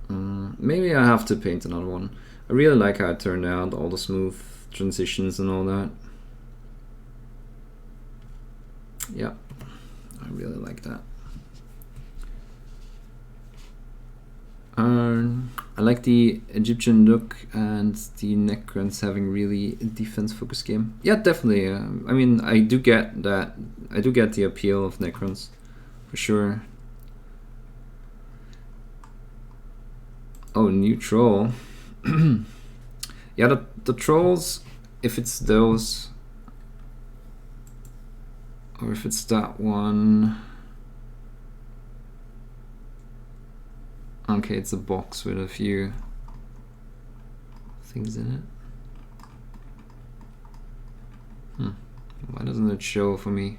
Maybe I have to paint another one. I really like how it turned out, all the smooth transitions and all that. Yeah, I really like that. I like the Egyptian look and the Necrons having really defense focused game. Yeah, definitely. I mean, I do get that. I do get the appeal of Necrons, for sure. Oh, new troll. Yeah, the trolls, if it's those, or if it's that one. Okay, it's a box with a few things in it. Why doesn't it show for me?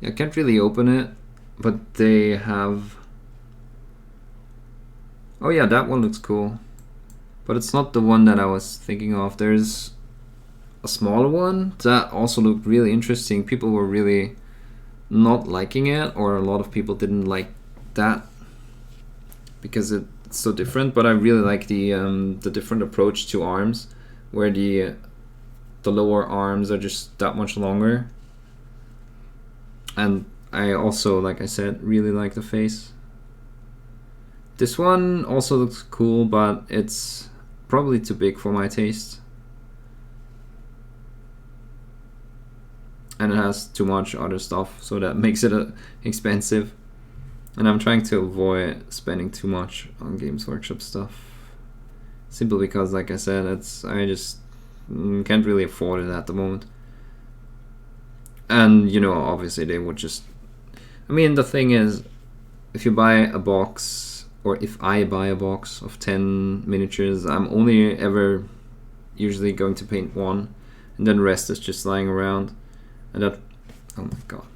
I can't really open it, but they have... Oh yeah, that one looks cool. But it's not the one that I was thinking of. There's a smaller one that also looked really interesting. People were really not liking it, or a lot of people didn't like that because it's so different. But I really like the different approach to arms, where the lower arms are just that much longer. And I also, like I said, really like the face. This one also looks cool, but it's probably too big for my taste. And it has too much other stuff, so that makes it expensive. And I'm trying to avoid spending too much on Games Workshop stuff. Simply because, like I said, I just can't really afford it at the moment. And, you know, obviously they would just... I mean, the thing is, if you buy a box... or if I buy a box of 10 miniatures, I'm only ever usually going to paint one, and then the rest is just lying around. And that, oh my god.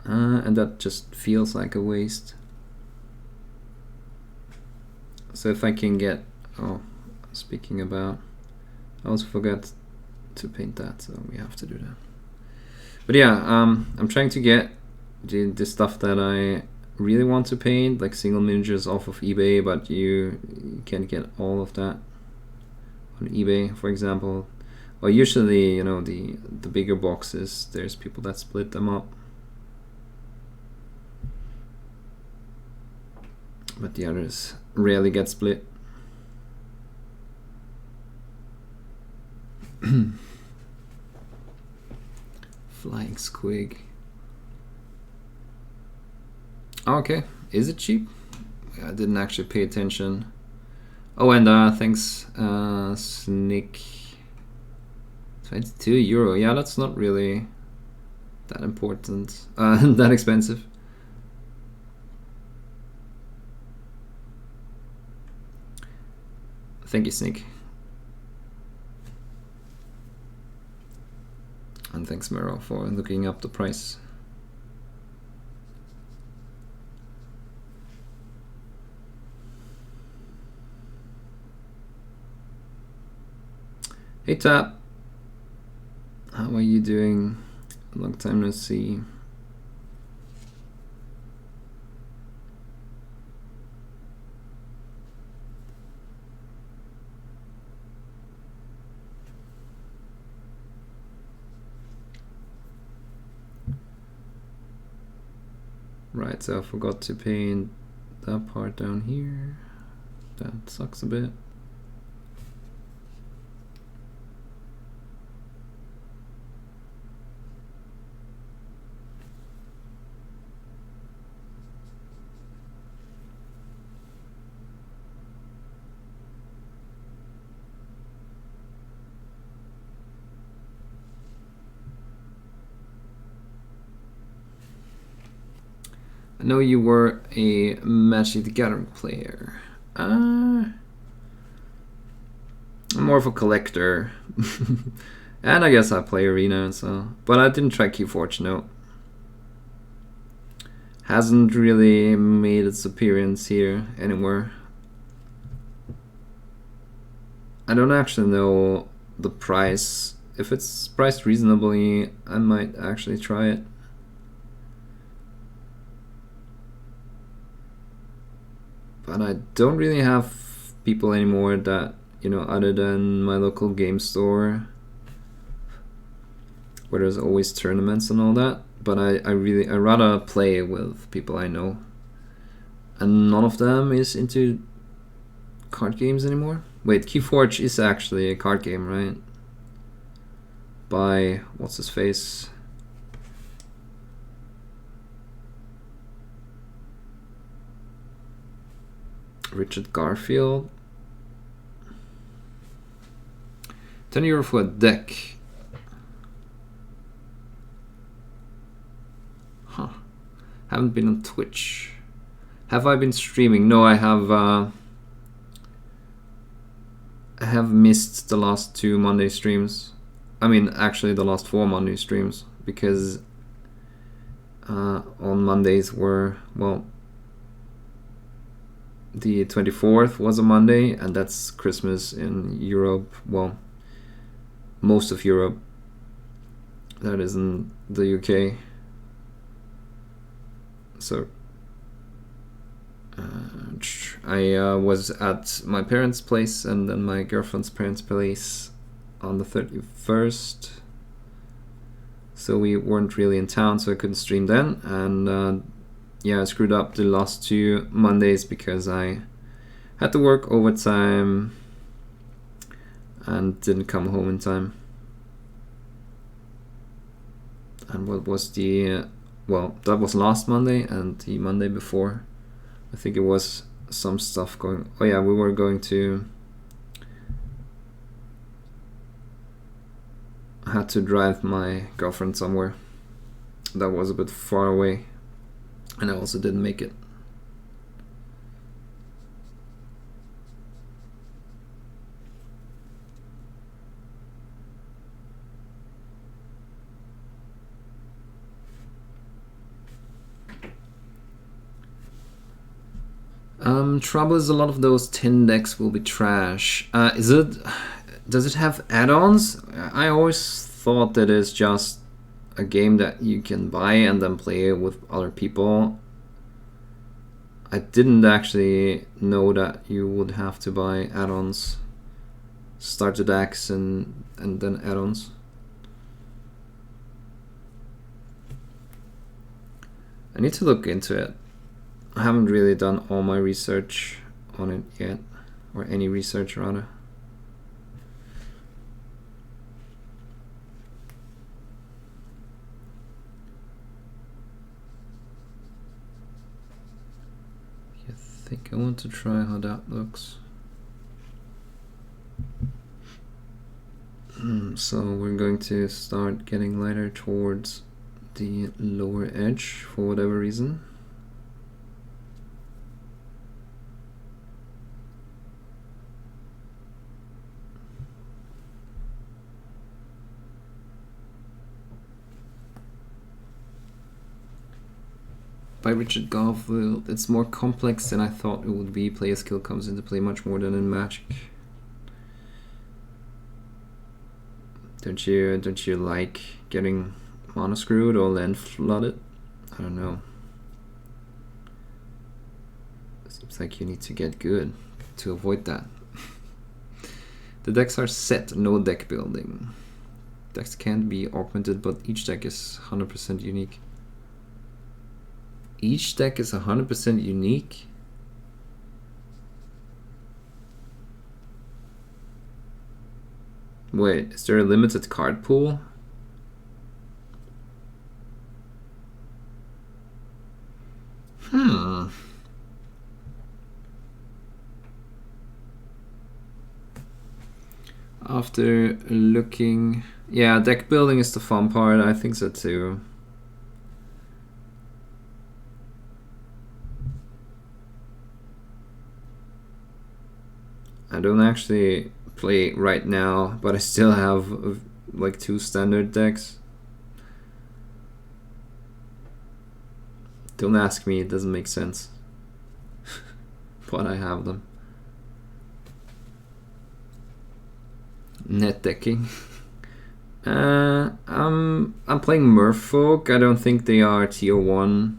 And that just feels like a waste. So if I can get, oh, speaking about, I also forgot to paint that, so we have to do that. But yeah, I'm trying to get the stuff that I really want to paint, like single miniatures off of eBay, but you can't get all of that on eBay, for example. Well, usually, you know, the bigger boxes, there's people that split them up. But the others rarely get split. Flying squig. Okay, is it cheap? I didn't actually pay attention. Oh, and thanks, Snick. 22 euro. Yeah, that's not really that important. That expensive. Thank you, Snick. And thanks, Mero, for looking up the price. Hey Tap, how are you doing? Long time no see. Right, so I forgot to paint that part down here. That sucks a bit. I know you were a Magic the Gathering player. I'm more of a collector. And I guess I play Arena, so... But I didn't try Keyforge, no. Hasn't really made its appearance here anymore. I don't actually know the price. If it's priced reasonably, I might actually try it. But I don't really have people anymore that, you know, other than my local game store, where there's always tournaments and all that. But I rather play with people I know. And none of them is into card games anymore. Wait, Keyforge is actually a card game, right? By, what's his face? Richard Garfield. 10 euro for a deck. Huh. Haven't been on Twitch. Have I been streaming? No, I have missed the last 2 Monday streams. I mean, actually the last 4 Monday streams, because on Mondays were, well, the 24th was a Monday, and that's Christmas in Europe, well, most of Europe. That is in the UK. So I was at my parents' place and then my girlfriend's parents' place on the 31st. So we weren't really in town, so I couldn't stream then. And yeah, I screwed up the last 2 Mondays because I had to work overtime and didn't come home in time. And what was the, well, that was last Monday, and the Monday before, I think it was some stuff going, oh yeah, we were going to, I had to drive my girlfriend somewhere that was a bit far away, and I also didn't make it. Trouble is a lot of those tin decks will be trash. Does it have add-ons? I always thought that it's just a game that you can buy and then play with other people. I didn't actually know that you would have to buy add-ons, starter decks and then add-ons. I need to look into it. I haven't really done all my research on it yet, or any research rather. I think I want to try how that looks. So we're going to start getting lighter towards the lower edge for whatever reason. By Richard Garfield. It's more complex than I thought it would be. Player skill comes into play much more than in Magic. Don't you like getting mono screwed or land flooded? I don't know. Seems like you need to get good to avoid that. The decks are set, no deck building. Decks can be augmented, but each deck is 100% unique. Each deck is 100% unique? Wait, is there a limited card pool? After looking... Yeah, deck building is the fun part, I think so too. I don't actually play right now, but I still have like 2 standard decks. Don't ask me, it doesn't make sense. But I have them. Net decking. I'm playing Merfolk. I don't think they are tier 1.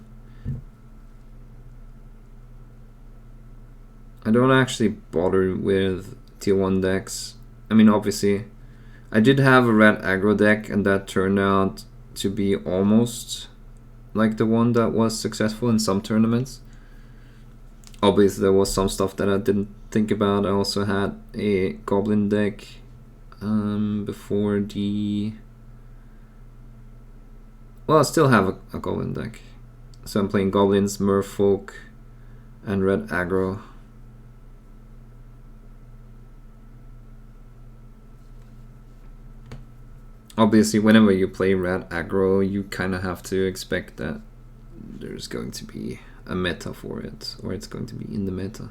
I don't actually bother with tier 1 decks. I mean, obviously, I did have a red aggro deck, and that turned out to be almost like the one that was successful in some tournaments. Obviously, there was some stuff that I didn't think about. I also had a goblin deck before the... Well, I still have a goblin deck. So I'm playing goblins, merfolk, and red aggro. Obviously, whenever you play red aggro, you kind of have to expect that there's going to be a meta for it, or it's going to be in the meta.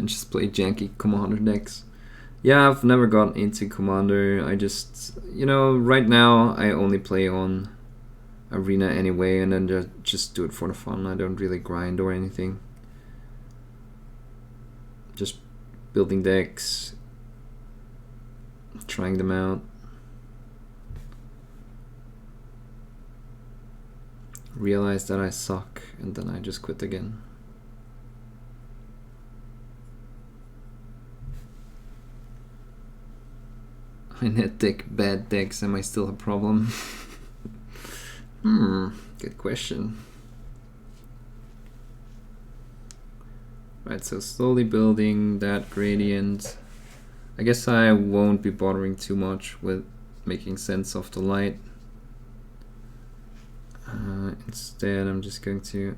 Just play janky Commander decks. Yeah, I've never gotten into Commander. I just, you know, right now I only play on Arena anyway, and then just do it for the fun. I don't really grind or anything. Just building decks, trying them out. Realize that I suck, and then I just quit again. I net deck bad decks, am I still a problem? Good question. Right, so slowly building that gradient. I guess I won't be bothering too much with making sense of the light. Instead, I'm just going to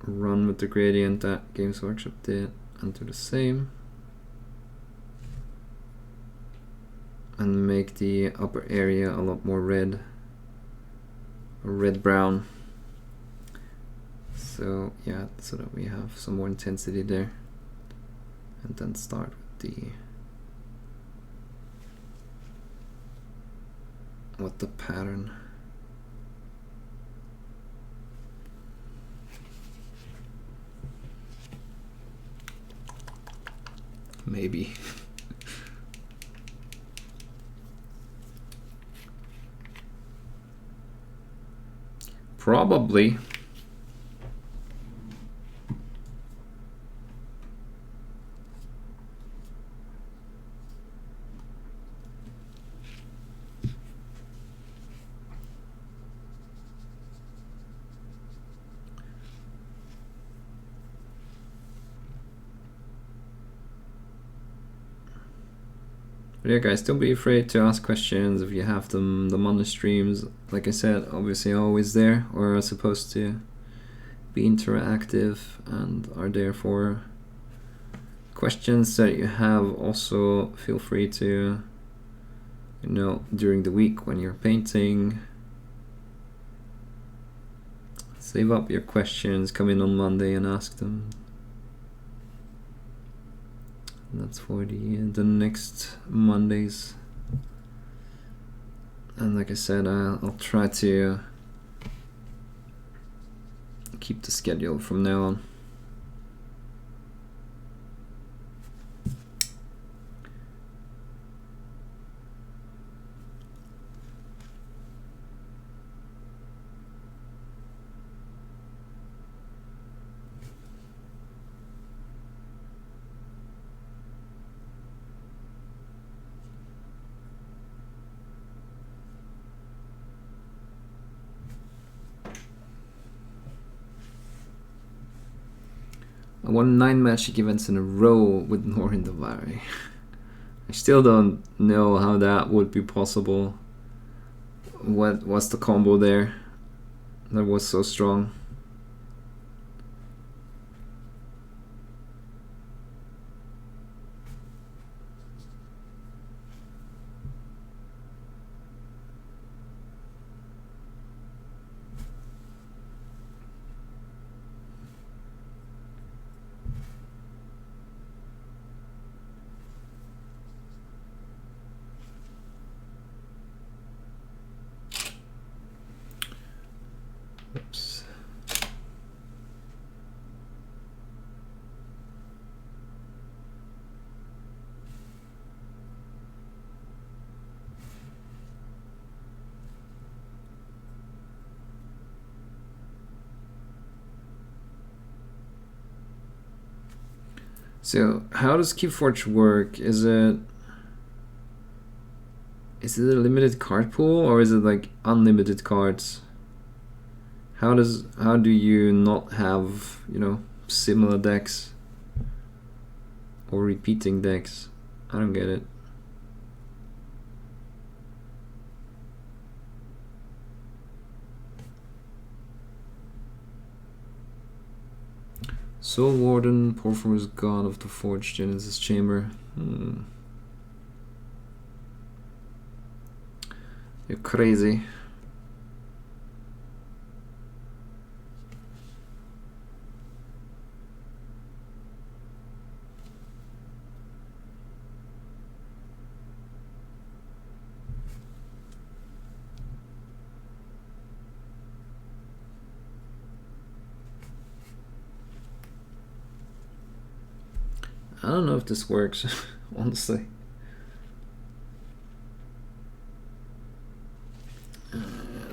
run with the gradient that Games Workshop did and do the same. And make the upper area a lot more red, or red-brown. So yeah, so that we have some more intensity there. And then start with the pattern. Maybe. Probably. But yeah, guys, don't be afraid to ask questions if you have them on the streams. Like I said, obviously always there, or are supposed to be interactive and are there for questions that you have. Also, feel free to, you know, during the week when you're painting, save up your questions, come in on Monday and ask them. That's for the next Mondays. And like I said, I'll try to keep the schedule from now on. I won 9 Magic events in a row with Norin Davari. I still don't know how that would be possible. What was the combo there that was so strong? Oops. So how does Keyforge work? Is it a limited card pool, or is it like unlimited cards? How do you not have, you know, similar decks or repeating decks? I don't get it. Soul Warden, Porphyro's God of the Forged Genesis Chamber. You're crazy. I don't know if this works, honestly.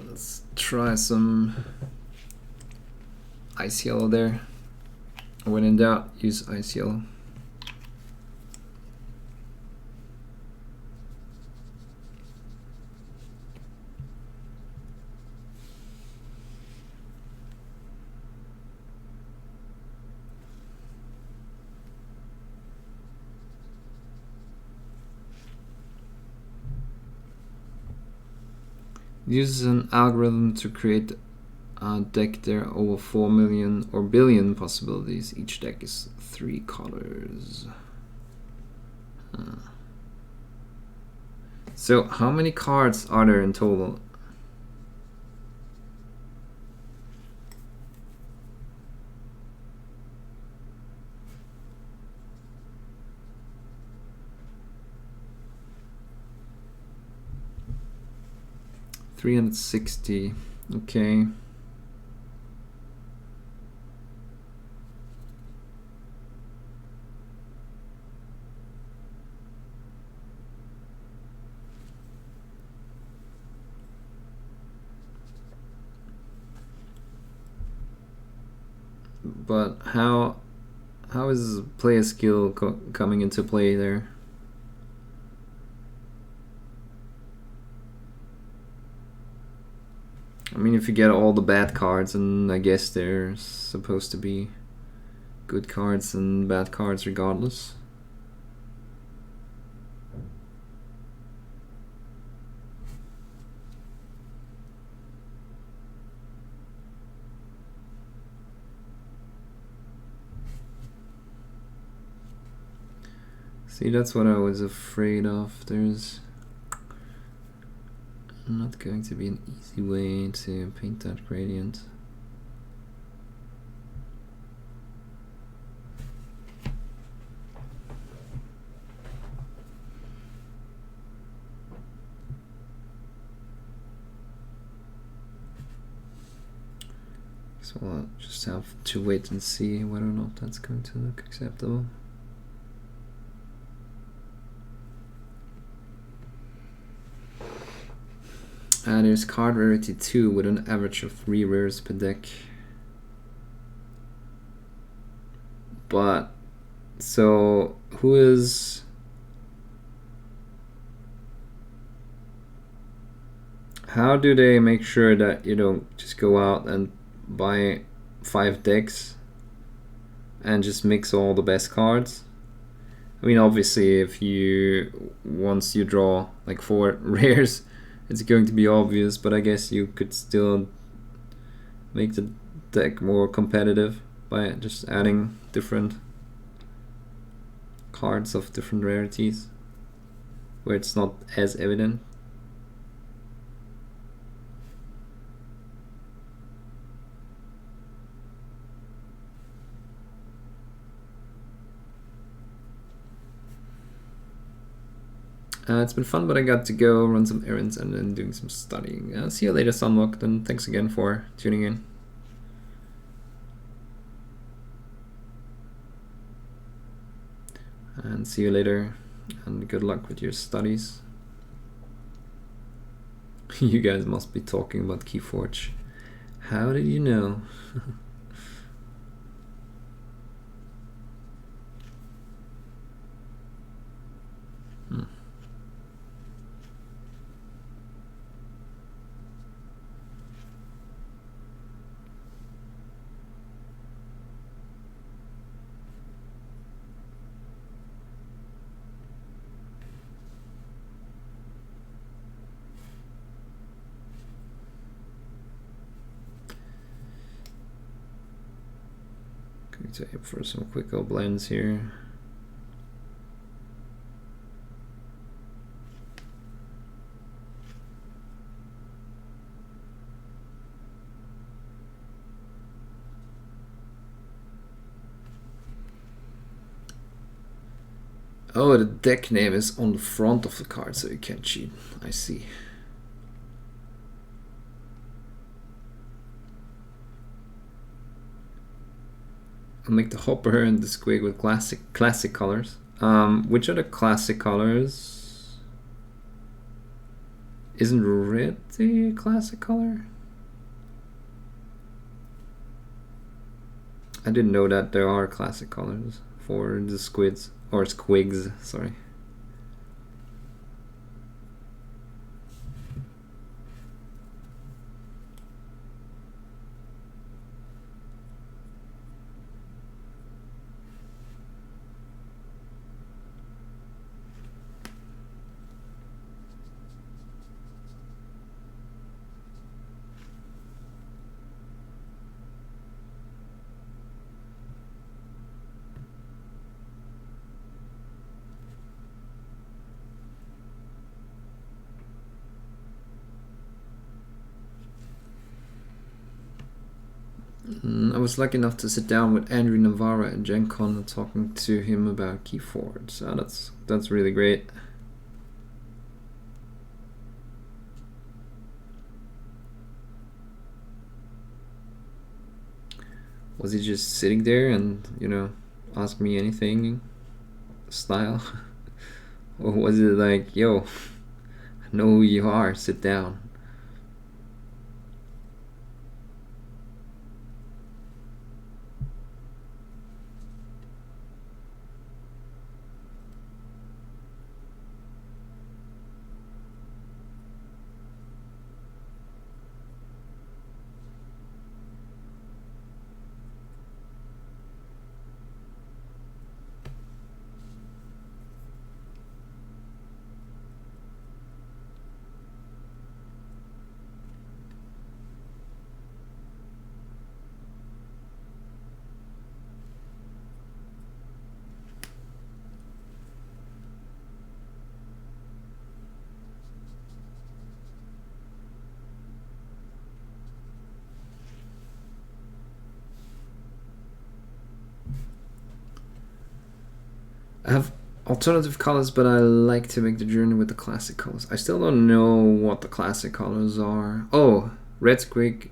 Let's try some ice yellow there. When in doubt, use ice yellow. Uses an algorithm to create a deck. There are over 4 million or billion possibilities. Each deck is 3 colors. So how many cards are there in total? $360. Okay. But how is player skill coming into play there? I mean, if you get all the bad cards, and I guess they're supposed to be good cards and bad cards regardless. See, that's what I was afraid of. There's not going to be an easy way to paint that gradient. So I'll just have to wait and see whether or not that's going to look acceptable. There's card rarity 2 with an average of 3 rares per deck. But, so, who is... How do they make sure that you don't just go out and buy 5 decks and just mix all the best cards? I mean, obviously, if you... once you draw like 4 rares, it's going to be obvious, but I guess you could still make the deck more competitive by just adding different cards of different rarities where it's not as evident. It's been fun, but I got to go run some errands and then doing some studying. See you later, Sunlocked, and thanks again for tuning in. And see you later, and good luck with your studies. You guys must be talking about Keyforge. How did you know? Going to aim for some quick blends here. Oh, the deck name is on the front of the card, so you can't cheat. I see. I'll make the hopper and the squig with classic colors. Which are the classic colors? Isn't red the classic color? I didn't know that there are classic colors for the squids, or squigs, sorry. I was lucky enough to sit down with Andrew Navarra at Gen Con talking to him about Keyforge. So that's really great. Was he just sitting there and, you know, ask me anything style? Or was it like, yo, I know who you are, sit down? I have alternative colors, but I like to make the journey with the classic colors. I still don't know what the classic colors are. Oh, red squig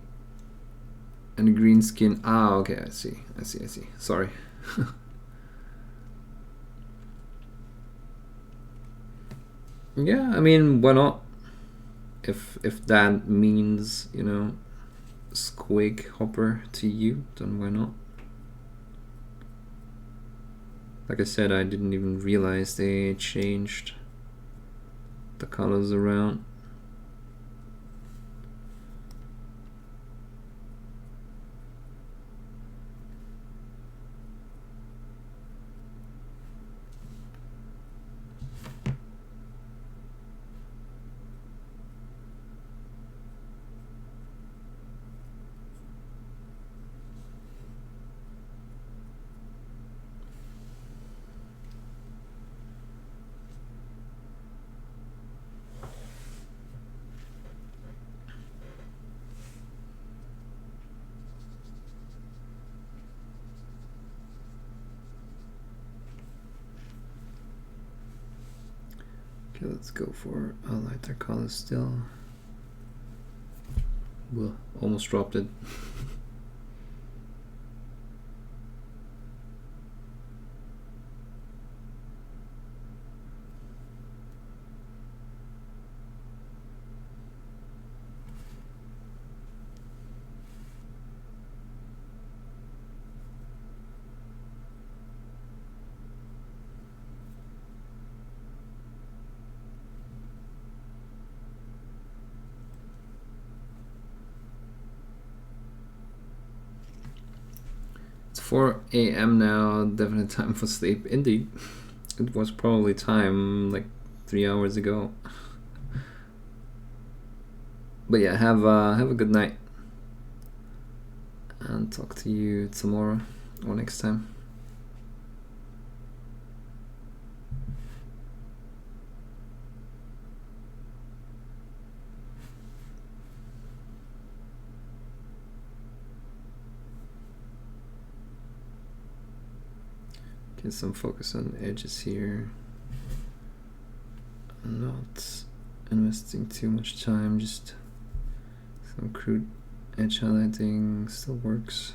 and a green skin. Ah, okay, I see. Sorry. Yeah, I mean, why not? If that means, you know, squig hopper to you, then why not? Like I said, I didn't even realize they changed the colors around. Okay, let's go for a lighter color still. Whoa, almost dropped it. It's 4 a.m. now, definitely time for sleep. Indeed, it was probably time like 3 hours ago. But yeah, have a good night, and talk to you tomorrow or next time. Get some focus on edges here. I'm not investing too much time, just some crude edge highlighting still works.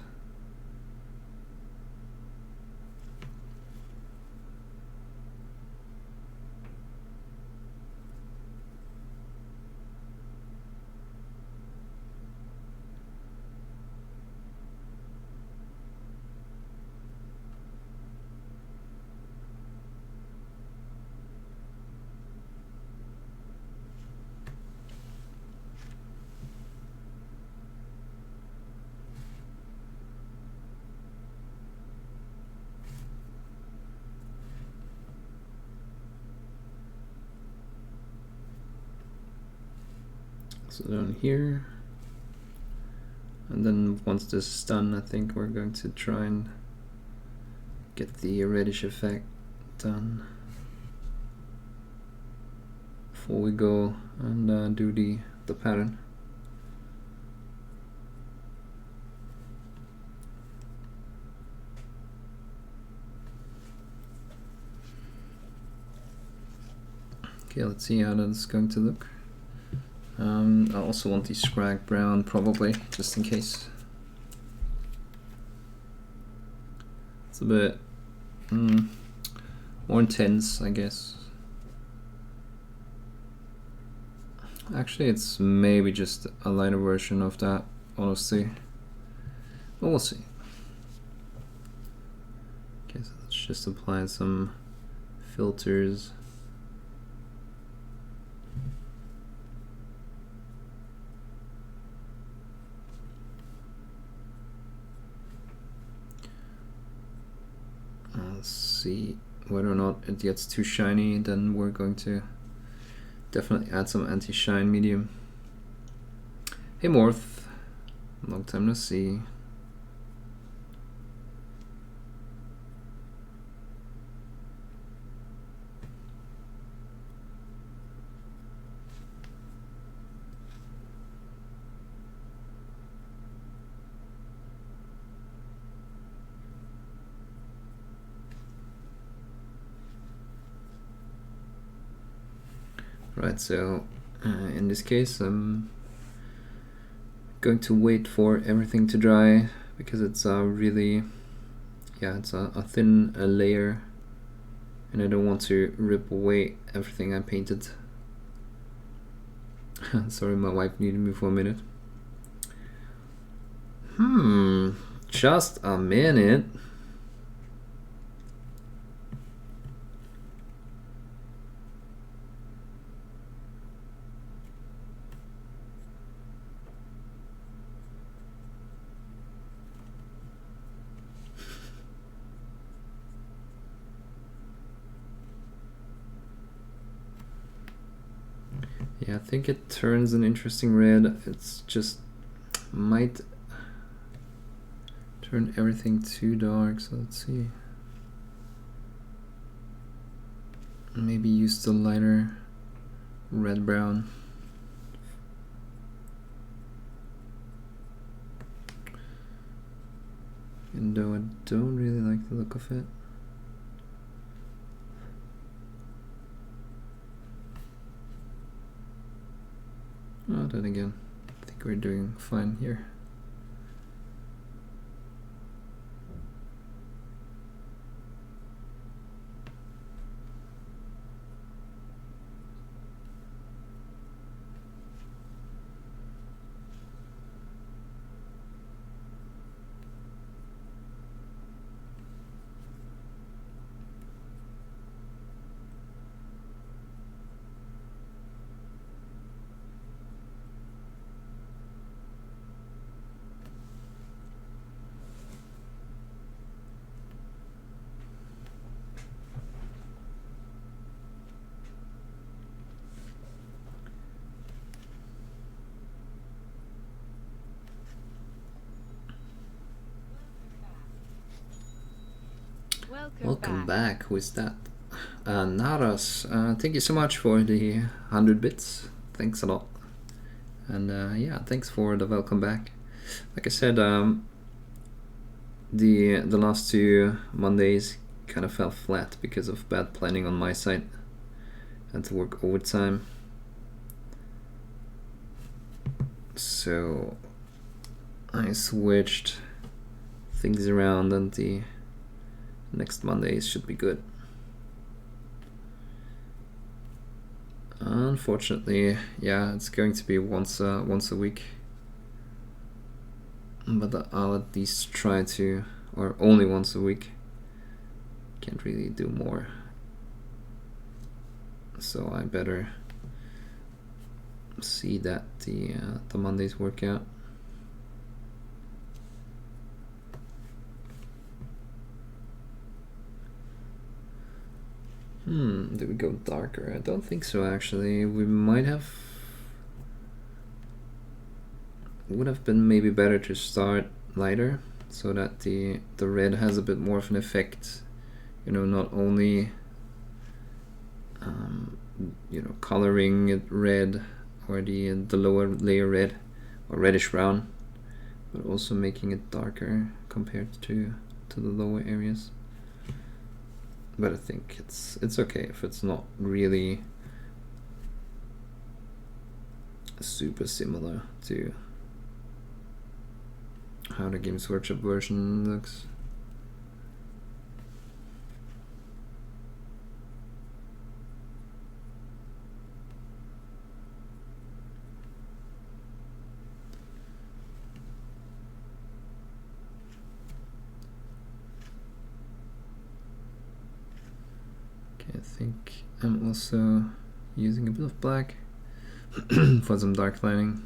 So down here. And then once this is done, I think we're going to try and get the reddish effect done before we go and do the pattern. Okay, let's see how that's going to look. I also want the scrag brown, probably, just in case. It's a bit more intense, I guess. Actually, it's maybe just a lighter version of that, honestly. But we'll see. Okay, so let's just apply some filters. Let's see whether or not it gets too shiny, then we're going to definitely add some anti-shine medium. Hey Morth, long time no see. Right, so in this case I'm going to wait for everything to dry because it's really, yeah, it's a thin layer and I don't want to rip away everything I painted. Sorry, my wife needed me for a minute. Just a minute. Yeah, I think it turns an interesting red. It's just might turn everything too dark, so let's see. Maybe use the lighter red brown. Even though I don't really like the look of it. Oh, then again, I think we're doing fine here. Welcome back. Who is that? Naras, thank you so much for the 100 bits. Thanks a lot. And yeah, thanks for the welcome back. Like I said, the last 2 Mondays kind of fell flat because of bad planning on my side. Had to work overtime. So I switched things around and the next Mondays should be good. Unfortunately, yeah, it's going to be once a week. But I'll at least try to, or only once a week. Can't really do more. So I better see that the Mondays work out. Did we go darker? I don't think so actually. We might have would have been maybe better to start lighter, so that the red has a bit more of an effect, you know, not only you know, coloring it red, or the lower layer red or reddish brown, but also making it darker compared to the lower areas. But I think it's okay if it's not really super similar to how the Games Workshop version looks. Okay, I think I'm also using a bit of black for some dark lining.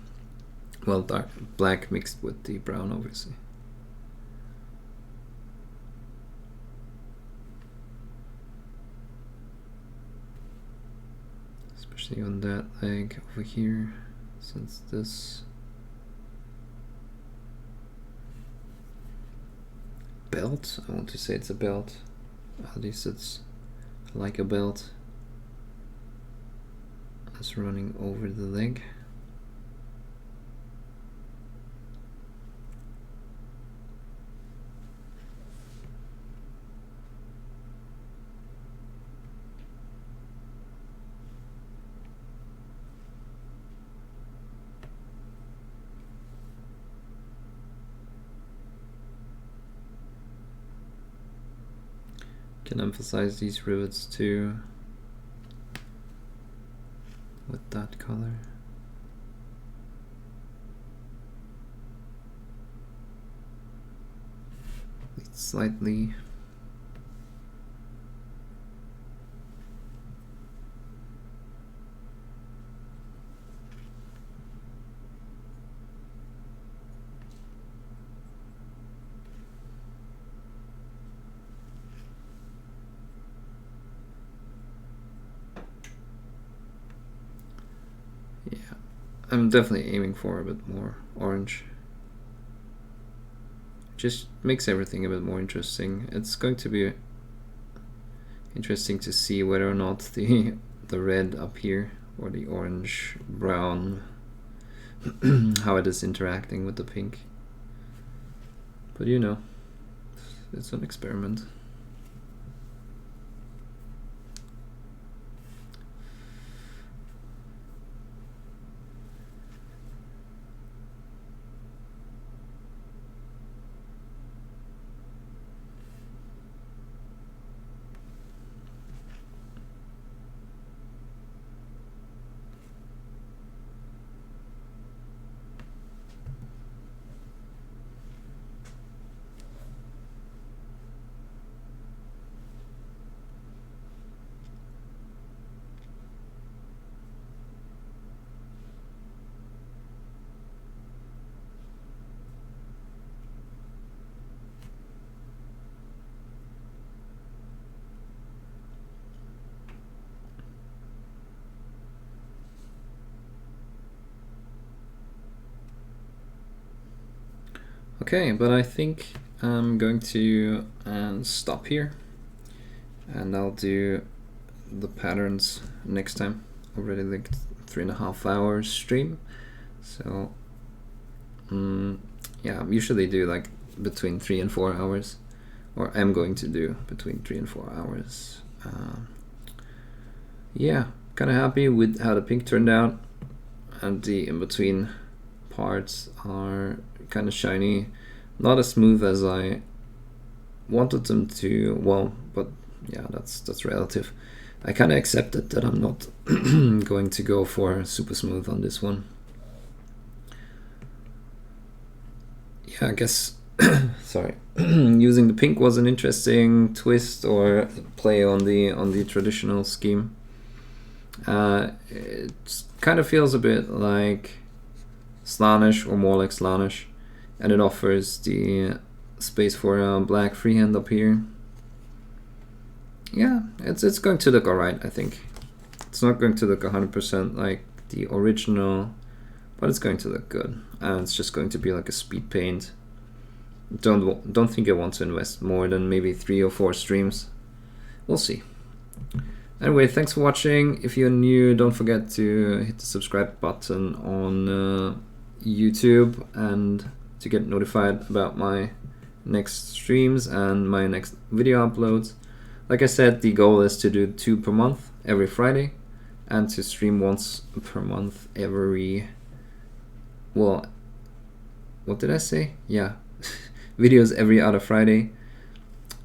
Well, dark black mixed with the brown, obviously. Especially on that leg over here, since this belt, I want to say it's a belt, at least it's like a belt, is running over the leg. Can emphasize these rivets too with that color. It's slightly I'm definitely aiming for a bit more orange. Just makes everything a bit more interesting. It's going to be interesting to see whether or not the red up here or the orange brown how it is interacting with the pink. But you know, it's an experiment. Okay, but I think I'm going to stop here, and I'll do the patterns next time. Already like 3.5 hours stream, so yeah, I usually do like between 3 and 4 hours, or I'm going to do between 3 and 4 hours. Yeah, kind of happy with how the pink turned out, and the in-between parts are kind of shiny, not as smooth as I wanted them to. Well, but yeah, that's relative. I kind of accepted that I'm not going to go for super smooth on this one. Yeah, I guess sorry, using the pink was an interesting twist or play on the traditional scheme. It kind of feels a bit like Slanesh, or more like Slanesh, and it offers the space for a black freehand up here. Yeah, it's going to look alright, I think. It's not going to look 100% like the original, but it's going to look good, and it's just going to be like a speed paint. Don't think I want to invest more than maybe 3 or 4 streams. We'll see. Anyway, thanks for watching. If you're new, don't forget to hit the subscribe button on YouTube and to get notified about my next streams and my next video uploads. Like I said, the goal is to do 2 per month every Friday, and to stream once per month every, well, what did I say? Yeah, videos every other Friday,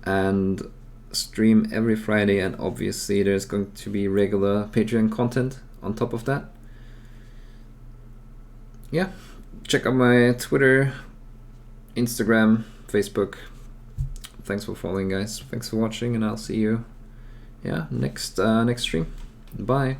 and stream every Friday, and obviously there's going to be regular Patreon content on top of that. Yeah, check out my Twitter, Instagram, Facebook. Thanks for following, guys. Thanks for watching, and I'll see you next stream. Bye.